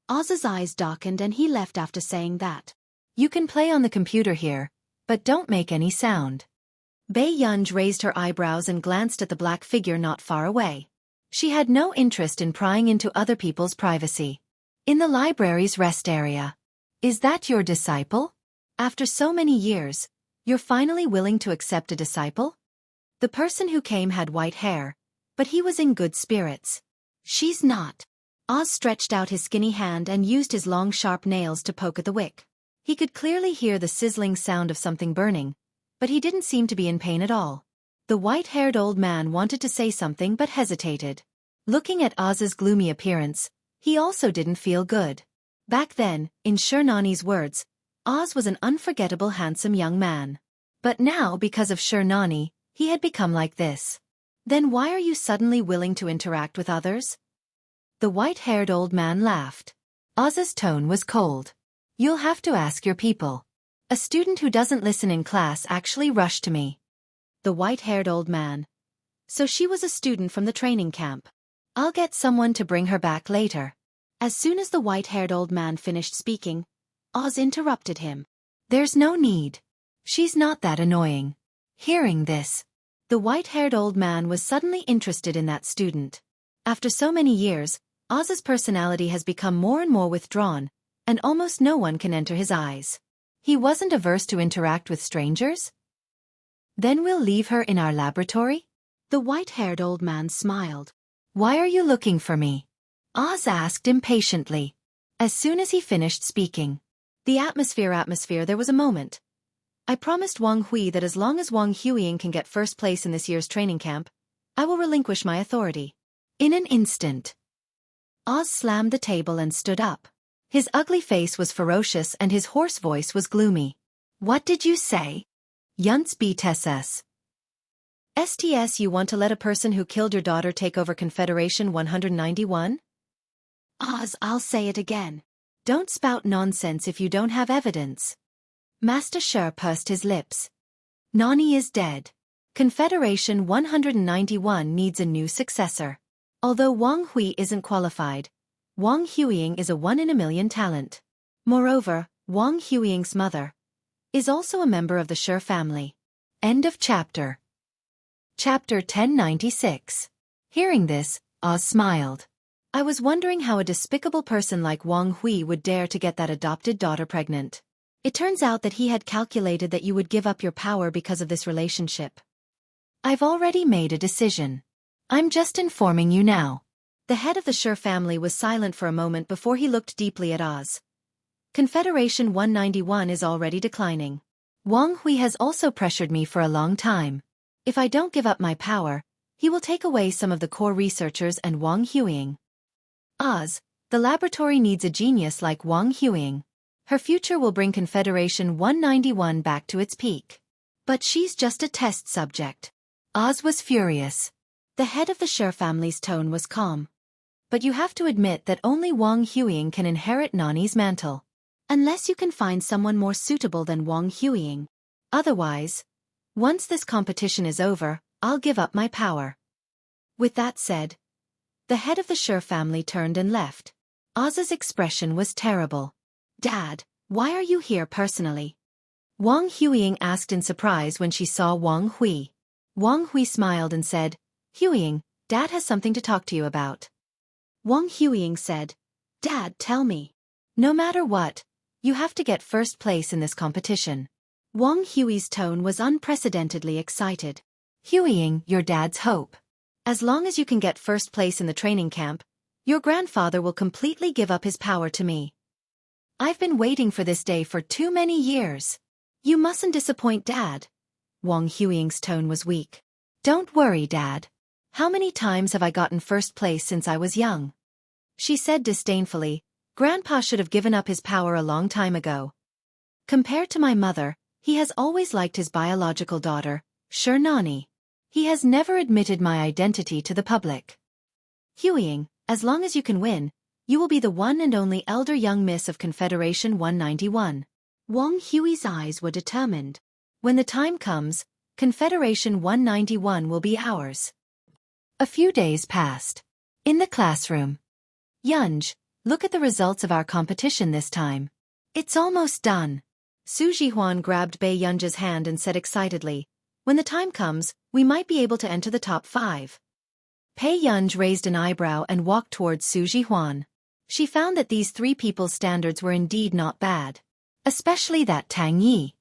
Oz's eyes darkened and he left after saying that. "You can play on the computer here, but don't make any sound." Bei Yunj raised her eyebrows and glanced at the black figure not far away. She had no interest in prying into other people's privacy. "In the library's rest area. Is that your disciple? After so many years, you're finally willing to accept a disciple?" The person who came had white hair, but he was in good spirits. "She's not." Oz stretched out his skinny hand and used his long sharp nails to poke at the wick. He could clearly hear the sizzling sound of something burning, but he didn't seem to be in pain at all. The white-haired old man wanted to say something but hesitated. Looking at Oz's gloomy appearance, he also didn't feel good. Back then, in Nani's words, Oz was an unforgettable handsome young man. But now, because of Nani, he had become like this. Then why are you suddenly willing to interact with others? The white-haired old man laughed. Oz's tone was cold. You'll have to ask your people. A student who doesn't listen in class actually rushed to me. The white-haired old man. So she was a student from the training camp. I'll get someone to bring her back later. As soon as the white-haired old man finished speaking, Oz interrupted him. There's no need. She's not that annoying. Hearing this, the white-haired old man was suddenly interested in that student. After so many years, Oz's personality has become more and more withdrawn, and almost no one can enter his eyes. He wasn't averse to interact with strangers? Then we'll leave her in our laboratory? The white-haired old man smiled. Why are you looking for me? Oz asked impatiently. As soon as he finished speaking. The atmosphere, there was a moment. I promised Wang Hui that as long as Wang Huiying can get first place in this year's training camp, I will relinquish my authority. In an instant, Oz slammed the table and stood up. His ugly face was ferocious and his hoarse voice was gloomy. What did you say? Yunts BTSS. STS, you want to let a person who killed your daughter take over Confederation 191? Oz, I'll say it again. Don't spout nonsense if you don't have evidence. Master Shi pursed his lips. Nani is dead. Confederation 191 needs a new successor. Although Wang Hui isn't qualified, Wang Huiying is a 1 in a million talent. Moreover, Wang Huiying's mother is also a member of the Shi family. End of chapter. Chapter 1096. Hearing this, Oz smiled. I was wondering how a despicable person like Wang Hui would dare to get that adopted daughter pregnant. It turns out that he had calculated that you would give up your power because of this relationship. I've already made a decision. I'm just informing you now. The head of the Shi family was silent for a moment before he looked deeply at Oz. Confederation 191 is already declining. Wang Hui has also pressured me for a long time. If I don't give up my power, he will take away some of the core researchers and Wang Huiying. Oz, the laboratory needs a genius like Wang Huiying. Her future will bring Confederation 191 back to its peak. But she's just a test subject. Oz was furious. The head of the Shi family's tone was calm. But you have to admit that only Wang Huiying can inherit Nani's mantle. Unless you can find someone more suitable than Wang Huiying. Otherwise, once this competition is over, I'll give up my power. With that said, the head of the Shi family turned and left. Oz's expression was terrible. Dad, why are you here personally? Wang Huiying asked in surprise when she saw Wang Hui. Wang Hui smiled and said, Huiying, Dad has something to talk to you about. Wang Huiying said, Dad, tell me. No matter what, you have to get first place in this competition. Wang Hui's tone was unprecedentedly excited. Huiying, your dad's hope. As long as you can get first place in the training camp, your grandfather will completely give up his power to me. I've been waiting for this day for too many years. You mustn't disappoint Dad. Wang Huiying's tone was weak. Don't worry, Dad. How many times have I gotten first place since I was young? She said disdainfully, Grandpa should have given up his power a long time ago. Compared to my mother, he has always liked his biological daughter, Shi Nani. He has never admitted my identity to the public. Huiying, as long as you can win, you will be the one and only elder young miss of Confederation 191. Wang Hui's eyes were determined. When the time comes, Confederation 191 will be ours. A few days passed. In the classroom. Yunj, look at the results of our competition this time. It's almost done. Su Jihuan grabbed Bei Yunj's hand and said excitedly, when the time comes, we might be able to enter the top 5. Pei Yunj raised an eyebrow and walked towards Su Jihuan. She found that these 3 people's standards were indeed not bad. Especially that Tang Yi.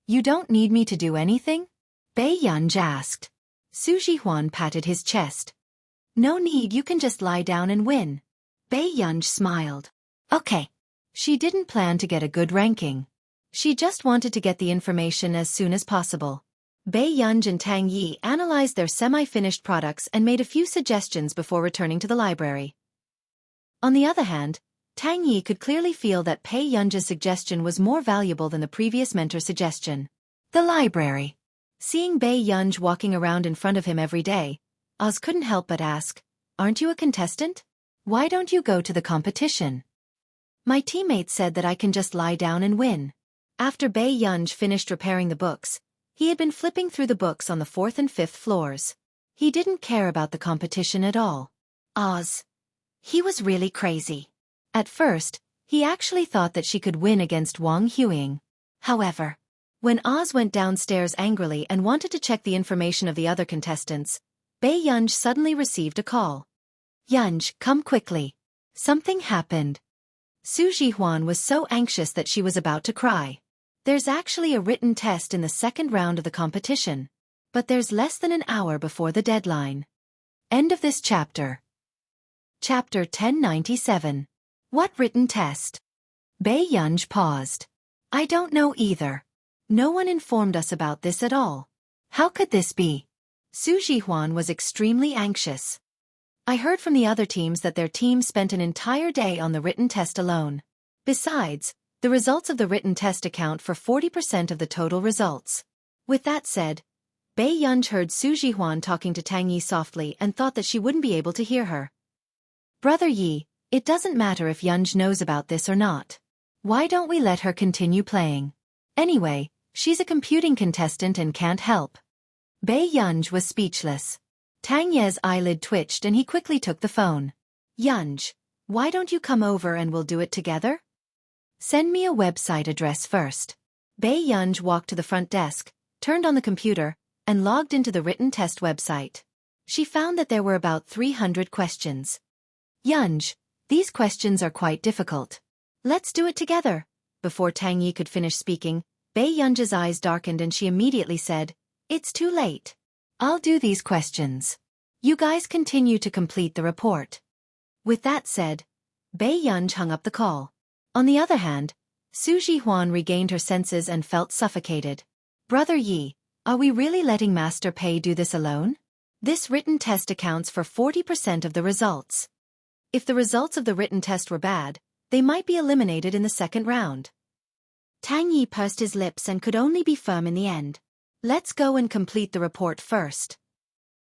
You don't need me to do anything? Bei Yunj asked. Su Jihuan patted his chest. No need, you can just lie down and win. Bei Yunj smiled. Okay. She didn't plan to get a good ranking. She just wanted to get the information as soon as possible. Bei Yunj and Tang Yi analyzed their semi-finished products and made a few suggestions before returning to the library. On the other hand, Tang Yi could clearly feel that Pei Yunj's suggestion was more valuable than the previous mentor's suggestion. The library. Seeing Bei Yunj walking around in front of him every day, Oz couldn't help but ask, "Aren't you a contestant? Why don't you go to the competition?" "My teammate said that I can just lie down and win." After Bei Yunj finished repairing the books, he had been flipping through the books on the 4th and 5th floors. He didn't care about the competition at all. Oz. He was really crazy. At first, he actually thought that she could win against Wang Huiying. However, when Oz went downstairs angrily and wanted to check the information of the other contestants, Bei Yunj suddenly received a call. "Yunj, come quickly. Something happened." Su Jihuan was so anxious that she was about to cry. There's actually a written test in the second round of the competition, but there's less than an hour before the deadline. End of this chapter. Chapter 1097. What written test? Bei Yunj paused. "I don't know either. No one informed us about this at all. How could this be?" Su Jihuan was extremely anxious. "I heard from the other teams that their team spent an entire day on the written test alone. Besides, the results of the written test account for 40% of the total results." With that said, Bei Yunj heard Su Jihuan talking to Tang Yi softly and thought that she wouldn't be able to hear her. "Brother Yi, it doesn't matter if Yunj knows about this or not. Why don't we let her continue playing? Anyway, she's a computing contestant and can't help." Bei Yunj was speechless. Tang Ye's eyelid twitched and he quickly took the phone. "Yunj, why don't you come over and we'll do it together? Send me a website address first." Bei Yunj walked to the front desk, turned on the computer, and logged into the written test website. She found that there were about 300 questions. "Yunj, these questions are quite difficult. Let's do it together." Before Tang Yi could finish speaking, Bei Yunj's eyes darkened and she immediately said, "It's too late. I'll do these questions. You guys continue to complete the report." With that said, Bei Yunj hung up the call. On the other hand, Su Jihuan regained her senses and felt suffocated. "Brother Yi, are we really letting Master Pei do this alone? This written test accounts for 40% of the results. If the results of the written test were bad, they might be eliminated in the second round." Tang Yi pursed his lips and could only be firm in the end. "Let's go and complete the report first."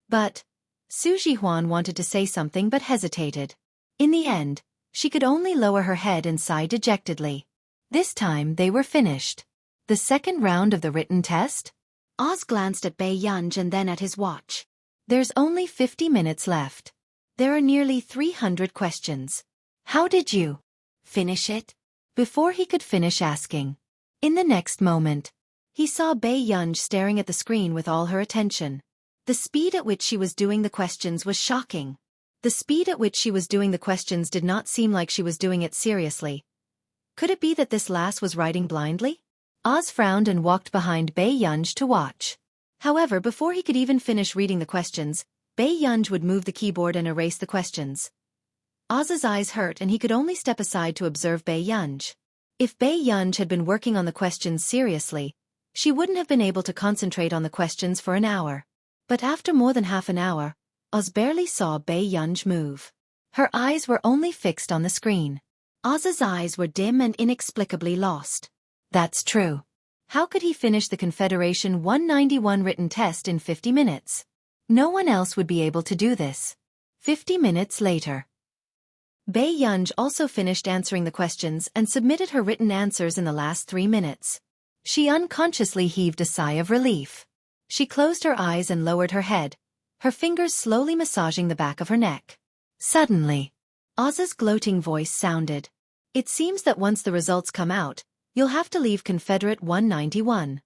But Su Jihuan wanted to say something but hesitated. In the end, she could only lower her head and sigh dejectedly. This time they were finished. The second round of the written test? Oz glanced at Bei Yunj and then at his watch. There's only 50 minutes left. There are nearly 300 questions. How did you finish it? Before he could finish asking, in the next moment, he saw Bei Yunj staring at the screen with all her attention. The speed at which she was doing the questions was shocking. The speed at which she was doing the questions did not seem like she was doing it seriously. Could it be that this lass was writing blindly? Oz frowned and walked behind Bei Yunj to watch. However, before he could even finish reading the questions, Bei Yunj would move the keyboard and erase the questions. Oz's eyes hurt and he could only step aside to observe Bei Yunj. If Bei Yunj had been working on the questions seriously, she wouldn't have been able to concentrate on the questions for an hour. But after more than half an hour, Oz barely saw Bei Yunj move. Her eyes were only fixed on the screen. Oz's eyes were dim and inexplicably lost. That's true. How could he finish the Confederation 191 written test in 50 minutes? No one else would be able to do this. 50 minutes later. Bei Yunj also finished answering the questions and submitted her written answers in the last 3 minutes. She unconsciously heaved a sigh of relief. She closed her eyes and lowered her head, her fingers slowly massaging the back of her neck. Suddenly, Oz's gloating voice sounded. "It seems that once the results come out, you'll have to leave Confederate 191.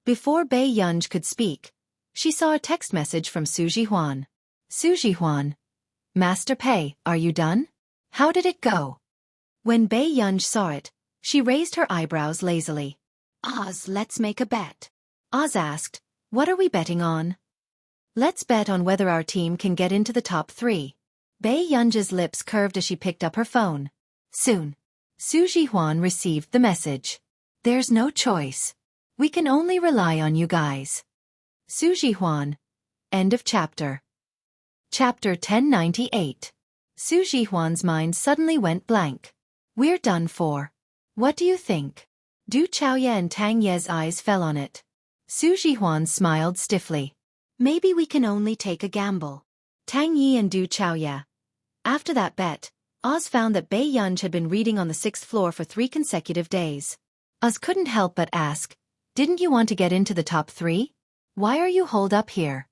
Before Bei Yunj could speak, she saw a text message from Su Jihuan. "Su Jihuan. Master Pei, are you done? How did it go?" When Bei Yunj saw it, she raised her eyebrows lazily. "Oz, let's make a bet." Oz asked, "What are we betting on?" "Let's bet on whether our team can get into the top 3. Bei Yunj's lips curved as she picked up her phone. Soon, Su Jihuan received the message. "There's no choice. We can only rely on you guys." Su Jihuan. End of chapter. Chapter 1098. Su Jihuan's mind suddenly went blank. "We're done for. What do you think?" Du Chaoye and Tang Ye's eyes fell on it. Su Jihuan smiled stiffly. Maybe we can only take a gamble. Tang Yi and Du Chaoye. After that bet, Oz found that Bei Yunj had been reading on the 6th floor for 3 consecutive days. Oz couldn't help but ask, didn't you want to get into the top 3? Why are you holed up here?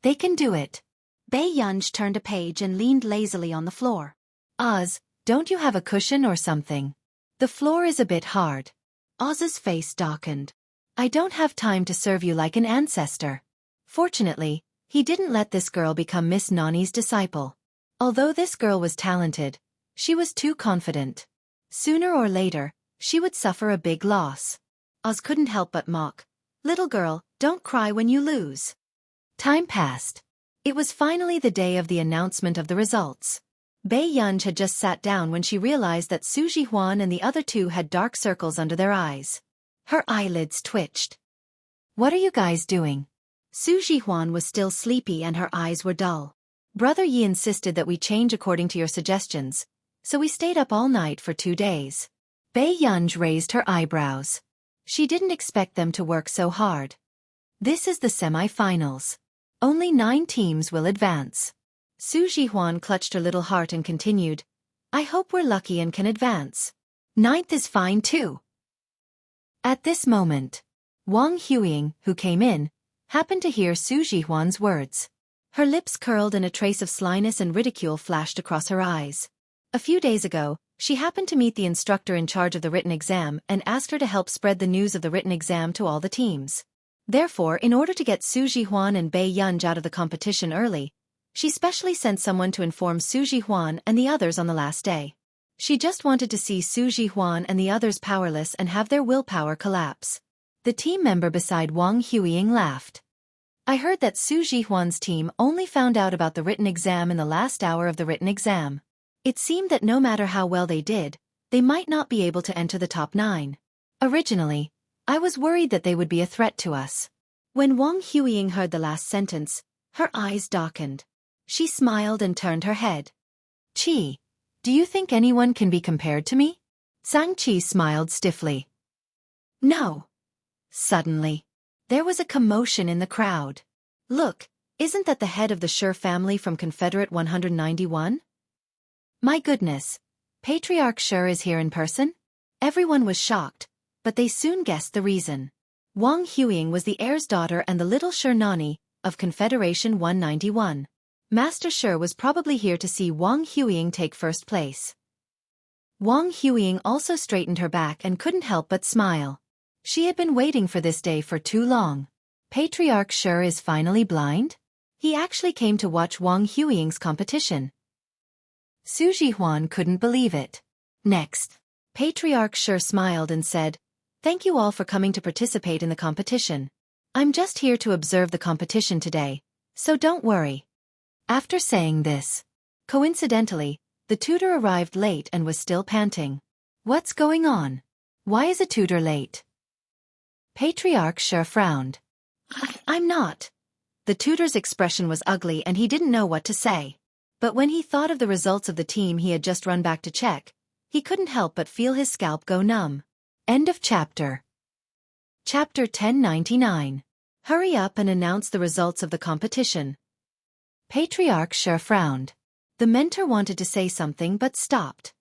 They can do it. Bei Yunj turned a page and leaned lazily on the floor. Oz, don't you have a cushion or something? The floor is a bit hard. Oz's face darkened. I don't have time to serve you like an ancestor. Fortunately, he didn't let this girl become Miss Nani's disciple. Although this girl was talented, she was too confident. Sooner or later, she would suffer a big loss. Oz couldn't help but mock. Little girl, don't cry when you lose. Time passed. It was finally the day of the announcement of the results. Bei Yunj had just sat down when she realized that Su Jihuan and the other 2 had dark circles under their eyes. Her eyelids twitched. What are you guys doing? Su Jihuan was still sleepy and her eyes were dull. Brother Yi insisted that we change according to your suggestions, so we stayed up all night for 2 days. Bei Yunj raised her eyebrows. She didn't expect them to work so hard. This is the semi-finals. Only 9 teams will advance. Su Jihuan clutched her little heart and continued, I hope we're lucky and can advance. 9th is fine too. At this moment, Wang Huiying, who came in, happened to hear Su Jihuan's words. Her lips curled and a trace of slyness and ridicule flashed across her eyes. A few days ago, she happened to meet the instructor in charge of the written exam and asked her to help spread the news of the written exam to all the teams. Therefore, in order to get Su Jihuan and Bei Yunj out of the competition early, she specially sent someone to inform Su Jihuan and the others on the last day. She just wanted to see Su Jihuan and the others powerless and have their willpower collapse. The team member beside Wang Huiying laughed. I heard that Su Jihuan's team only found out about the written exam in the last hour of the written exam. It seemed that no matter how well they did, they might not be able to enter the top 9. Originally, I was worried that they would be a threat to us. When Wang Huiying heard the last sentence, her eyes darkened. She smiled and turned her head. Qi, do you think anyone can be compared to me? Zhang Qi smiled stiffly. No. Suddenly, there was a commotion in the crowd. Look, isn't that the head of the Shi family from Confederate 191? My goodness, Patriarch Shi is here in person? Everyone was shocked, but they soon guessed the reason. Wang Huiying was the heir's daughter and the little Shi Nani of Confederation 191. Master Shi was probably here to see Wang Huiying take first place. Wang Huiying also straightened her back and couldn't help but smile. She had been waiting for this day for too long. Patriarch Shi is finally blind? He actually came to watch Wang Huiying's competition. Su Jihuan couldn't believe it. Next, Patriarch Shi smiled and said, Thank you all for coming to participate in the competition. I'm just here to observe the competition today, so don't worry. After saying this, coincidentally, the tutor arrived late and was still panting. What's going on? Why is a tutor late? Patriarch Shi frowned. I'm not. The tutor's expression was ugly and he didn't know what to say. But when he thought of the results of the team he had just run back to check, he couldn't help but feel his scalp go numb. End of chapter. Chapter 1099. Hurry up and announce the results of the competition. Patriarch Shi frowned. The mentor wanted to say something but stopped.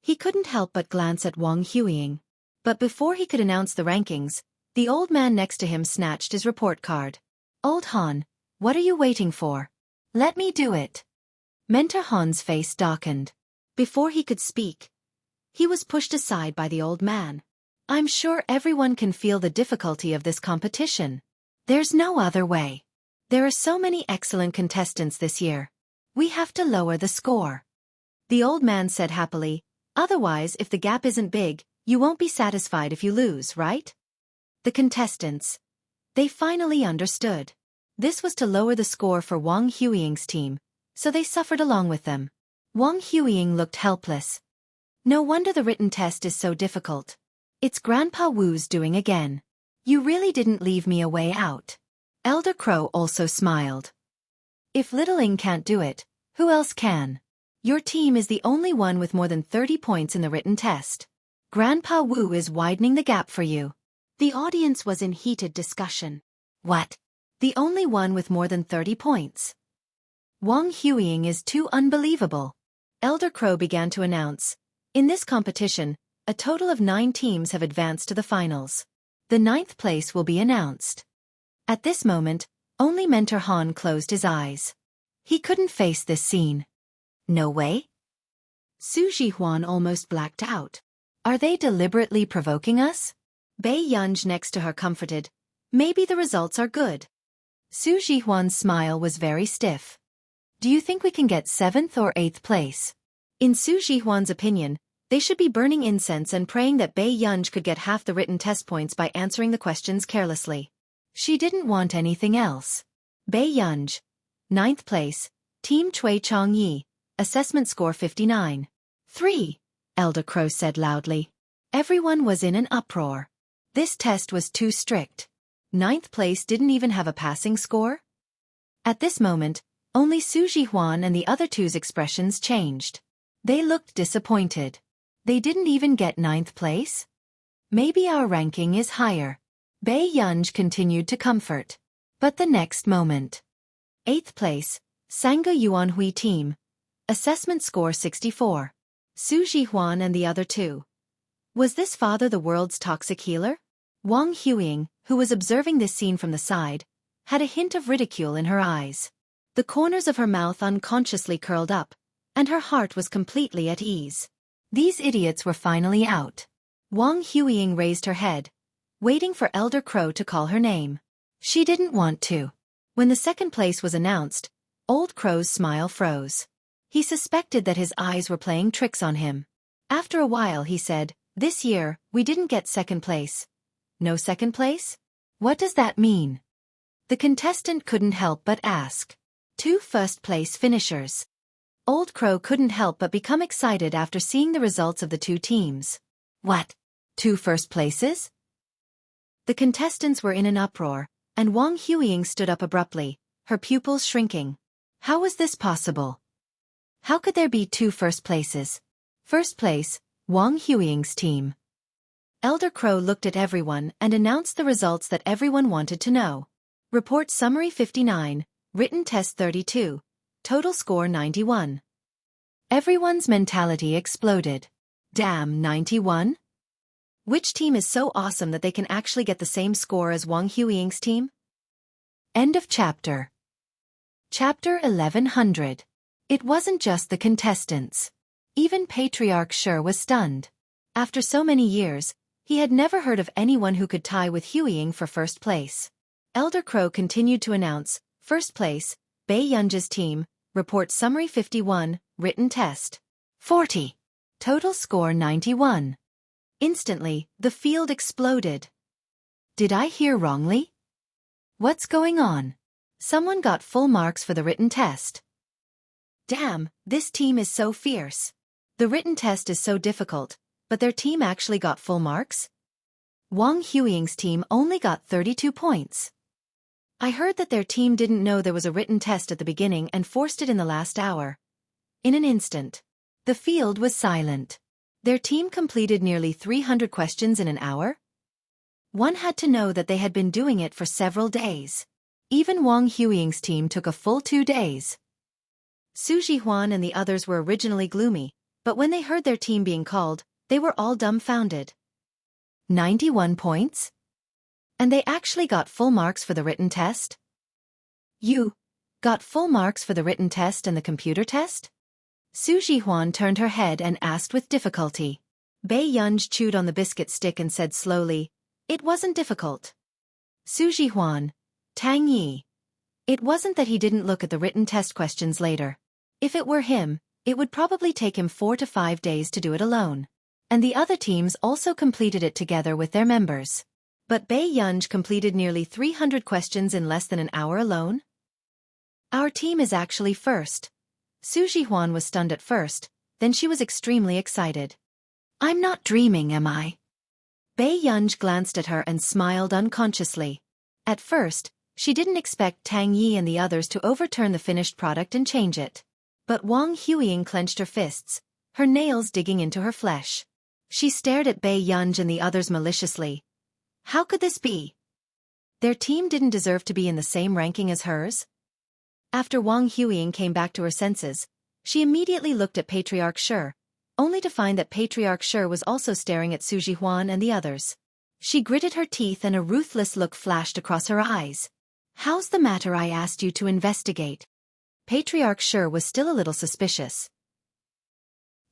He couldn't help but glance at Wang Huiying. But before he could announce the rankings, the old man next to him snatched his report card. Old Han, what are you waiting for? Let me do it. Mentor Han's face darkened. Before he could speak, he was pushed aside by the old man. I'm sure everyone can feel the difficulty of this competition. There's no other way. There are so many excellent contestants this year. We have to lower the score. The old man said happily, otherwise if the gap isn't big, you won't be satisfied if you lose, right? The contestants. They finally understood. This was to lower the score for Wang Huiying's team, so they suffered along with them. Wang Huiying looked helpless. No wonder the written test is so difficult. It's Grandpa Wu's doing again. You really didn't leave me a way out. Elder Crow also smiled. If Little Ing can't do it, who else can? Your team is the only one with more than 30 points in the written test. Grandpa Wu is widening the gap for you. The audience was in heated discussion. What? The only one with more than 30 points. Wang Huiying is too unbelievable. Elder Crow began to announce. In this competition, a total of 9 teams have advanced to the finals. The 9th place will be announced. At this moment, only Mentor Han closed his eyes. He couldn't face this scene. No way? Su Jihuan almost blacked out. Are they deliberately provoking us? Bei Yunj next to her comforted. Maybe the results are good. Su Jihuan's smile was very stiff. Do you think we can get 7th or 8th place? In Su Jihuan's opinion, they should be burning incense and praying that Bei Yunj could get half the written test points by answering the questions carelessly. She didn't want anything else. Bei Yunj. 9th place, Team Chui Chongyi, assessment score 59. 3, Elder Crow said loudly. Everyone was in an uproar. This test was too strict. 9th place didn't even have a passing score? At this moment, only Su Jihuan and the other two's expressions changed. They looked disappointed. They didn't even get 9th place? Maybe our ranking is higher. Bei Yunj continued to comfort. But the next moment. 8th place, Sangha Yuanhui team. Assessment score 64. Su Jihuan and the other two. Was this father the world's toxic healer? Wang Huiying, who was observing this scene from the side, had a hint of ridicule in her eyes. The corners of her mouth unconsciously curled up, and her heart was completely at ease. These idiots were finally out. Wang Huiying raised her head, waiting for Elder Crow to call her name. She didn't want to. When the 2nd place was announced, Old Crow's smile froze. He suspected that his eyes were playing tricks on him. After a while he said, "This year, we didn't get 2nd place. No 2nd place? What does that mean?" The contestant couldn't help but ask. 2 first-place finishers. Old Crow couldn't help but become excited after seeing the results of the 2 teams. What? 2 first places? The contestants were in an uproar, and Wang Huiying stood up abruptly, her pupils shrinking. How was this possible? How could there be 2 first places? First place, Wang Huiying's team. Elder Crow looked at everyone and announced the results that everyone wanted to know. Report summary 59, written test 32, total score 91. Everyone's mentality exploded. Damn, 91? Which team is so awesome that they can actually get the same score as Wang Huiying's team? End of chapter. Chapter 1100. It wasn't just the contestants. Even Patriarch Sure was stunned. After so many years, he had never heard of anyone who could tie with Huiying for first place. Elder Crow continued to announce, first place, Bei Yunj's team, report summary 51, written test 40. Total score 91. Instantly, the field exploded. Did I hear wrongly? What's going on? Someone got full marks for the written test. Damn, this team is so fierce. The written test is so difficult, but their team actually got full marks? Wang Huiying's team only got 32 points. I heard that their team didn't know there was a written test at the beginning and forced it in the last hour. In an instant, the field was silent. Their team completed nearly 300 questions in an hour? One had to know that they had been doing it for several days. Even Wang Huiying's team took a full 2 days. Su Jihuan and the others were originally gloomy, but when they heard their team being called, they were all dumbfounded. 91 points? And they actually got full marks for the written test? You got full marks for the written test and the computer test? Su Jihuan turned her head and asked with difficulty. Bei Yunj chewed on the biscuit stick and said slowly, "It wasn't difficult." Su Jihuan, Tang Yi. It wasn't that he didn't look at the written test questions later. If it were him, it would probably take him 4 to 5 days to do it alone. And the other teams also completed it together with their members. But Bei Yunj completed nearly 300 questions in less than an hour alone? Our team is actually first. Su Jihuan was stunned at first, then she was extremely excited. I'm not dreaming, am I? Bei Yunj glanced at her and smiled unconsciously. At first, she didn't expect Tang Yi and the others to overturn the finished product and change it. But Wang Huiying clenched her fists, her nails digging into her flesh. She stared at Bei Yunj and the others maliciously. How could this be? Their team didn't deserve to be in the same ranking as hers? After Wang Huiying came back to her senses, she immediately looked at Patriarch Shi, only to find that Patriarch Shi was also staring at Su Jihuan and the others. She gritted her teeth and a ruthless look flashed across her eyes. How's the matter? I asked you to investigate. Patriarch Shi was still a little suspicious.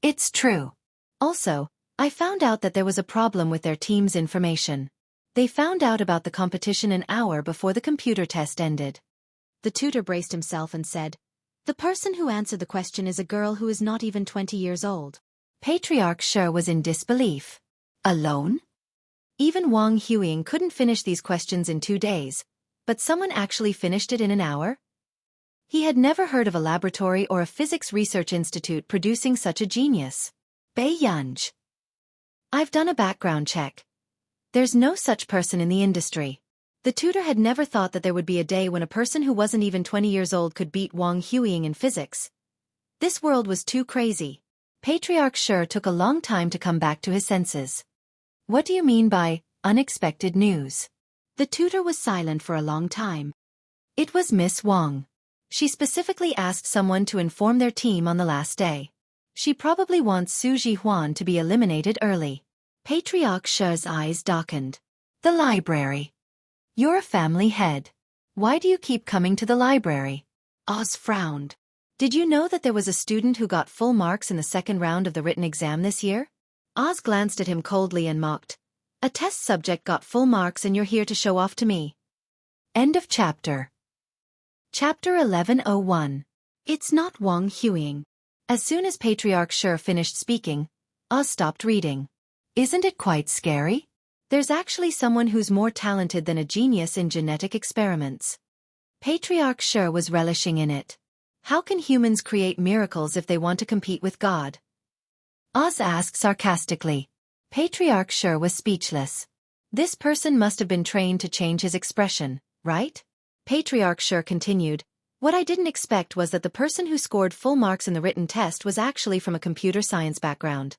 It's true. Also, I found out that there was a problem with their team's information. They found out about the competition an hour before the computer test ended. The tutor braced himself and said, "The person who answered the question is a girl who is not even 20 years old." Patriarch Shi was in disbelief. Alone? Even Wang Huiying couldn't finish these questions in 2 days, but someone actually finished it in an hour? He had never heard of a laboratory or a physics research institute producing such a genius. Bei Yunj. I've done a background check. There's no such person in the industry. The tutor had never thought that there would be a day when a person who wasn't even 20 years old could beat Wang Huiying in physics. This world was too crazy. Patriarch Shi took a long time to come back to his senses. What do you mean by unexpected news? The tutor was silent for a long time. It was Miss Wang. She specifically asked someone to inform their team on the last day. She probably wants Su Jihuan to be eliminated early. Patriarch Shi's eyes darkened. The library. You're a family head. Why do you keep coming to the library? Oz frowned. Did you know that there was a student who got full marks in the second round of the written exam this year? Oz glanced at him coldly and mocked. A test subject got full marks and you're here to show off to me. End of chapter. Chapter 1101. It's not Wang Huiying. As soon as Patriarch Shi finished speaking, Oz stopped reading. Isn't it quite scary? There's actually someone who's more talented than a genius in genetic experiments. Patriarch Shi was relishing in it. How can humans create miracles if they want to compete with God? Oz asked sarcastically. Patriarch Shi was speechless. This person must have been trained to change his expression, right? Patriarch Shi continued. What I didn't expect was that the person who scored full marks in the written test was actually from a computer science background.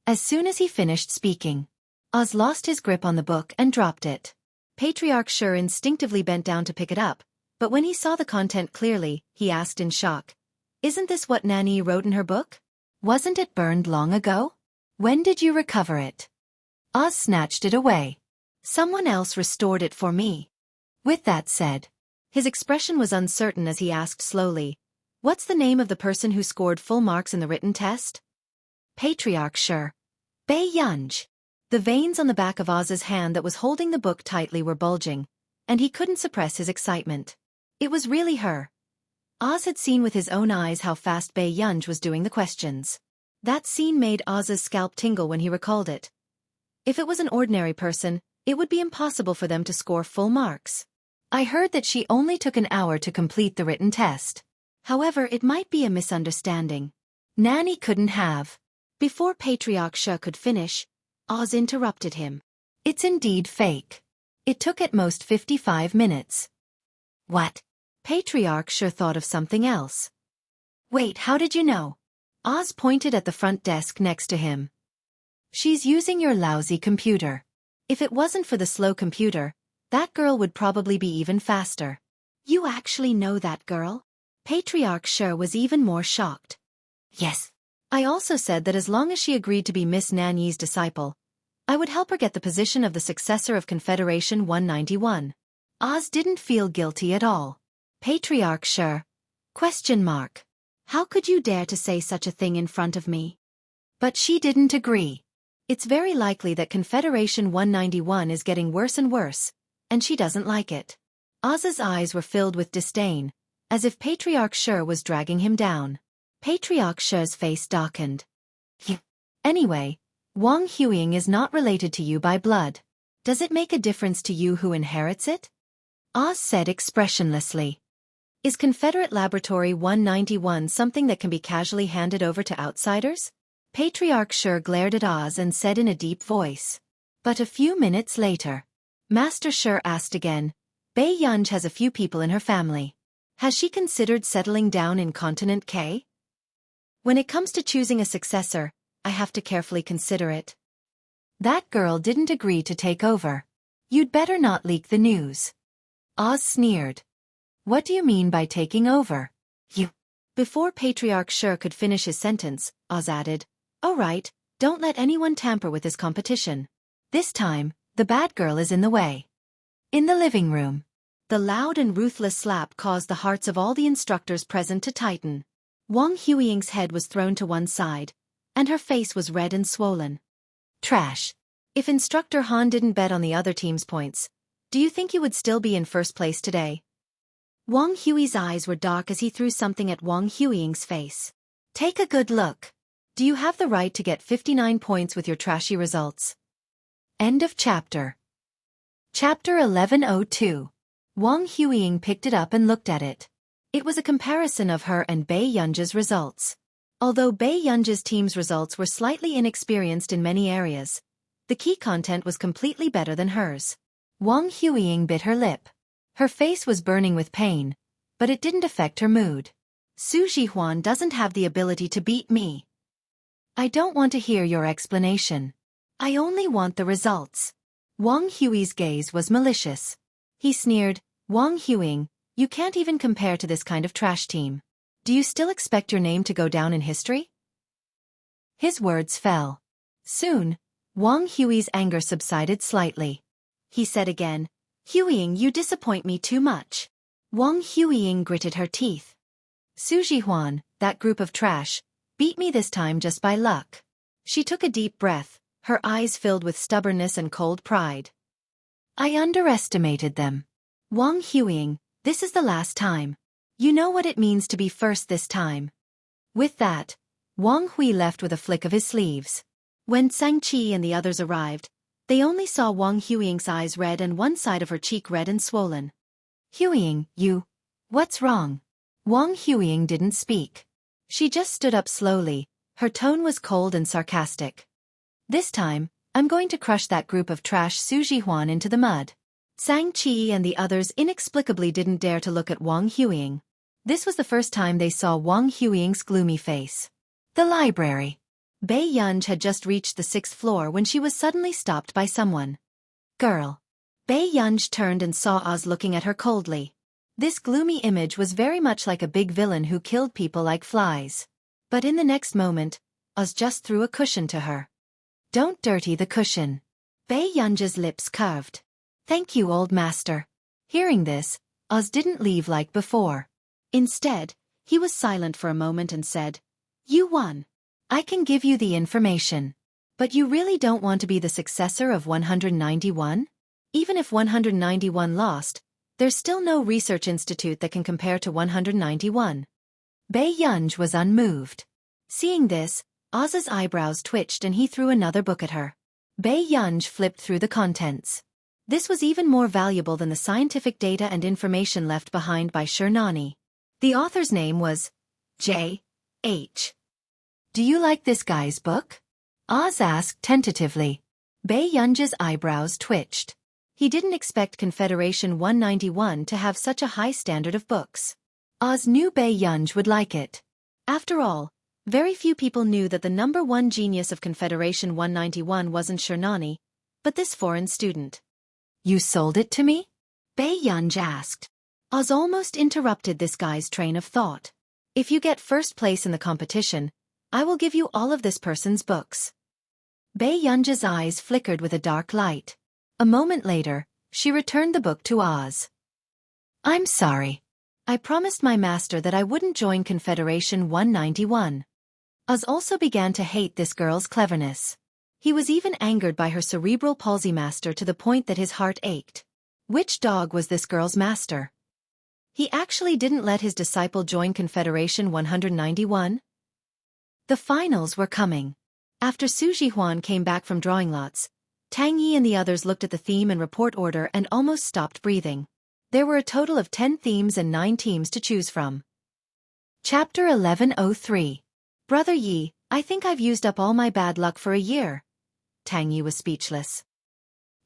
As soon as he finished speaking, Oz lost his grip on the book and dropped it. Patriarch Shi instinctively bent down to pick it up, but when he saw the content clearly, he asked in shock. Isn't this what Nanny wrote in her book? Wasn't it burned long ago? When did you recover it? Oz snatched it away. Someone else restored it for me. With that said, his expression was uncertain as he asked slowly, what's the name of the person who scored full marks in the written test? Patriarch Shi. Bei Yunj. The veins on the back of Oz's hand that was holding the book tightly were bulging, and he couldn't suppress his excitement. It was really her. Oz had seen with his own eyes how fast Bei Yunj was doing the questions. That scene made Oz's scalp tingle when he recalled it. If it was an ordinary person, it would be impossible for them to score full marks. I heard that she only took an hour to complete the written test. However, it might be a misunderstanding. Nanny couldn't have. Before Patriarch Shi could finish, Oz interrupted him. It's indeed fake. It took at most 55 minutes. What? Patriarch Shi thought of something else. Wait, how did you know? Oz pointed at the front desk next to him. She's using your lousy computer. If it wasn't for the slow computer, that girl would probably be even faster. You actually know that girl? Patriarch Shi was even more shocked. Yes. I also said that as long as she agreed to be Miss Nanyi's disciple, I would help her get the position of the successor of Confederation 191. Oz didn't feel guilty at all. Patriarch Shi. Question mark. How could you dare to say such a thing in front of me? But she didn't agree. It's very likely that Confederation 191 is getting worse and worse, and she doesn't like it. Oz's eyes were filled with disdain, as if Patriarch Shi was dragging him down. Patriarch Shi's face darkened. Anyway, Wang Huiying is not related to you by blood. Does it make a difference to you who inherits it? Oz said expressionlessly. Is Confederate Laboratory 191 something that can be casually handed over to outsiders? Patriarch Shi glared at Oz and said in a deep voice. But a few minutes later, Master Shi asked again, Bei Yunj has a few people in her family. Has she considered settling down in Continent K? When it comes to choosing a successor, I have to carefully consider it. That girl didn't agree to take over. You'd better not leak the news. Oz sneered. What do you mean by taking over? You. Before Patriarch Sure could finish his sentence, Oz added, "All right, don't let anyone tamper with this competition. This time, the bad girl is in the way." In the living room, the loud and ruthless slap caused the hearts of all the instructors present to tighten. Wang Huiying's head was thrown to one side, and her face was red and swollen. Trash. If Instructor Han didn't bet on the other team's points, do you think you would still be in first place today? Wang Hui's eyes were dark as he threw something at Wang Huiying's face. Take a good look. Do you have the right to get 59 points with your trashy results? End of chapter. Chapter 1102. Wang Huiying picked it up and looked at it. It was a comparison of her and Bai Yunji's results. Although Bai Yunji's team's results were slightly inexperienced in many areas, the key content was completely better than hers. Wang Huiying bit her lip. Her face was burning with pain, but it didn't affect her mood. Su Jihuan doesn't have the ability to beat me. I don't want to hear your explanation. I only want the results. Wang Hui's gaze was malicious. He sneered, Wang Huiying, you can't even compare to this kind of trash team. Do you still expect your name to go down in history? His words fell. Soon, Wang Hui's anger subsided slightly. He said again, Huiying, you disappoint me too much. Wang Huiying gritted her teeth. Su Jihuan, that group of trash, beat me this time just by luck. She took a deep breath, her eyes filled with stubbornness and cold pride. I underestimated them. Wang Huiying, this is the last time. You know what it means to be first this time. With that, Wang Hui left with a flick of his sleeves. When Sang Qi and the others arrived, they only saw Wang Huiying's eyes red and one side of her cheek red and swollen. Huiying, what's wrong? Wang Huiying didn't speak. She just stood up slowly, her tone was cold and sarcastic. This time, I'm going to crush that group of trash Su Jihuan into the mud. Sang Qi and the others inexplicably didn't dare to look at Wang Huiying. This was the first time they saw Wang Huiying's gloomy face. The library. Bai Yunj had just reached the 6th floor when she was suddenly stopped by someone. Girl. Bai Yunj turned and saw Oz looking at her coldly. This gloomy image was very much like a big villain who killed people like flies. But in the next moment, Oz just threw a cushion to her. Don't dirty the cushion. Bai Yunj's lips curved. Thank you, old master. Hearing this, Oz didn't leave like before. Instead, he was silent for a moment and said, You won. I can give you the information. But you really don't want to be the successor of 191? Even if 191 lost, there's still no research institute that can compare to 191. Bai Yunj was unmoved. Seeing this, Oz's eyebrows twitched and he threw another book at her. Bai Yunj flipped through the contents. This was even more valuable than the scientific data and information left behind by Shernani. The author's name was J.H. Do you like this guy's book? Oz asked tentatively. Bai Yunj's eyebrows twitched. He didn't expect Confederation 191 to have such a high standard of books. Oz knew Bai Yunj would like it. After all, very few people knew that the number one genius of Confederation 191 wasn't Shernani, but this foreign student. You sold it to me? Bai Yunj asked. Oz almost interrupted this guy's train of thought. If you get first place in the competition, I will give you all of this person's books. Bai Yunj's eyes flickered with a dark light. A moment later, she returned the book to Oz. I'm sorry. I promised my master that I wouldn't join Confederation 191. Oz also began to hate this girl's cleverness. He was even angered by her cerebral palsy master to the point that his heart ached. Which dog was this girl's master? He actually didn't let his disciple join Confederation 191? The finals were coming. After Su Jihuan came back from drawing lots, Tang Yi and the others looked at the theme and report order and almost stopped breathing. There were a total of 10 themes and 9 teams to choose from. Chapter 1103. Brother Yi, I think I've used up all my bad luck for a year. Tang Yi was speechless.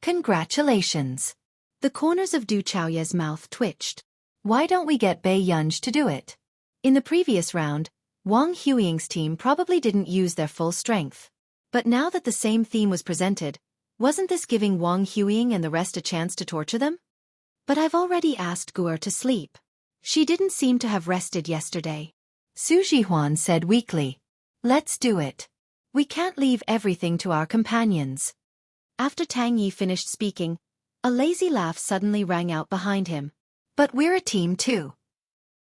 Congratulations. The corners of Du Chaoye's mouth twitched. Why don't we get Bai Yunj to do it? In the previous round, Wang Huiying's team probably didn't use their full strength. But now that the same theme was presented, wasn't this giving Wang Huiying and the rest a chance to torture them? But I've already asked Gu'er to sleep. She didn't seem to have rested yesterday. Su Jihuan said weakly. Let's do it. We can't leave everything to our companions. After Tang Yi finished speaking, a lazy laugh suddenly rang out behind him. But we're a team too.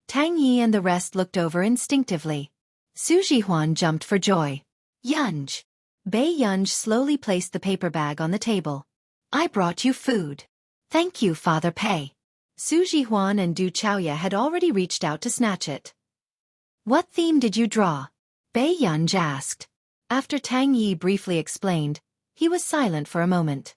Tang Yi and the rest looked over instinctively. Su Jihuan jumped for joy. Yunj. Bei Yunj slowly placed the paper bag on the table. I brought you food. Thank you, Father Pei. Su Jihuan and Du Chaoya had already reached out to snatch it. What theme did you draw? Bei Yunj asked. After Tang Yi briefly explained, he was silent for a moment.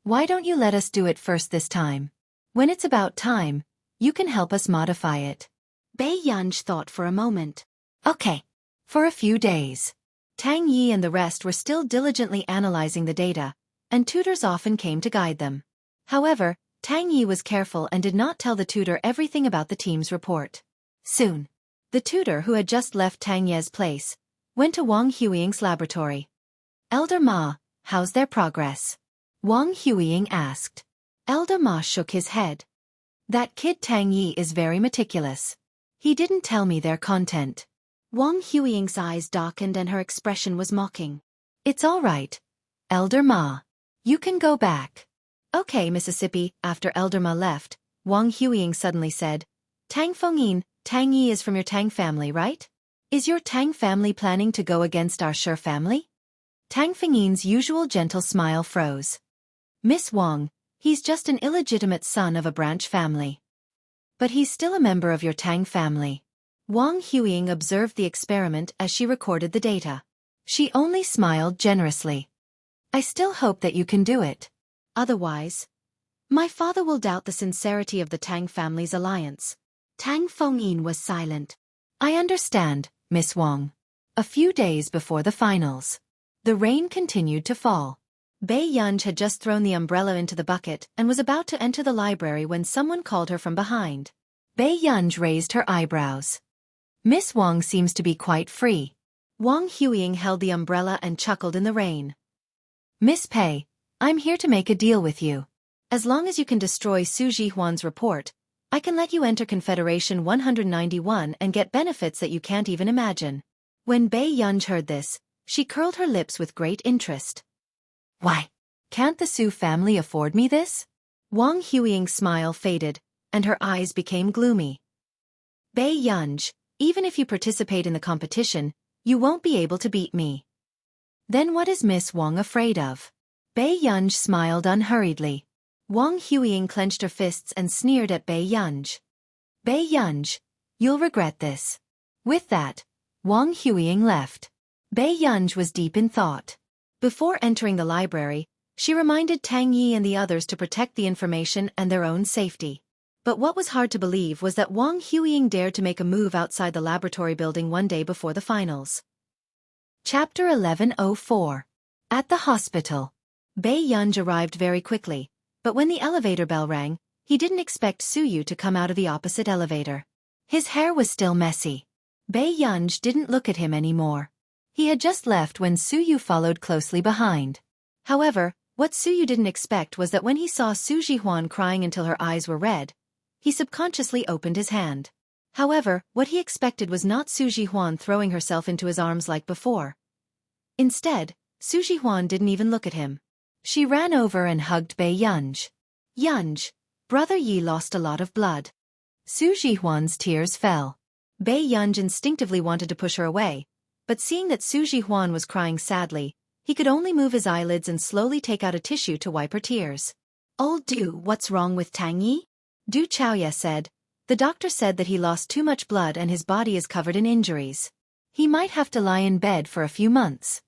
Why don't you let us do it first this time? When it's about time, you can help us modify it. Bei Yunj thought for a moment. Okay. For a few days. Tang Yi and the rest were still diligently analyzing the data, and tutors often came to guide them. However, Tang Yi was careful and did not tell the tutor everything about the team's report. Soon, the tutor who had just left Tang Ye's place went to Wang Huiying's laboratory. Elder Ma, how's their progress? Wang Huiying asked. Elder Ma shook his head. That kid Tang Yi is very meticulous. He didn't tell me their content. Wang Huiying's eyes darkened and her expression was mocking. It's all right, Elder Ma. You can go back. Okay, Mississippi. After Elder Ma left, Wang Huiying suddenly said, Tang Fengyin, Tang Yi is from your Tang family, right? Is your Tang family planning to go against our Shi family? Tang Fengyin's usual gentle smile froze. Miss Wang, he's just an illegitimate son of a branch family. But he's still a member of your Tang family. Wang Huiying observed the experiment as she recorded the data. She only smiled generously. I still hope that you can do it. Otherwise, my father will doubt the sincerity of the Tang family's alliance. Tang Fengyin was silent. I understand, Miss Wang. A few days before the finals, the rain continued to fall. Bei Yunj had just thrown the umbrella into the bucket and was about to enter the library when someone called her from behind. Bei Yunj raised her eyebrows. Miss Wang seems to be quite free. Wang Huiying held the umbrella and chuckled in the rain. Miss Pei, I'm here to make a deal with you. As long as you can destroy Su Jihuan's report, I can let you enter Confederation 191 and get benefits that you can't even imagine. When Bei Yunj heard this, she curled her lips with great interest. Why? Can't the Su family afford me this? Wang Huiying's smile faded, and her eyes became gloomy. Bei Yunj, even if you participate in the competition, you won't be able to beat me. Then what is Miss Wang afraid of? Bei Yunj smiled unhurriedly. Wang Huiying clenched her fists and sneered at Bei Yunj. Bei Yunj, you'll regret this. With that, Wang Huiying left. Bei Yunj was deep in thought. Before entering the library, she reminded Tang Yi and the others to protect the information and their own safety. But what was hard to believe was that Wang Huiying dared to make a move outside the laboratory building one day before the finals. Chapter 1104. At the hospital. Bei Yunj arrived very quickly, but when the elevator bell rang, he didn't expect Suyu to come out of the opposite elevator. His hair was still messy. Bei Yunj didn't look at him anymore. He had just left when Suyu followed closely behind. However, what Suyu didn't expect was that when he saw Su Jihuan crying until her eyes were red, he subconsciously opened his hand. However, what he expected was not Su Jihuan throwing herself into his arms like before. Instead, Su Jihuan didn't even look at him. She ran over and hugged Bei Yunj. Yunj, Brother Yi lost a lot of blood. Su Jihuan's tears fell. Bei Yunj instinctively wanted to push her away, but seeing that Su Jihuan was crying sadly, he could only move his eyelids and slowly take out a tissue to wipe her tears. Old Du, what's wrong with Tang Yi? Du Chaoya said. The doctor said that he lost too much blood and his body is covered in injuries. He might have to lie in bed for a few months.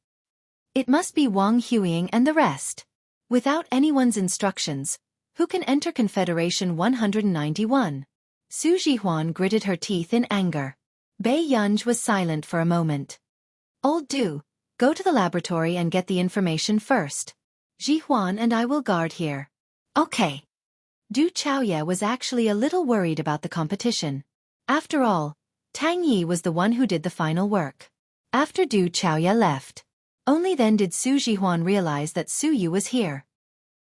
It must be Wang Huiying and the rest. Without anyone's instructions, who can enter Confederation 191? Su Jihuan gritted her teeth in anger. Bei Yunj was silent for a moment. Old Du, go to the laboratory and get the information first. Jihuan and I will guard here. Okay. Du Chaoya was actually a little worried about the competition. After all, Tang Yi was the one who did the final work. After Du Chaoya left, only then did Su Jihuan realize that Su Yu was here.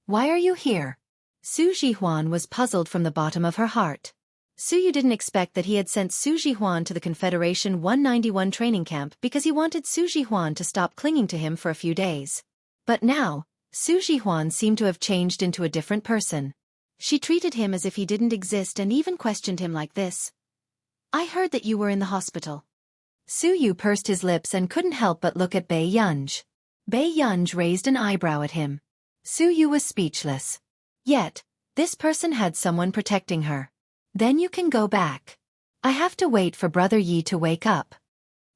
Why are you here? Su Jihuan was puzzled from the bottom of her heart. Su Yu didn't expect that he had sent Su Jihuan to the Confederation 191 training camp because he wanted Su Jihuan to stop clinging to him for a few days. But now, Su Jihuan seemed to have changed into a different person. She treated him as if he didn't exist and even questioned him like this. I heard that you were in the hospital. Su Yu pursed his lips and couldn't help but look at Bai Yunj. Bai Yunj raised an eyebrow at him. Su Yu was speechless. Yet, this person had someone protecting her. Then you can go back. I have to wait for Brother Yi to wake up.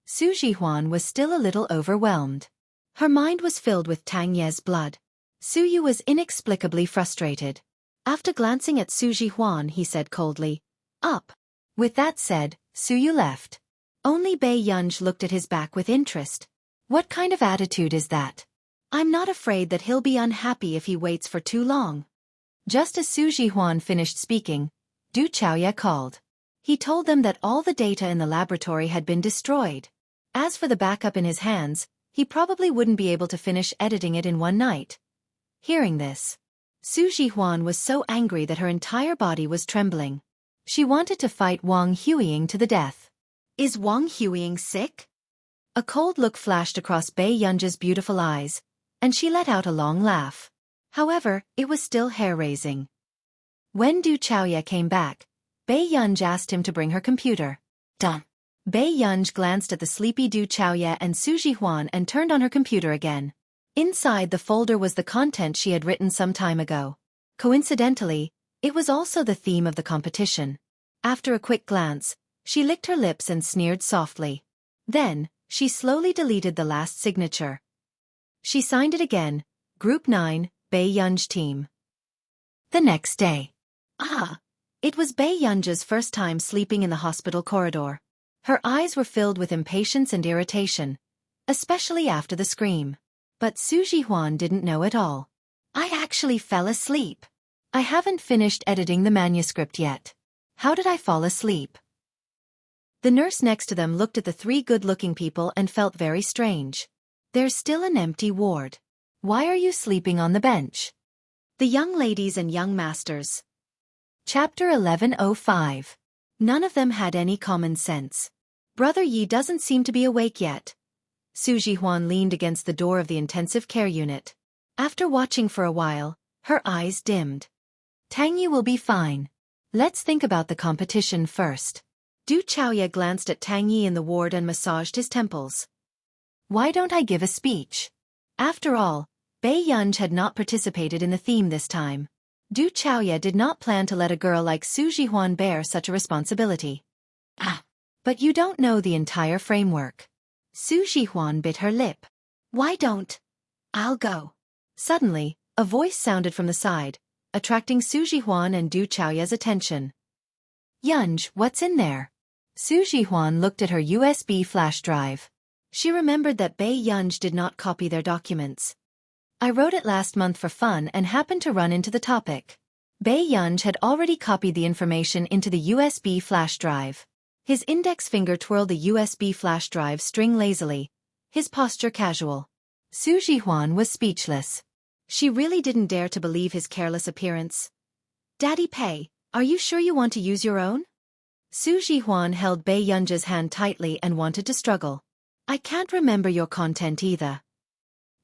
Su Jihuan was still a little overwhelmed. Her mind was filled with Tang Ye's blood. Su Yu was inexplicably frustrated. After glancing at Su Jihuan, he said coldly, Up. With that said, Su Yu left. Only Bai Yunj looked at his back with interest. What kind of attitude is that? I'm not afraid that he'll be unhappy if he waits for too long. Just as Su Jihuan finished speaking, Du Chaoya called. He told them that all the data in the laboratory had been destroyed. As for the backup in his hands, he probably wouldn't be able to finish editing it in one night. Hearing this, Su Jihuan was so angry that her entire body was trembling. She wanted to fight Wang Huiying to the death. Is Wang Huiying sick? A cold look flashed across Bai Yunj's beautiful eyes, and she let out a long laugh. However, it was still hair-raising. When Du Chaoya came back, Bai Yunj asked him to bring her computer. Done. Bai Yunj glanced at the sleepy Du Chaoya and Su Jihuan and turned on her computer again. Inside the folder was the content she had written some time ago. Coincidentally, it was also the theme of the competition. After a quick glance, she licked her lips and sneered softly. Then, she slowly deleted the last signature. She signed it again, Group 9, Bai Yunj team. The next day. It was Bai Yunj's first time sleeping in the hospital corridor. Her eyes were filled with impatience and irritation, especially after the scream. But Su Jihuan didn't know it all. I actually fell asleep. I haven't finished editing the manuscript yet. How did I fall asleep? The nurse next to them looked at the three good-looking people and felt very strange. There's still an empty ward. Why are you sleeping on the bench? The young ladies and young masters. Chapter 1105. None of them had any common sense. Brother Yi doesn't seem to be awake yet. Su Jihuan leaned against the door of the intensive care unit. After watching for a while, her eyes dimmed. Tang Yi will be fine. Let's think about the competition first. Du Chaoya glanced at Tang Yi in the ward and massaged his temples. Why don't I give a speech? After all, Bai Yunj had not participated in the theme this time. Du Chaoya did not plan to let a girl like Su Jihuan bear such a responsibility. But you don't know the entire framework. Su Jihuan bit her lip. Why don't? I'll go. Suddenly, a voice sounded from the side, attracting Su Jihuan and Du Chaoya's attention. Yunj, what's in there? Su Jihuan looked at her USB flash drive. She remembered that Bai Yunj did not copy their documents. I wrote it last month for fun and happened to run into the topic. Bai Yunj had already copied the information into the USB flash drive. His index finger twirled the USB flash drive string lazily, his posture casual. Su Jihuan was speechless. She really didn't dare to believe his careless appearance. Daddy Pei, are you sure you want to use your own? Su Jihuan held Bai Yunj's hand tightly and wanted to struggle. I can't remember your content either.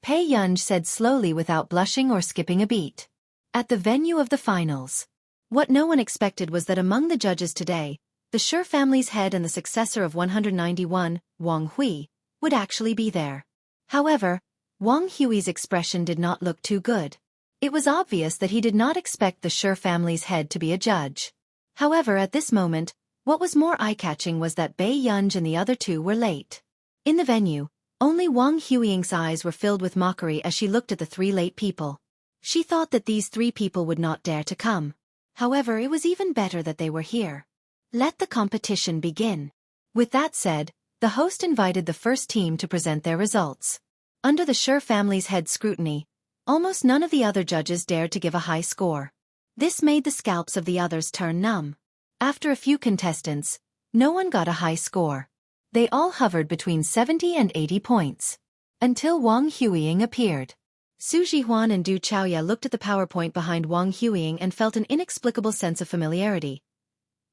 Bai Yunj said slowly without blushing or skipping a beat. At the venue of the finals. What no one expected was that among the judges today, the Shi family's head and the successor of 191, Wang Hui, would actually be there. However, Wang Hui's expression did not look too good. It was obvious that he did not expect the Shi family's head to be a judge. However, at this moment, what was more eye-catching was that Bai Yunj and the other two were late. In the venue, only Wang Huiying's eyes were filled with mockery as she looked at the three late people. She thought that these three people would not dare to come. However, it was even better that they were here. Let the competition begin. With that said, the host invited the first team to present their results. Under the Shi family's head scrutiny, almost none of the other judges dared to give a high score. This made the scalps of the others turn numb. After a few contestants, No one got a high score. They all hovered between 70 and 80 points. Until Wang Huiying appeared. Su Jihuan and Du Chaoya looked at the PowerPoint behind Wang Huiying and felt an inexplicable sense of familiarity.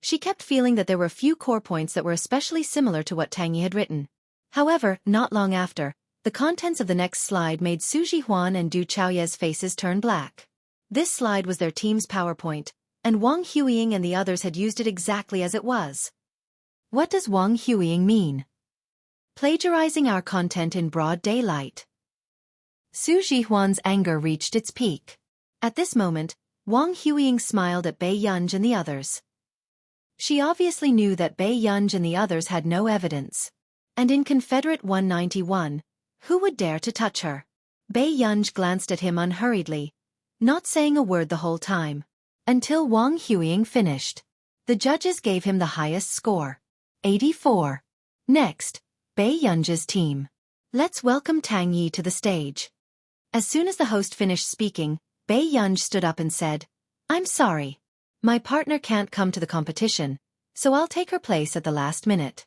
She kept feeling that there were a few core points that were especially similar to what Tang Yi had written. However, not long after, the contents of the next slide made Su Jihuan and Du Chaoya's faces turn black. This slide was their team's PowerPoint, and Wang Huiying and the others had used it exactly as it was. What does Wang Huiying mean? Plagiarizing our content in broad daylight. Su Jihuan's anger reached its peak. At this moment, Wang Huiying smiled at Bai Yunj and the others. She obviously knew that Bai Yunj and the others had no evidence. And in Confederate 191, who would dare to touch her? Bai Yunj glanced at him unhurriedly, not saying a word the whole time. Until Wang Huiying finished. The judges gave him the highest score. 84. Next, Bai Yunj's team. Let's welcome Tang Yi to the stage. As soon as the host finished speaking, Bai Yunj stood up and said, "I'm sorry. My partner can't come to the competition, so I'll take her place at the last minute."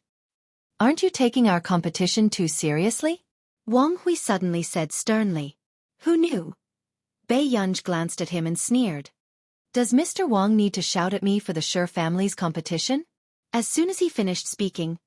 "Aren't you taking our competition too seriously?" Wang Hui suddenly said sternly. "Who knew?" Bai Yunj glanced at him and sneered. "Does Mr. Wang need to shout at me for the Sure family's competition?" As soon as he finished speaking,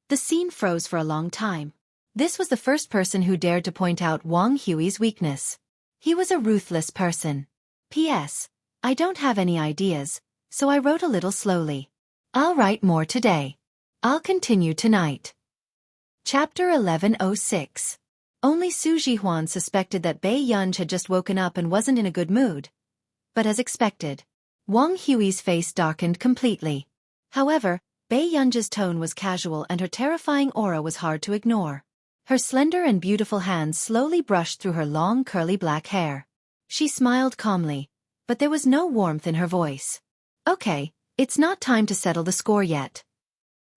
the scene froze for a long time. This was the first person who dared to point out Wang Hui's weakness. He was a ruthless person. P.S. I don't have any ideas, so I wrote a little slowly. I'll write more today. I'll continue tonight. Chapter 1106. Only Su Jihuan suspected that Bai Yunj had just woken up and wasn't in a good mood. But as expected, Wang Hui's face darkened completely. However, Bai Yunj's tone was casual and her terrifying aura was hard to ignore. Her slender and beautiful hands slowly brushed through her long curly black hair. She smiled calmly, but there was no warmth in her voice. "Okay, it's not time to settle the score yet."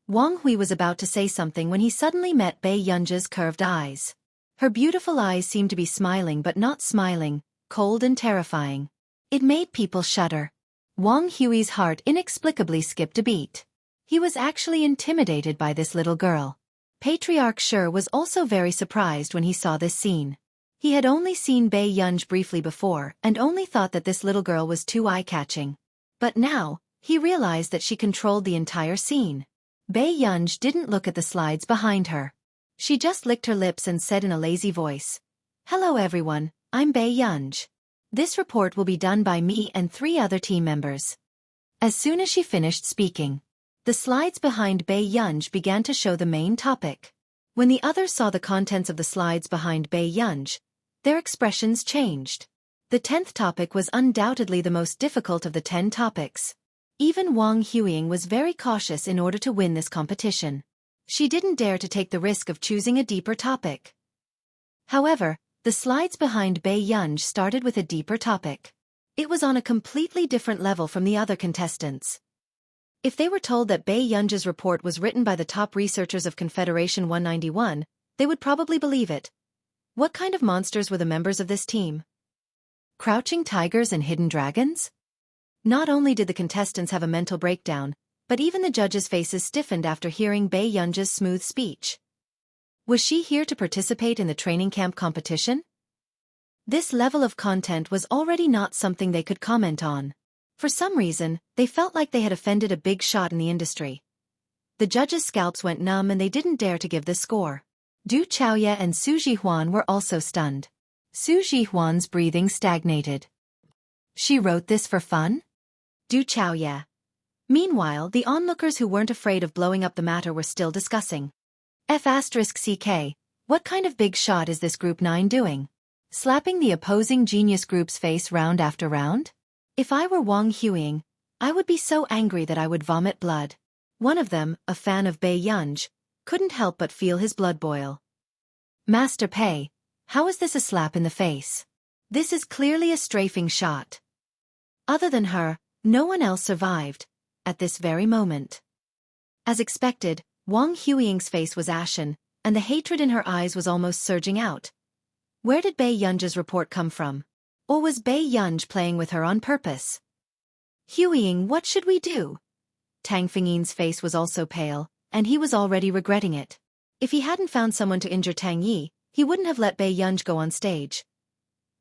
Wang Hui was about to say something when he suddenly met Bai Yunj's curved eyes. Her beautiful eyes seemed to be smiling but not smiling, cold and terrifying. It made people shudder. Wang Hui's heart inexplicably skipped a beat. He was actually intimidated by this little girl. Patriarch Shi was also very surprised when he saw this scene. He had only seen Bai Yunj briefly before and only thought that this little girl was too eye-catching. But now, he realized that she controlled the entire scene. Bai Yunj didn't look at the slides behind her. She just licked her lips and said in a lazy voice, "Hello everyone, I'm Bai Yunj. This report will be done by me and 3 other team members." As soon as she finished speaking, the slides behind Bai Yunj began to show the main topic. When the others saw the contents of the slides behind Bai Yunj, their expressions changed. The 10th topic was undoubtedly the most difficult of the 10 topics. Even Wang Huiying was very cautious in order to win this competition. She didn't dare to take the risk of choosing a deeper topic. However, the slides behind Bai Yunj started with a deeper topic. It was on a completely different level from the other contestants. If they were told that Bai Yunj's report was written by the top researchers of Confederation 191, they would probably believe it. What kind of monsters were the members of this team? Crouching tigers and hidden dragons? Not only did the contestants have a mental breakdown, but even the judges' faces stiffened after hearing Bai Yunj's smooth speech. Was she here to participate in the training camp competition? This level of content was already not something they could comment on. For some reason, they felt like they had offended a big shot in the industry. The judges' scalps went numb and they didn't dare to give the score. Du Chaoya and Su Jihuan were also stunned. Su Jihuan's breathing stagnated. She wrote this for fun? Du Chaoya. Meanwhile, the onlookers who weren't afraid of blowing up the matter were still discussing. F***CK, what kind of big shot is this Group 9 doing? Slapping the opposing genius group's face round after round? If I were Wang Huiying, I would be so angry that I would vomit blood. One of them, a fan of Bai Yunj, couldn't help but feel his blood boil. Master Pei, how is this a slap in the face? This is clearly a strafing shot. Other than her, no one else survived, at this very moment. As expected, Wang Huiying's face was ashen, and the hatred in her eyes was almost surging out. Where did Bai Yunj's report come from? Or was Bai Yunj playing with her on purpose? Huiying, what should we do? Tang Fingyi's face was also pale, and he was already regretting it. If he hadn't found someone to injure Tang Yi, he wouldn't have let Bei Yunj go on stage.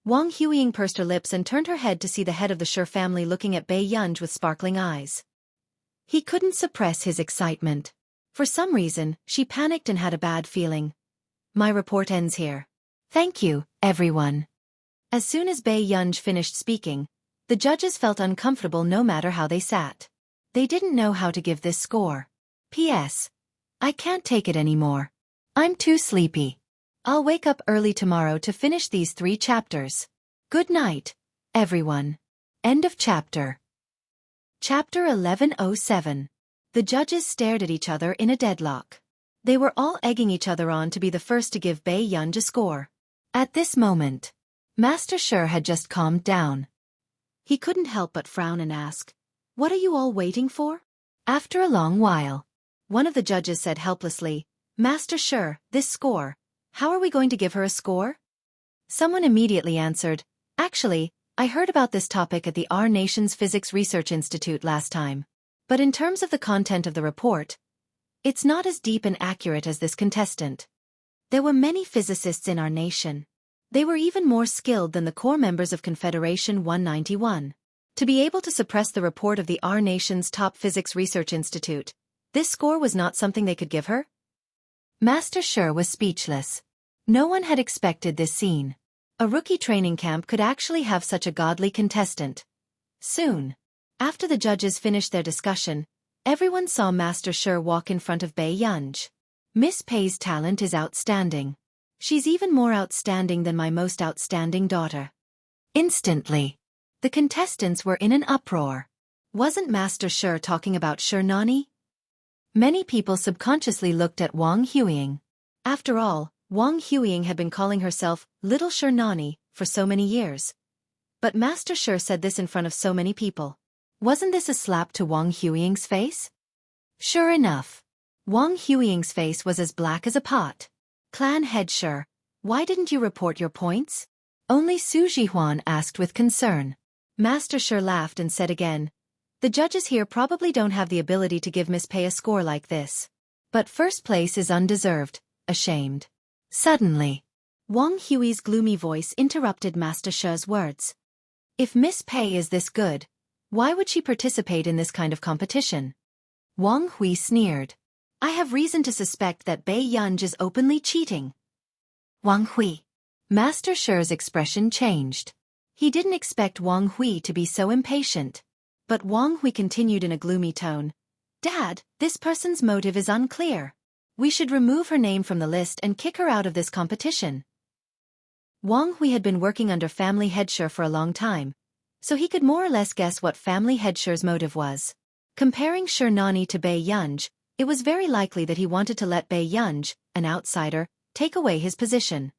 Wang Huiying pursed her lips and turned her head to see the head of the Shi family looking at Bei Yunj with sparkling eyes. He couldn't suppress his excitement. For some reason, she panicked and had a bad feeling. My report ends here. Thank you, everyone. As soon as Bei Yunj finished speaking, the judges felt uncomfortable no matter how they sat. They didn't know how to give this score. P.S. I can't take it anymore. I'm too sleepy. I'll wake up early tomorrow to finish these 3 chapters. Good night, everyone. End of chapter. Chapter 1107. The judges stared at each other in a deadlock. They were all egging each other on to be the first to give Bei Yunj a score. At this moment, Master Shi had just calmed down. He couldn't help but frown and ask, "What are you all waiting for?" After a long while, one of the judges said helplessly, "Master Shi, this score, how are we going to give her a score?" Someone immediately answered, "Actually, I heard about this topic at the Our Nation's Physics Research Institute last time. But in terms of the content of the report, it's not as deep and accurate as this contestant. There were many physicists in our nation. They were even more skilled than the core members of Confederation 191. To be able to suppress the report of the Our Nation's top physics research institute, this score was not something they could give her?" Master Shi was speechless. No one had expected this scene. A rookie training camp could actually have such a godly contestant. Soon, after the judges finished their discussion, everyone saw Master Shi walk in front of Bei Yunj. "Miss Pei's talent is outstanding. She's even more outstanding than my most outstanding daughter." Instantly, the contestants were in an uproar. Wasn't Master Shi talking about Shi Nani? Many people subconsciously looked at Wang Huiying. After all, Wang Huiying had been calling herself Little Shi Nani for so many years. But Master Shi said this in front of so many people. Wasn't this a slap to Wang Huiying's face? Sure enough, Wang Huiying's face was as black as a pot. "Clan head Shi, why didn't you report your points?" Only Su Jihuan asked with concern. Master Shi laughed and said again, "The judges here probably don't have the ability to give Miss Pei a score like this. But first place is undeserved, ashamed." Suddenly, Wang Hui's gloomy voice interrupted Master Shi's words. "If Miss Pei is this good, why would she participate in this kind of competition?" Wang Hui sneered. "I have reason to suspect that Bei Yunj is openly cheating." Wang Hui. Master Shi's expression changed. He didn't expect Wang Hui to be so impatient. But Wang Hui continued in a gloomy tone. "Dad, this person's motive is unclear. We should remove her name from the list and kick her out of this competition." Wang Hui had been working under family head Shi for a long time, so he could more or less guess what family head Shi's motive was. Comparing Shi Nani to Bei Yunj, it was very likely that he wanted to let Bei Yunj, an outsider, take away his position.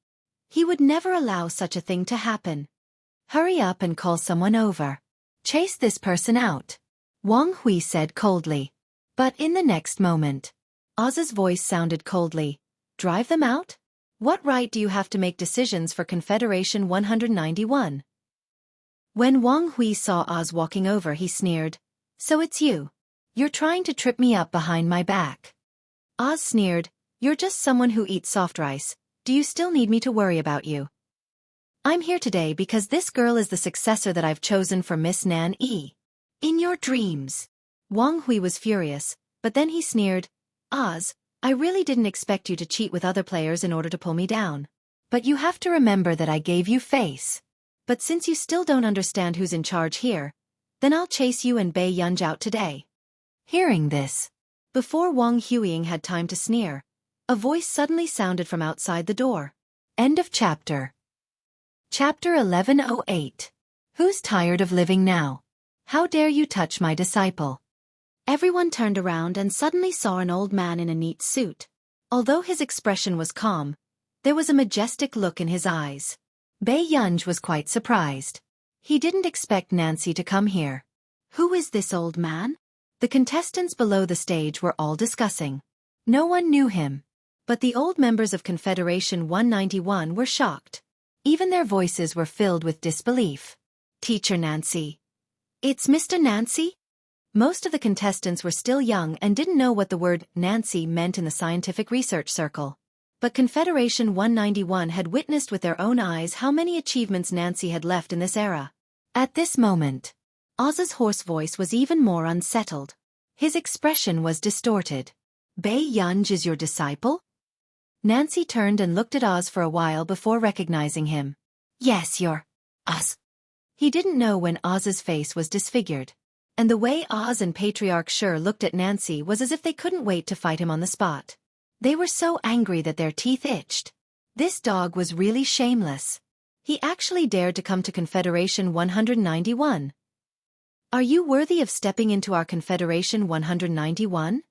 He would never allow such a thing to happen. "Hurry up and call someone over. Chase this person out," Wang Hui said coldly. But in the next moment, Oz's voice sounded coldly. "Drive them out? What right do you have to make decisions for Confederation 191? When Wang Hui saw Oz walking over, he sneered. "So it's you. You're trying to trip me up behind my back." Oz sneered. "You're just someone who eats soft rice. Do you still need me to worry about you? I'm here today because this girl is the successor that I've chosen for Miss Nan Yi. In your dreams." Wang Hui was furious, but then he sneered. "Oz, I really didn't expect you to cheat with other players in order to pull me down. But you have to remember that I gave you face. But since you still don't understand who's in charge here, then I'll chase you and Bei Yunj out today." Hearing this, before Wang Huiying had time to sneer, a voice suddenly sounded from outside the door. End of chapter. Chapter 1108. Who's tired of living now? How dare you touch my disciple? Everyone turned around and suddenly saw an old man in a neat suit. Although his expression was calm, there was a majestic look in his eyes. Bei Yunj was quite surprised. He didn't expect Nancy to come here. Who is this old man? The contestants below the stage were all discussing. No one knew him. But the old members of Confederation 191 were shocked. Even their voices were filled with disbelief. "Teacher Nancy. It's Mr. Nancy?" Most of the contestants were still young and didn't know what the word Nancy meant in the scientific research circle. But Confederation 191 had witnessed with their own eyes how many achievements Nancy had left in this era. At this moment, Oz's hoarse voice was even more unsettled. His expression was distorted. Bei Yunge is your disciple? Nancy turned and looked at Oz for a while before recognizing him. Yes, you're Oz. He didn't know when Oz's face was disfigured. And the way Oz and Patriarch Sure looked at Nancy was as if they couldn't wait to fight him on the spot. They were so angry that their teeth itched. This dog was really shameless. He actually dared to come to Confederation 191. Are you worthy of stepping into our Confederation 191?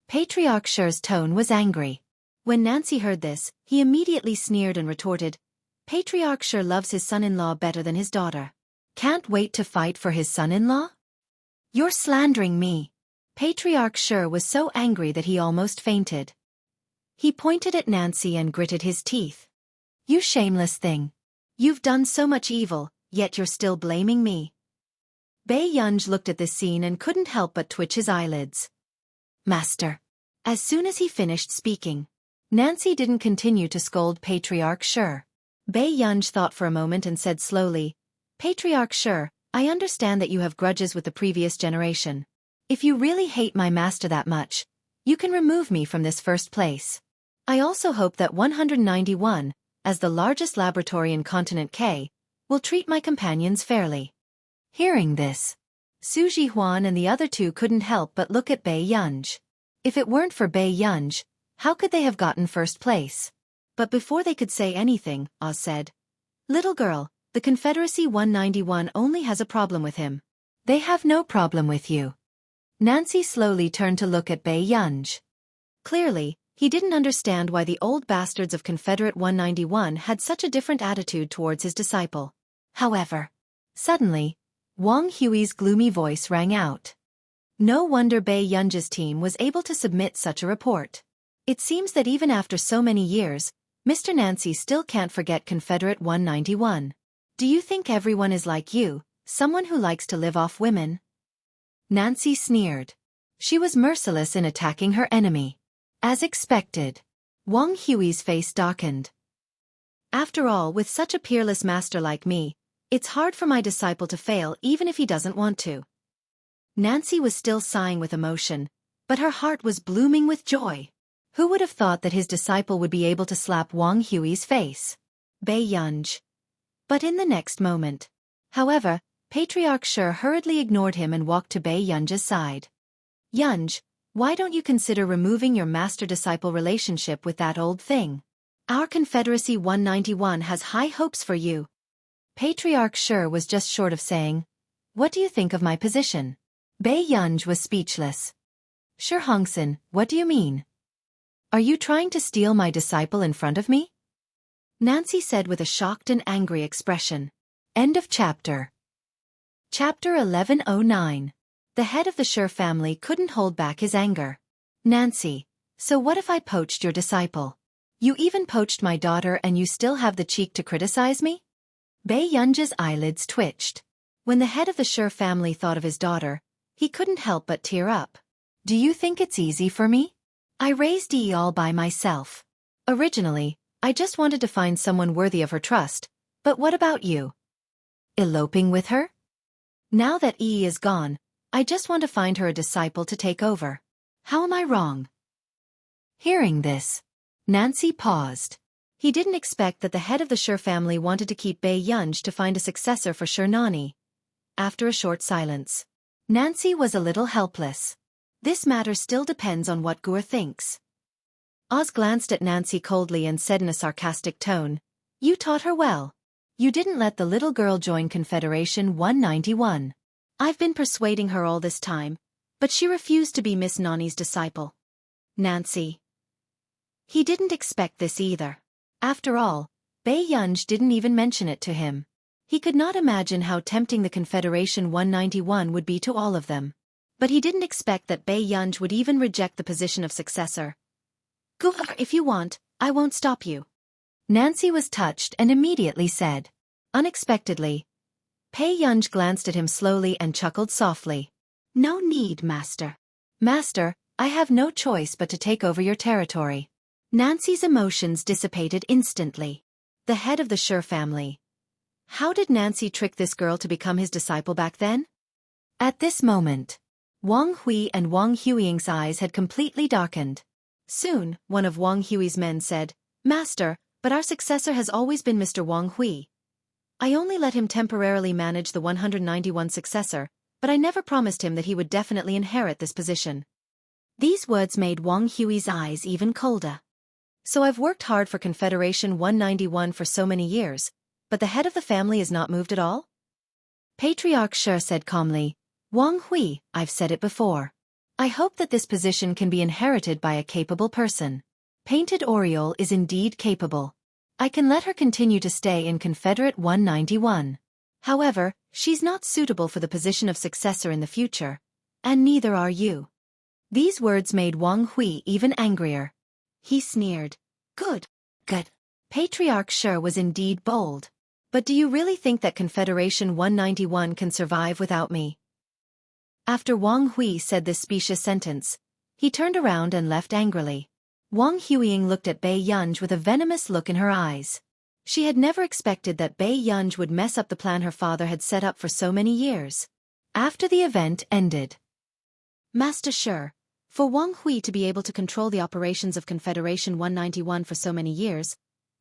Patriarch Sure's tone was angry. When Nancy heard this, he immediately sneered and retorted, Patriarch Sure loves his son-in-law better than his daughter. Can't wait to fight for his son-in-law? You're slandering me. Patriarch Sure was so angry that he almost fainted. He pointed at Nancy and gritted his teeth. You shameless thing. You've done so much evil, yet you're still blaming me. Bei Yunge looked at this scene and couldn't help but twitch his eyelids. Master. As soon as he finished speaking, Nancy didn't continue to scold Patriarch Sure. Bei Yunge thought for a moment and said slowly, Patriarch Sure, I understand that you have grudges with the previous generation. If you really hate my master that much, you can remove me from this first place. I also hope that 191, as the largest laboratory in Continent K, will treat my companions fairly. Hearing this, Su Jihuan and the other two couldn't help but look at Bei Yunge. If it weren't for Bei Yunge, how could they have gotten first place? But before they could say anything, Oz said, Little girl, the Confederacy 191 only has a problem with him. They have no problem with you. Nancy slowly turned to look at Bei Yunge. Clearly, he didn't understand why the old bastards of Confederate 191 had such a different attitude towards his disciple. However, suddenly, Wang Hui's gloomy voice rang out. No wonder Bei Yunge's team was able to submit such a report. It seems that even after so many years, Mr. Nancy still can't forget Confederate 191. Do you think everyone is like you, someone who likes to live off women? Nancy sneered. She was merciless in attacking her enemy. As expected, Wang Hui's face darkened. After all, with such a peerless master like me, it's hard for my disciple to fail even if he doesn't want to. Nancy was still sighing with emotion, but her heart was blooming with joy. Who would have thought that his disciple would be able to slap Wang Hui's face? Bei Yunge. But in the next moment. However, Patriarch Sure hurriedly ignored him and walked to Bei Yunge's side. Yunge, why don't you consider removing your master-disciple relationship with that old thing? Our Confederacy 191 has high hopes for you. Patriarch Sure was just short of saying, What do you think of my position? Bei Yunge was speechless. Sure Hongson, what do you mean? Are you trying to steal my disciple in front of me? Nancy said with a shocked and angry expression. End of chapter. Chapter 1109. The head of the Sure family couldn't hold back his anger. Nancy, so what if I poached your disciple? You even poached my daughter and you still have the cheek to criticize me? Bei Yunge's eyelids twitched. When the head of the Sure family thought of his daughter, he couldn't help but tear up. Do you think it's easy for me? I raised Yi all by myself. Originally, I just wanted to find someone worthy of her trust, but what about you? Eloping with her? Now that Yi is gone, I just want to find her a disciple to take over. How am I wrong? Hearing this, Nancy paused. He didn't expect that the head of the Sure family wanted to keep Bei Yunge to find a successor for Sure Nani. After a short silence, Nancy was a little helpless. This matter still depends on what Gur thinks. Oz glanced at Nancy coldly and said in a sarcastic tone, You taught her well. You didn't let the little girl join Confederation 191. I've been persuading her all this time, but she refused to be Miss Nani's disciple. Nancy. He didn't expect this either. After all, Bei Yunge didn't even mention it to him. He could not imagine how tempting the Confederation 191 would be to all of them. But he didn't expect that Bei Yunge would even reject the position of successor. Go if you want, I won't stop you. Nancy was touched and immediately said. Unexpectedly, Bei Yunge glanced at him slowly and chuckled softly. No need, Master. Master, I have no choice but to take over your territory. Nancy's emotions dissipated instantly. The head of the Sher family. How did Nancy trick this girl to become his disciple back then? At this moment, Wang Hui and Wang Huiying's eyes had completely darkened. Soon, one of Wang Hui's men said, Master, but our successor has always been Mr. Wang Hui. I only let him temporarily manage the 191 successor, but I never promised him that he would definitely inherit this position. These words made Wang Hui's eyes even colder. So I've worked hard for Confederation 191 for so many years, but the head of the family is not moved at all? Patriarch Sher said calmly, Wang Hui, I've said it before. I hope that this position can be inherited by a capable person. Painted Oriole is indeed capable. I can let her continue to stay in Confederate 191. However, she's not suitable for the position of successor in the future, and neither are you. These words made Wang Hui even angrier. He sneered. Good. Patriarch Sher was indeed bold. But do you really think that Confederation 191 can survive without me? After Wang Hui said this specious sentence, he turned around and left angrily. Wang Huiying looked at Bai Yunj with a venomous look in her eyes. She had never expected that Bai Yunj would mess up the plan her father had set up for so many years. After the event ended, Master Sher, for Wang Hui to be able to control the operations of Confederation 191 for so many years,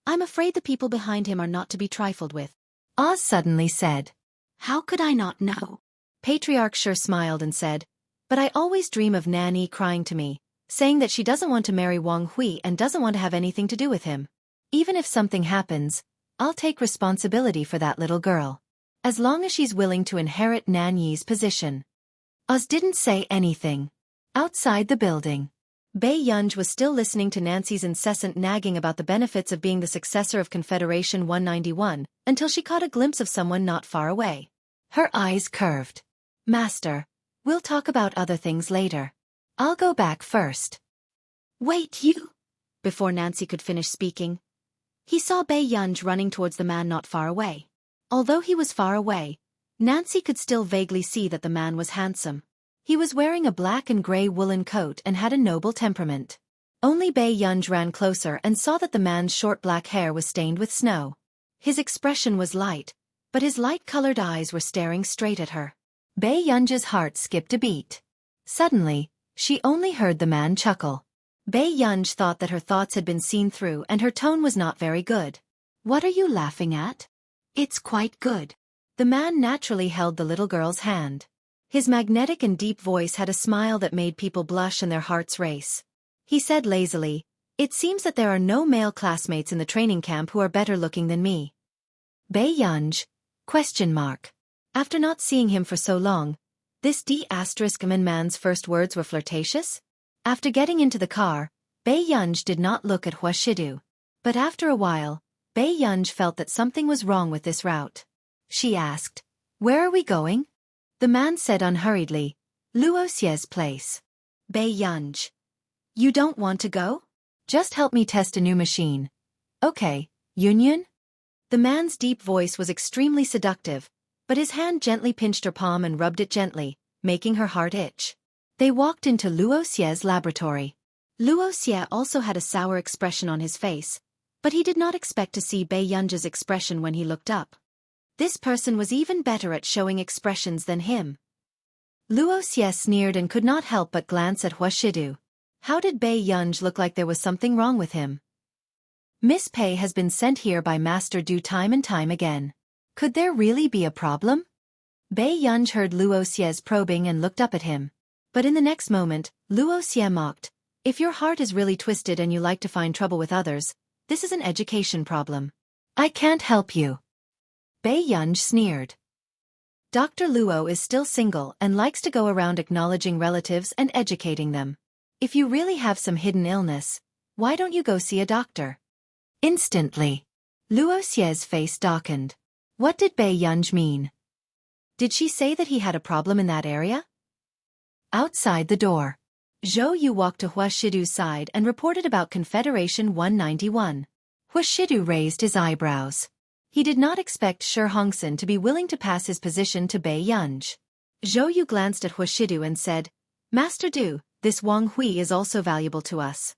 I'm afraid the people behind him are not to be trifled with. Oz suddenly said. How could I not know? Patriarch Sher smiled and said, but I always dream of Nanny crying to me, saying that she doesn't want to marry Wang Hui and doesn't want to have anything to do with him. Even if something happens, I'll take responsibility for that little girl. As long as she's willing to inherit Nanyi's position. Oz didn't say anything. Outside the building, Bai Yunj was still listening to Nancy's incessant nagging about the benefits of being the successor of Confederation 191 until she caught a glimpse of someone not far away. Her eyes curved. Master, we'll talk about other things later. I'll go back first. Wait, you! Before Nancy could finish speaking, he saw Bai Yunj running towards the man not far away. Although he was far away, Nancy could still vaguely see that the man was handsome. He was wearing a black and gray woolen coat and had a noble temperament. Only Bai Yunj ran closer and saw that the man's short black hair was stained with snow. His expression was light, but his light-colored eyes were staring straight at her. Bai Yunj's heart skipped a beat. Suddenly, she only heard the man chuckle. Bai Yunj thought that her thoughts had been seen through and her tone was not very good. What are you laughing at? It's quite good. The man naturally held the little girl's hand. His magnetic and deep voice had a smile that made people blush and their hearts race. He said lazily, it seems that there are no male classmates in the training camp who are better looking than me. Bai Yunj? ? After not seeing him for so long, this D**man man's first words were flirtatious? After getting into the car, Bai Yunj did not look at Hua Shidu. But after a while, Bai Yunj felt that something was wrong with this route. She asked, where are we going? The man said unhurriedly, Luosie's place. Bai Yunj. You don't want to go? Just help me test a new machine. Okay, Yun? The man's deep voice was extremely seductive, but his hand gently pinched her palm and rubbed it gently, making her heart itch. They walked into Luosie's laboratory. Luosie also had a sour expression on his face, but he did not expect to see Bai Yunj's expression when he looked up. This person was even better at showing expressions than him. Luosie sneered and could not help but glance at Hua Shidu. How did Bai Yunj look like there was something wrong with him? Miss Pei has been sent here by Master Du time and time again. Could there really be a problem? Bai Yunj heard Luosie's probing and looked up at him. But in the next moment, Luosie mocked, if your heart is really twisted and you like to find trouble with others, this is an education problem. I can't help you. Bai Yunj sneered. Dr. Luo is still single and likes to go around acknowledging relatives and educating them. If you really have some hidden illness, why don't you go see a doctor? Instantly, Luosie's face darkened. What did Bai Yunj mean? Did she say that he had a problem in that area? Outside the door, Zhou Yu walked to Hua Shidu's side and reported about Confederation 191. Hua Shidu raised his eyebrows. He did not expect Shi Hongxin to be willing to pass his position to Bai Yunj. Zhou Yu glanced at Huashidu and said, Master Du, this Wang Hui is also valuable to us.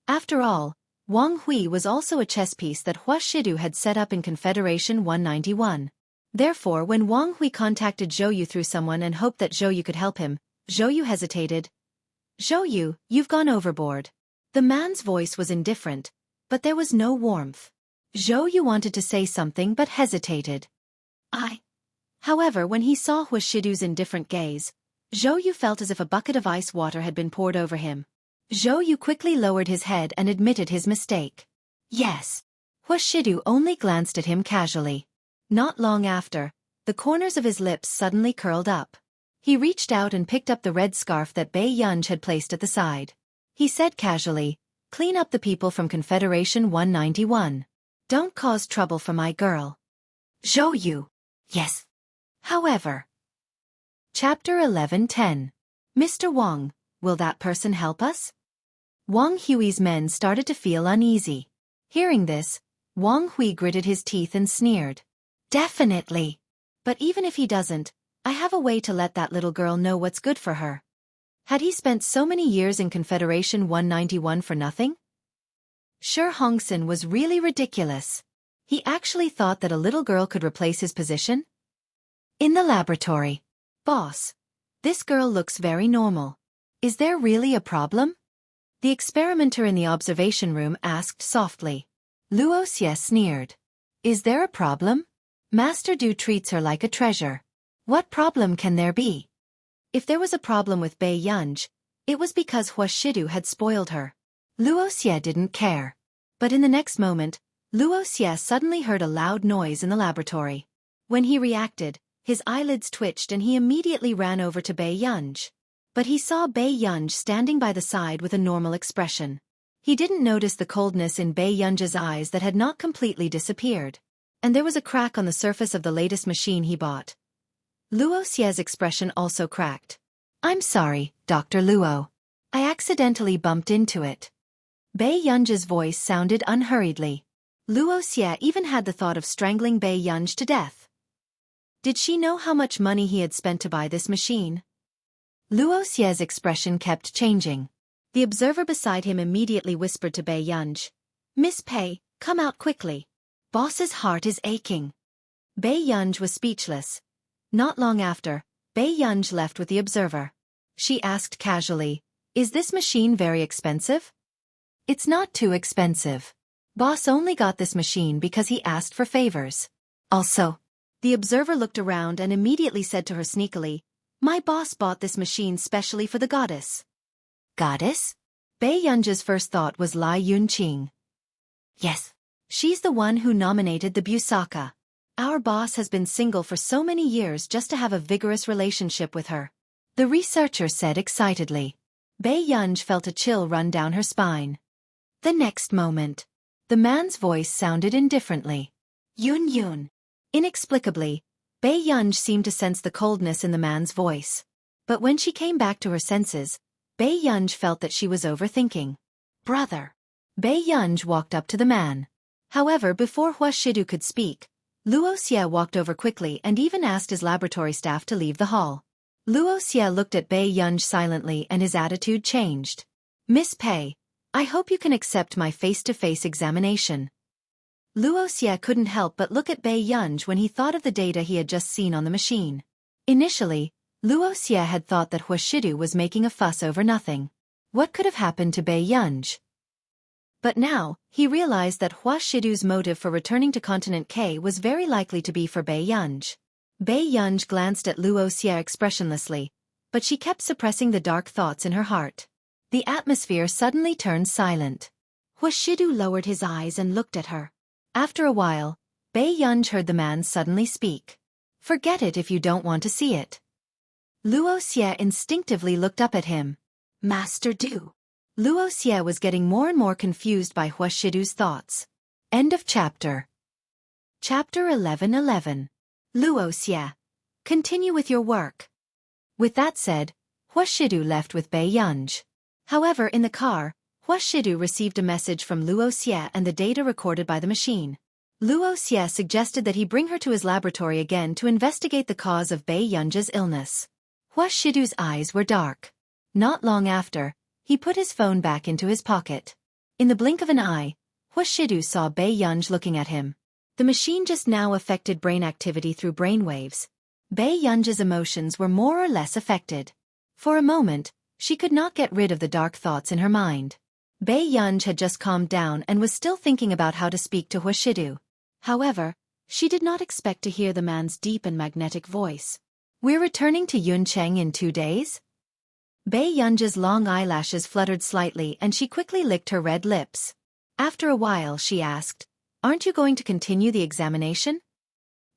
After all, Wang Hui was also a chess piece that Huashidu had set up in Confederation 191. Therefore, when Wang Hui contacted Zhou Yu through someone and hoped that Zhou Yu could help him, Zhou Yu hesitated. Zhou Yu, you've gone overboard. The man's voice was indifferent, but there was no warmth. Zhou Yu wanted to say something but hesitated. However, when he saw Huashidu's indifferent gaze, Zhou Yu felt as if a bucket of ice water had been poured over him. Zhou Yu quickly lowered his head and admitted his mistake. Yes. Huashidu only glanced at him casually. Not long after, the corners of his lips suddenly curled up. He reached out and picked up the red scarf that Bei Yunj had placed at the side. He said casually, Clean up the people from Confederation 191. Don't cause trouble for my girl. Zhou Yu. Yes. However. Chapter 11:10. Mr. Wang, will that person help us? Wang Hui's men started to feel uneasy. Hearing this, Wang Hui gritted his teeth and sneered. Definitely. But even if he doesn't, I have a way to let that little girl know what's good for her. Had he spent so many years in Confederation 191 for nothing? Sure, Hongsen was really ridiculous. He actually thought that a little girl could replace his position? In the laboratory. Boss, this girl looks very normal. Is there really a problem? The experimenter in the observation room asked softly. Luo Xie sneered. Is there a problem? Master Du treats her like a treasure. What problem can there be? If there was a problem with Bei Yunj, it was because Huashidu had spoiled her. Luo Xie didn't care. But in the next moment, Luo Xie suddenly heard a loud noise in the laboratory. When he reacted, his eyelids twitched and he immediately ran over to Bei Yunj. But he saw Bei Yunj standing by the side with a normal expression. He didn't notice the coldness in Bei Yunj's eyes that had not completely disappeared. And there was a crack on the surface of the latest machine he bought. Luo Xie's expression also cracked. I'm sorry, Dr. Luo. I accidentally bumped into it. Bei Yunj's voice sounded unhurriedly. Luo Xie even had the thought of strangling Bei Yunj to death. Did she know how much money he had spent to buy this machine? Luo Xie's expression kept changing. The observer beside him immediately whispered to Bei Yunj. Miss Pei, come out quickly. Boss's heart is aching. Bei Yunj was speechless. Not long after, Bei Yunj left with the observer. She asked casually, Is this machine very expensive? It's not too expensive. Boss only got this machine because he asked for favors. Also, the observer looked around and immediately said to her sneakily, My boss bought this machine specially for the goddess. Goddess? Bei Yunj's first thought was Lai Yunqing. Yes. She's the one who nominated the Busaka. Our boss has been single for so many years just to have a vigorous relationship with her. The researcher said excitedly. Bei Yunj felt a chill run down her spine. The next moment, the man's voice sounded indifferently. Yun Yun. Inexplicably, Bei Yunj seemed to sense the coldness in the man's voice. But when she came back to her senses, Bei Yunj felt that she was overthinking. Brother. Bei Yunj walked up to the man. However, before Huashidu could speak, Luo Xie walked over quickly and even asked his laboratory staff to leave the hall. Luo Xie looked at Bei Yunj silently and his attitude changed. Miss Pei, I hope you can accept my face-to-face examination. Luo Xie couldn't help but look at Bei Yunj when he thought of the data he had just seen on the machine. Initially, Luo Xie had thought that Huashidu was making a fuss over nothing. What could have happened to Bei Yunj? But now, he realized that Huashidu's motive for returning to Continent K was very likely to be for Bei Yunj. Bei Yunj glanced at Luo Xie expressionlessly, but she kept suppressing the dark thoughts in her heart. The atmosphere suddenly turned silent. Huashidu lowered his eyes and looked at her. After a while, Bei Yunj heard the man suddenly speak. Forget it if you don't want to see it. Luo Xie instinctively looked up at him. Master Du. Luo Xie was getting more and more confused by Huashidu's thoughts. End of chapter. Chapter 11:11. Luo Xie. Continue with your work. With that said, Huashidu left with Bei Yunj. However, in the car, Huashidu received a message from Luo Xie and the data recorded by the machine. Luo Xie suggested that he bring her to his laboratory again to investigate the cause of Bei Yunji's illness. Hua Shidu's eyes were dark. Not long after, he put his phone back into his pocket. In the blink of an eye, Hua Shidu saw Bei Yunji looking at him. The machine just now affected brain activity through brainwaves. Bei Yunji's emotions were more or less affected. For a moment, she could not get rid of the dark thoughts in her mind. Bei Yunji had just calmed down and was still thinking about how to speak to Hua Shidu. However, she did not expect to hear the man's deep and magnetic voice. "We're returning to Yuncheng in 2 days?" Bei Yunji's long eyelashes fluttered slightly and she quickly licked her red lips. After a while she asked, "Aren't you going to continue the examination?"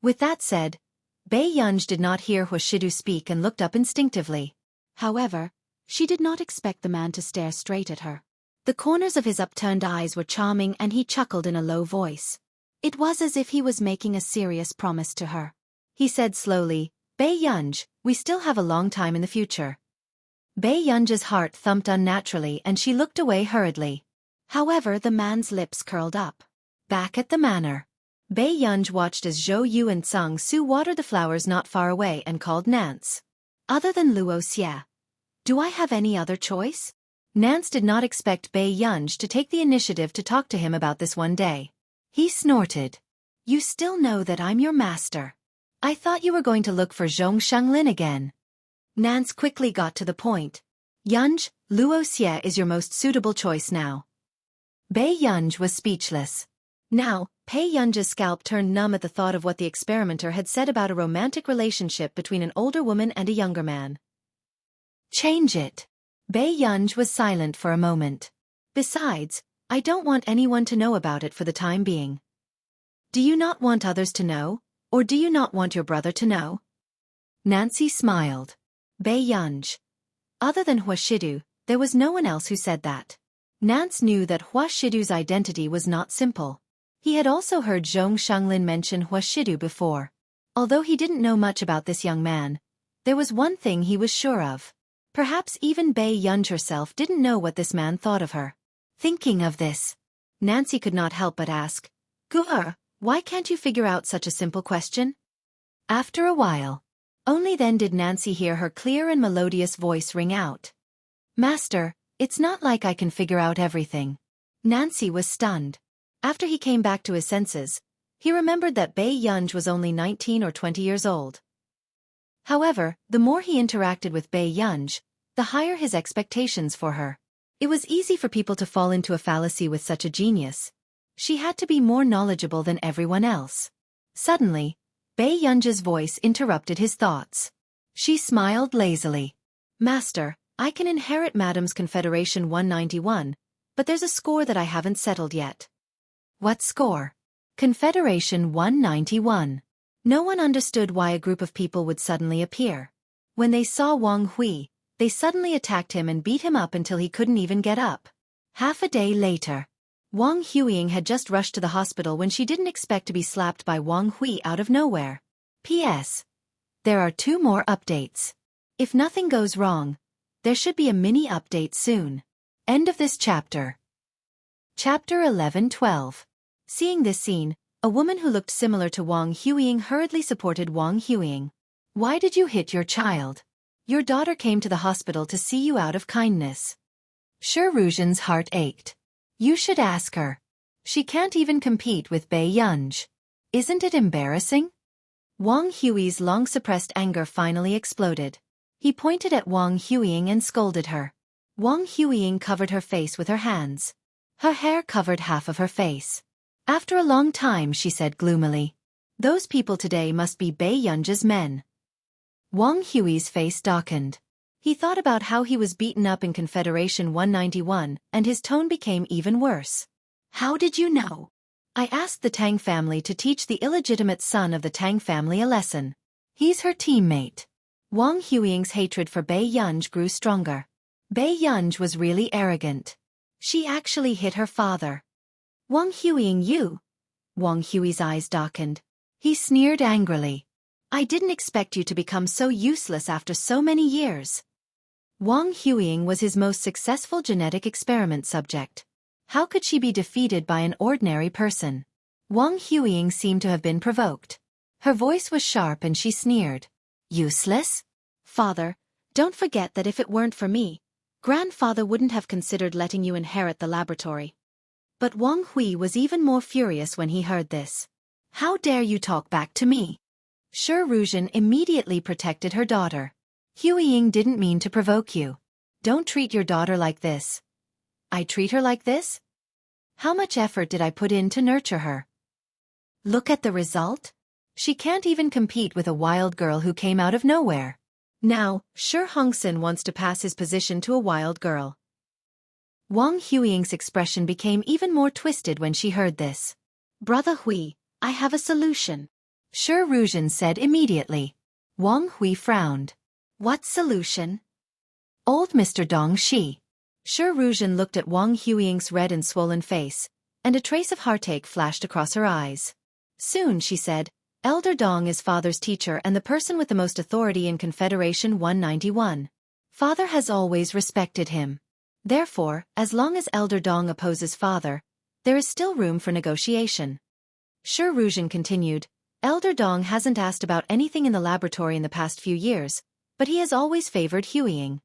With that said, Bei Yunji did not hear Hua Shidu speak and looked up instinctively. However, she did not expect the man to stare straight at her. The corners of his upturned eyes were charming and he chuckled in a low voice. It was as if he was making a serious promise to her. He said slowly, "Bei Yunji, we still have a long time in the future." Bei Yunji's heart thumped unnaturally and she looked away hurriedly. However, the man's lips curled up. Back at the manor, Bei Yunji watched as Zhou Yu and Tsang Su watered the flowers not far away and called Nance. "Other than Luo Xie, do I have any other choice?" Nance did not expect Bei Yunji to take the initiative to talk to him about this one day. He snorted. "You still know that I'm your master. I thought you were going to look for Zhong Shanglin again." Nance quickly got to the point. "Yunji, Luo Xie is your most suitable choice now." Bei Yunji was speechless. Now, Bei Yunji's scalp turned numb at the thought of what the experimenter had said about a romantic relationship between an older woman and a younger man. "Change it." Bei Yunji was silent for a moment. "Besides, I don't want anyone to know about it for the time being." "Do you not want others to know, or do you not want your brother to know?" Nancy smiled. Bei Yunji. Other than Hua Shidu, there was no one else who said that. Nance knew that Hua Shidu's identity was not simple. He had also heard Zhong Shanglin mention Hua Shidu before. Although he didn't know much about this young man, there was one thing he was sure of. Perhaps even Bei Yunji herself didn't know what this man thought of her. Thinking of this, Nancy could not help but ask, "Gur, why can't you figure out such a simple question?" After a while, only then did Nancy hear her clear and melodious voice ring out. "Master, it's not like I can figure out everything." Nancy was stunned. After he came back to his senses, he remembered that Bei Yunji was only 19 or 20 years old. However, the more he interacted with Bei Yunji, the higher his expectations for her. It was easy for people to fall into a fallacy with such a genius. She had to be more knowledgeable than everyone else. Suddenly, Bei Yunji's voice interrupted his thoughts. She smiled lazily. "Master, I can inherit Madam's Confederation 191, but there's a score that I haven't settled yet." "What score?" "Confederation 191. No one understood why a group of people would suddenly appear. When they saw Wang Hui, they suddenly attacked him and beat him up until he couldn't even get up. Half a day later, Wang Huiying had just rushed to the hospital when she didn't expect to be slapped by Wang Hui out of nowhere. P.S. There are 2 more updates. If nothing goes wrong, there should be a mini update soon. End of this chapter. Chapter 11-12. Seeing this scene, a woman who looked similar to Wang Huiying hurriedly supported Wang Huiying. "Why did you hit your child? Your daughter came to the hospital to see you out of kindness." Shi Ruzhen's heart ached. "You should ask her. She can't even compete with Bei Yunji. Isn't it embarrassing?" Wang Hui's long-suppressed anger finally exploded. He pointed at Wang Huiying and scolded her. Wang Huiying covered her face with her hands. Her hair covered half of her face. After a long time she said gloomily, "Those people today must be Bei Yunji's men." Wang Hui's face darkened. He thought about how he was beaten up in Confederation 191, and his tone became even worse. "How did you know?" "I asked the Tang family to teach the illegitimate son of the Tang family a lesson. He's her teammate." Wang Huiying's hatred for Bei Yunji grew stronger. Bei Yunji was really arrogant. She actually hit her father. "Wang Huiying, you?" Wang Hui's eyes darkened. He sneered angrily. "I didn't expect you to become so useless after so many years." Wang Huiying was his most successful genetic experiment subject. How could she be defeated by an ordinary person? Wang Huiying seemed to have been provoked. Her voice was sharp and she sneered. Useless? Father, don't forget that if it weren't for me, grandfather wouldn't have considered letting you inherit the laboratory. But Wang Hui was even more furious when he heard this. How dare you talk back to me? Shi Ruzhen immediately protected her daughter. Huiying didn't mean to provoke you. Don't treat your daughter like this. I treat her like this? How much effort did I put in to nurture her? Look at the result. She can't even compete with a wild girl who came out of nowhere. Now, Shi Hongxin wants to pass his position to a wild girl. Wang Huiying's expression became even more twisted when she heard this. Brother Hui, I have a solution. Shi Ruzhen said immediately. Wang Hui frowned. What solution? Old Mr. Dong Shi. Shi Ruzhen looked at Wang Huiying's red and swollen face, and a trace of heartache flashed across her eyes. Soon, she said, Elder Dong is father's teacher and the person with the most authority in Confederation 191. Father has always respected him. Therefore, as long as Elder Dong opposes father, there is still room for negotiation. Shi Ruzhen continued, Elder Dong hasn't asked about anything in the laboratory in the past few years, but he has always favored Huiying.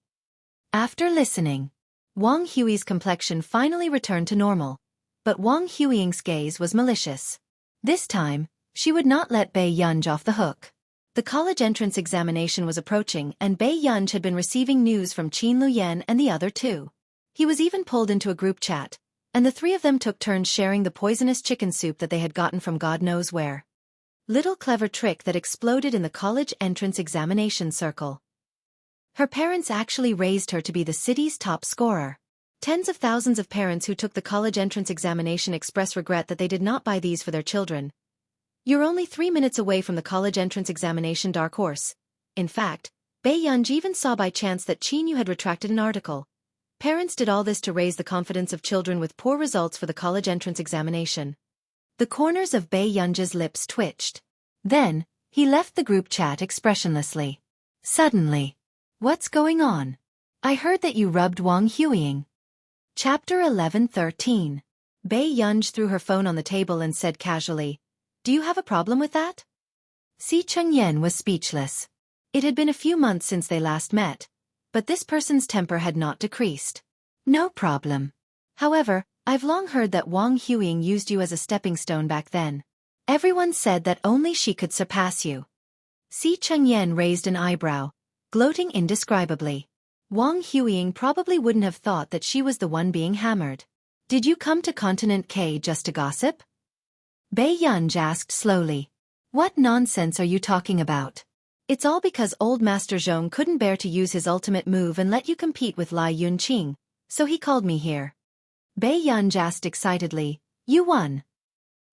After listening, Wang Hui's complexion finally returned to normal, but Wang Huiying's gaze was malicious. This time, she would not let Bai Yunj off the hook. The college entrance examination was approaching and Bai Yunj had been receiving news from Qin Luyan and the other two. He was even pulled into a group chat, and the three of them took turns sharing the poisonous chicken soup that they had gotten from God knows where. Little clever trick that exploded in the college entrance examination circle. Her parents actually raised her to be the city's top scorer. Tens of thousands of parents who took the college entrance examination express regret that they did not buy these for their children. You're only 3 minutes away from the college entrance examination dark horse. In fact, Bai Yunj even saw by chance that Qin Yu had retracted an article. Parents did all this to raise the confidence of children with poor results for the college entrance examination. The corners of Bai Yunj's lips twitched. Then, he left the group chat expressionlessly. Suddenly. What's going on? I heard that you rubbed Wang Huiying. Chapter 11:13. Bai Yunj threw her phone on the table and said casually, Do you have a problem with that? Si Chengyan was speechless. It had been a few months since they last met, but this person's temper had not decreased. No problem. However, I've long heard that Wang Huiying used you as a stepping stone back then. Everyone said that only she could surpass you. Si Chengyan raised an eyebrow, gloating indescribably. Wang Huiying probably wouldn't have thought that she was the one being hammered. Did you come to Continent K just to gossip? Bai Yunj asked slowly. What nonsense are you talking about? It's all because old Master Zhong couldn't bear to use his ultimate move and let you compete with Lai Yunqing, so he called me here. Bai Yunj asked excitedly, You won.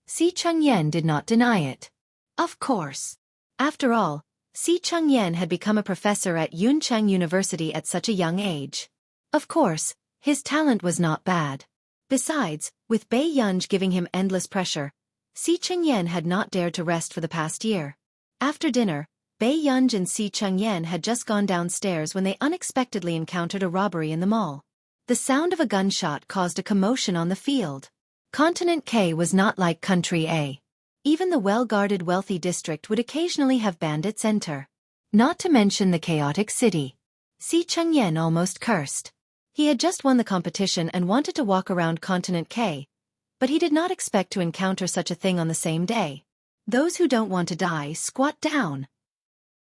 Si Chengyan did not deny it. Of course. After all, Si Chengyan had become a professor at Yuncheng University at such a young age. Of course, his talent was not bad. Besides, with Bai Yunj giving him endless pressure, Si Chengyan had not dared to rest for the past year. After dinner, Bai Yunj and Si Chengyan had just gone downstairs when they unexpectedly encountered a robbery in the mall. The sound of a gunshot caused a commotion on the field. Continent K was not like Country A. Even the well-guarded wealthy district would occasionally have bandits enter. Not to mention the chaotic city. Si Chengyan almost cursed. He had just won the competition and wanted to walk around Continent K, but he did not expect to encounter such a thing on the same day. Those who don't want to die squat down.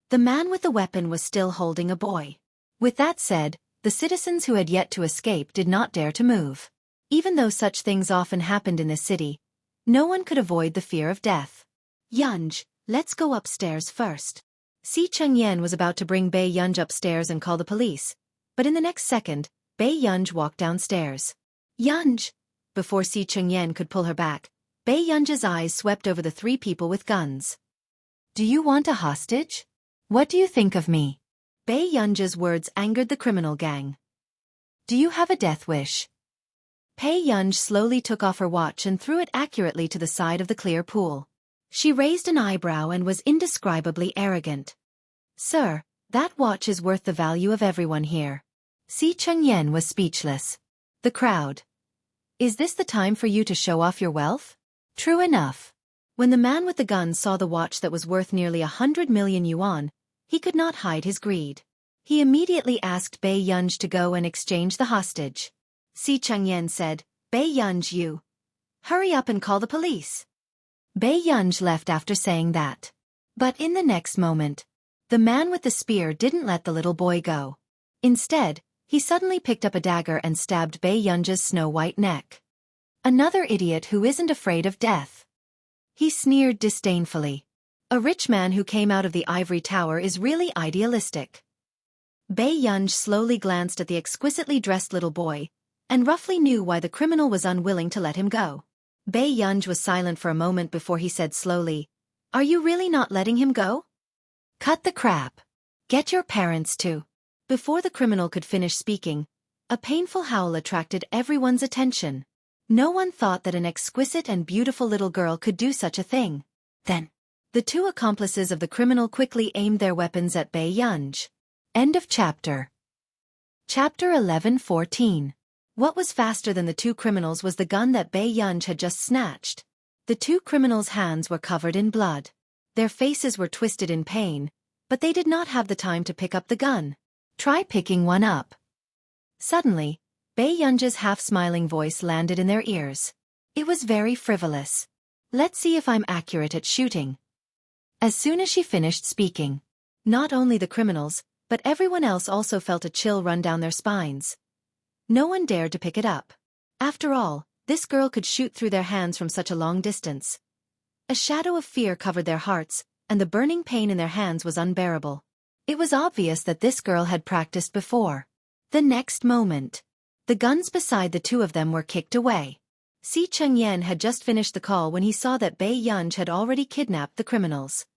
The man with the weapon was still holding a boy. With that said, the citizens who had yet to escape did not dare to move. Even though such things often happened in this city, no one could avoid the fear of death. Yunj, let's go upstairs first. Si Chengyan was about to bring Bai Yunj upstairs and call the police, but in the next second, Bai Yunj walked downstairs. Yunj! Before Si Chengyan could pull her back, Bai Yunj's eyes swept over the three people with guns. Do you want a hostage? What do you think of me? Bai Yunj's words angered the criminal gang. Do you have a death wish? Bai Yunj slowly took off her watch and threw it accurately to the side of the clear pool. She raised an eyebrow and was indescribably arrogant. Sir, that watch is worth the value of everyone here. Si Chengyan was speechless. The crowd. Is this the time for you to show off your wealth? True enough. When the man with the gun saw the watch that was worth nearly 100 million yuan, he could not hide his greed. He immediately asked Bei Yunj to go and exchange the hostage. Si Chengyan said, "Bei Yunj, you hurry up and call the police." Bei Yunj left after saying that. But in the next moment, the man with the spear didn't let the little boy go. Instead, he suddenly picked up a dagger and stabbed Bei Yunj's snow-white neck. "Another idiot who isn't afraid of death," he sneered disdainfully. "A rich man who came out of the ivory tower is really idealistic." Bei Yunj slowly glanced at the exquisitely dressed little boy, and roughly knew why the criminal was unwilling to let him go. Bei Yunj was silent for a moment before he said slowly, "Are you really not letting him go? Cut the crap. Get your parents to." Before the criminal could finish speaking, a painful howl attracted everyone's attention. No one thought that an exquisite and beautiful little girl could do such a thing. Then, the two accomplices of the criminal quickly aimed their weapons at Bei Yunj. End of chapter. Chapter 11:14. What was faster than the two criminals was the gun that Bei Yunj had just snatched. The two criminals' hands were covered in blood. Their faces were twisted in pain, but they did not have the time to pick up the gun. "Try picking one up." Suddenly, Bei Yunj's half-smiling voice landed in their ears. It was very frivolous. "Let's see if I'm accurate at shooting." As soon as she finished speaking, not only the criminals, but everyone else also felt a chill run down their spines. No one dared to pick it up. After all, this girl could shoot through their hands from such a long distance. A shadow of fear covered their hearts, and the burning pain in their hands was unbearable. It was obvious that this girl had practiced before. The next moment, the guns beside the two of them were kicked away. Si Chengyan had just finished the call when he saw that Bei Yunj had already kidnapped the criminals.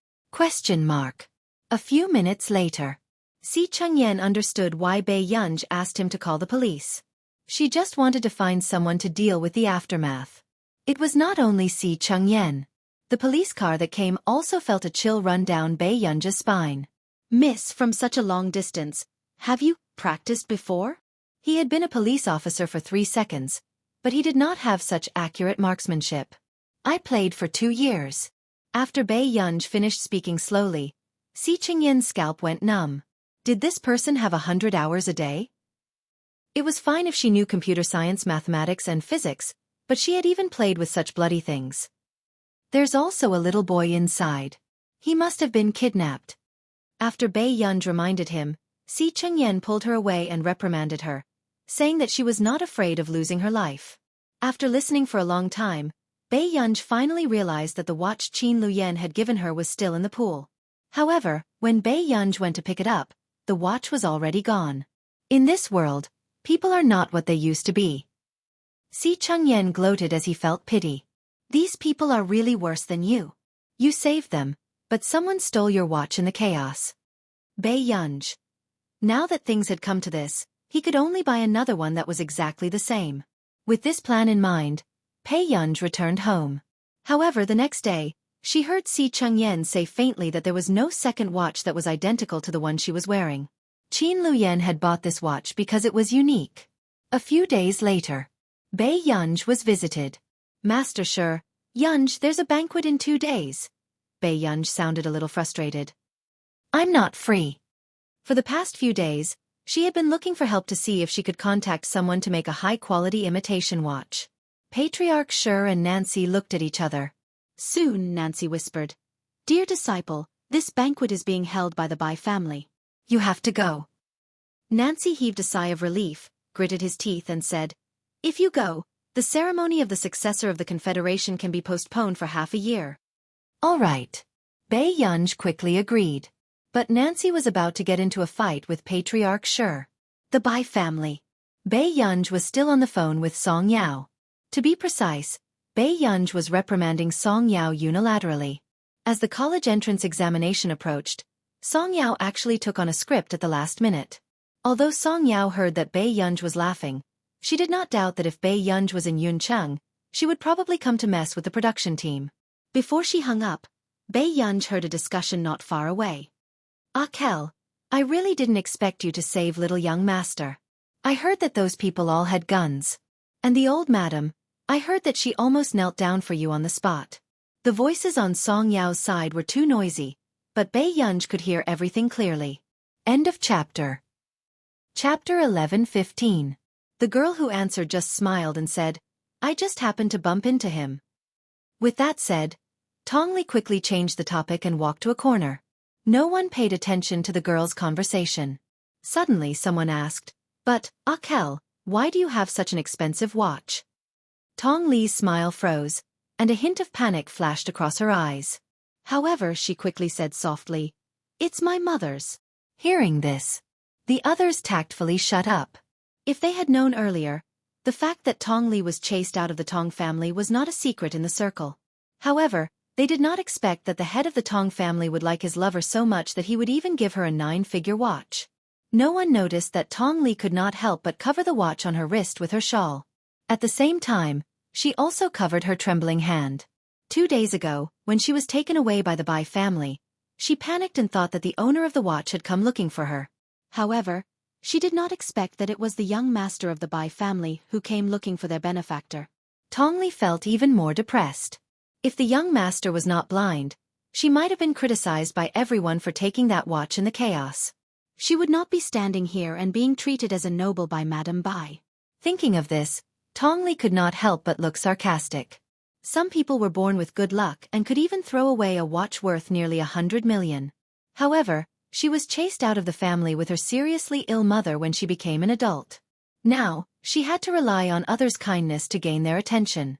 A few minutes later, Si Chengyan understood why Bei Yunj asked him to call the police. She just wanted to find someone to deal with the aftermath. It was not only Si Chengyan. The police car that came also felt a chill run down Bei Yunj's spine. "Miss, from such a long distance, have you practiced before?" He had been a police officer for 3 seconds, but he did not have such accurate marksmanship. "I played for 2 years. After Bei Yunj finished speaking slowly, Si Chengyan's scalp went numb. Did this person have 100 hours a day? It was fine if she knew computer science, mathematics, and physics, but she had even played with such bloody things. There's also a little boy inside. He must have been kidnapped. After Bei Yunj reminded him, Si Chengyan pulled her away and reprimanded her, saying that she was not afraid of losing her life. After listening for a long time, Bei Yunj finally realized that the watch Qin Luyan had given her was still in the pool. However, when Bei Yunj went to pick it up, the watch was already gone. In this world, people are not what they used to be. Si Chengyan gloated as he felt pity. These people are really worse than you. You saved them, but someone stole your watch in the chaos. Bei Yunj. Now that things had come to this, he could only buy another one that was exactly the same. With this plan in mind, Bei Yunj returned home. However, the next day, she heard Si Chengyan say faintly that there was no second watch that was identical to the one she was wearing. Qin Luyan had bought this watch because it was unique. A few days later, Bei Yunj was visited. "Master Sure, Yunj, there's a banquet in 2 days. Bei Yunj sounded a little frustrated. "I'm not free." For the past few days, she had been looking for help to see if she could contact someone to make a high-quality imitation watch. Patriarch Sure and Nancy looked at each other. Soon, Nancy whispered, "Dear disciple, this banquet is being held by the Bai family. You have to go." Nancy heaved a sigh of relief, gritted his teeth and said, "If you go, the ceremony of the successor of the Confederation can be postponed for half a year." "All right." Bei Yunj quickly agreed. But Nancy was about to get into a fight with Patriarch Sure. The Bai family. Bei Yunj was still on the phone with Song Yao. To be precise, Bei Yunj was reprimanding Song Yao unilaterally. As the college entrance examination approached, Song Yao actually took on a script at the last minute. Although Song Yao heard that Bei Yunj was laughing, she did not doubt that if Bei Yunj was in Yuncheng, she would probably come to mess with the production team. Before she hung up, Bei Yunj heard a discussion not far away. "Ah Kel, I really didn't expect you to save little young master. I heard that those people all had guns. And the old madam, I heard that she almost knelt down for you on the spot. The voices on Song Yao's side were too noisy, but Bei Yunj could hear everything clearly. End of chapter. Chapter 11:15. The girl who answered just smiled and said, "I just happened to bump into him." With that said, Tong Li quickly changed the topic and walked to a corner. No one paid attention to the girl's conversation. Suddenly someone asked, "But, Kel, why do you have such an expensive watch?" Tong Li's smile froze, and a hint of panic flashed across her eyes. However, she quickly said softly, "It's my mother's." Hearing this, the others tactfully shut up. If they had known earlier, the fact that Tong Li was chased out of the Tong family was not a secret in the circle. However, they did not expect that the head of the Tong family would like his lover so much that he would even give her a 9-figure watch. No one noticed that Tong Li could not help but cover the watch on her wrist with her shawl. At the same time, she also covered her trembling hand. 2 days ago, when she was taken away by the Bai family, she panicked and thought that the owner of the watch had come looking for her. However, she did not expect that it was the young master of the Bai family who came looking for their benefactor. Tong Li felt even more depressed. If the young master was not blind, she might have been criticized by everyone for taking that watch in the chaos. She would not be standing here and being treated as a noble by Madame Bai. Thinking of this, Tong Li could not help but look sarcastic. Some people were born with good luck and could even throw away a watch worth nearly 100 million. However, she was chased out of the family with her seriously ill mother when she became an adult. Now, she had to rely on others' kindness to gain their attention.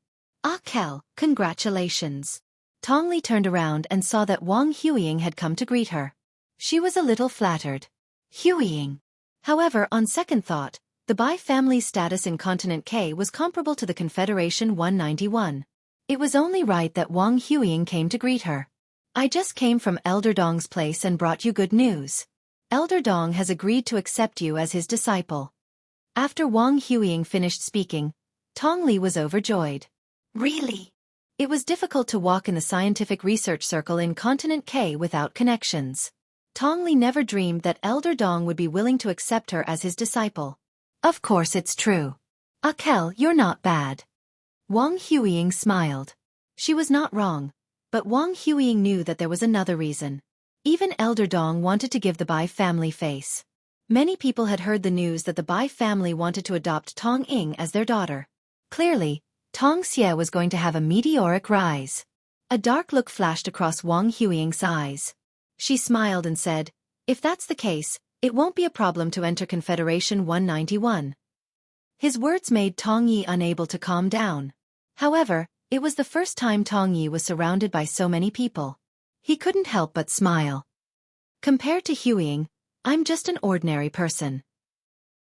Kel, congratulations. Tong Li turned around and saw that Wang Huiying had come to greet her. She was a little flattered. Huiying. However, on second thought, the Bai family's status in Continent K was comparable to the Confederation 191. It was only right that Wang Huiying came to greet her. "I just came from Elder Dong's place and brought you good news. Elder Dong has agreed to accept you as his disciple." After Wang Huiying finished speaking, Tong Li was overjoyed. Really? It was difficult to walk in the scientific research circle in Continent K without connections. Tong Li never dreamed that Elder Dong would be willing to accept her as his disciple. Of course it's true. Kel, you're not bad. Wang Huiying smiled. She was not wrong. But Wang Huiying knew that there was another reason. Even Elder Dong wanted to give the Bai family face. Many people had heard the news that the Bai family wanted to adopt Tong Ying as their daughter. Clearly, Tong Xie was going to have a meteoric rise. A dark look flashed across Wang Huiying's eyes. She smiled and said, "If that's the case, it won't be a problem to enter Confederation 191. His words made Tong Yi unable to calm down. However, it was the first time Tong Yi was surrounded by so many people. He couldn't help but smile. Compared to Huiying, I'm just an ordinary person.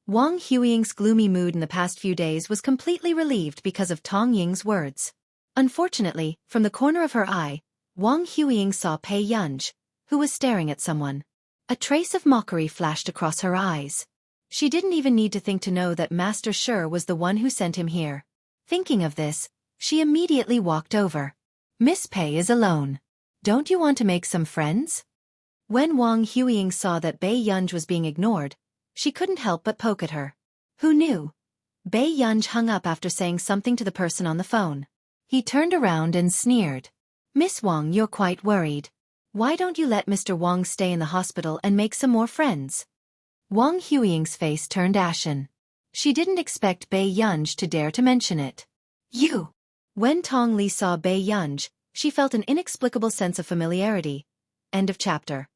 Wang Huiying's gloomy mood in the past few days was completely relieved because of Tong Ying's words. Unfortunately, from the corner of her eye, Wang Huiying saw Pei Yunj, who was staring at someone. A trace of mockery flashed across her eyes. She didn't even need to think to know that Master Shi was the one who sent him here. Thinking of this, she immediately walked over. Miss Pei is alone. Don't you want to make some friends? When Wang Huiying saw that Bei Yunj was being ignored, she couldn't help but poke at her. Who knew? Bei Yunj hung up after saying something to the person on the phone. He turned around and sneered. Miss Wang, you're quite worried. Why don't you let Mr. Wang stay in the hospital and make some more friends? Wang Huiying's face turned ashen. She didn't expect Bei Yunj to dare to mention it. You! When Tong Li saw Bei Yunj, she felt an inexplicable sense of familiarity. End of chapter.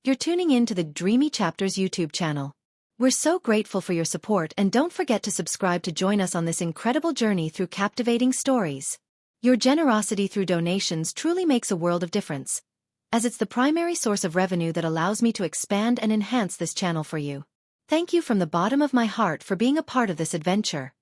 You're tuning in to the Dreamy Chapters YouTube channel. We're so grateful for your support, and don't forget to subscribe to join us on this incredible journey through captivating stories. Your generosity through donations truly makes a world of difference, as it's the primary source of revenue that allows me to expand and enhance this channel for you. Thank you from the bottom of my heart for being a part of this adventure.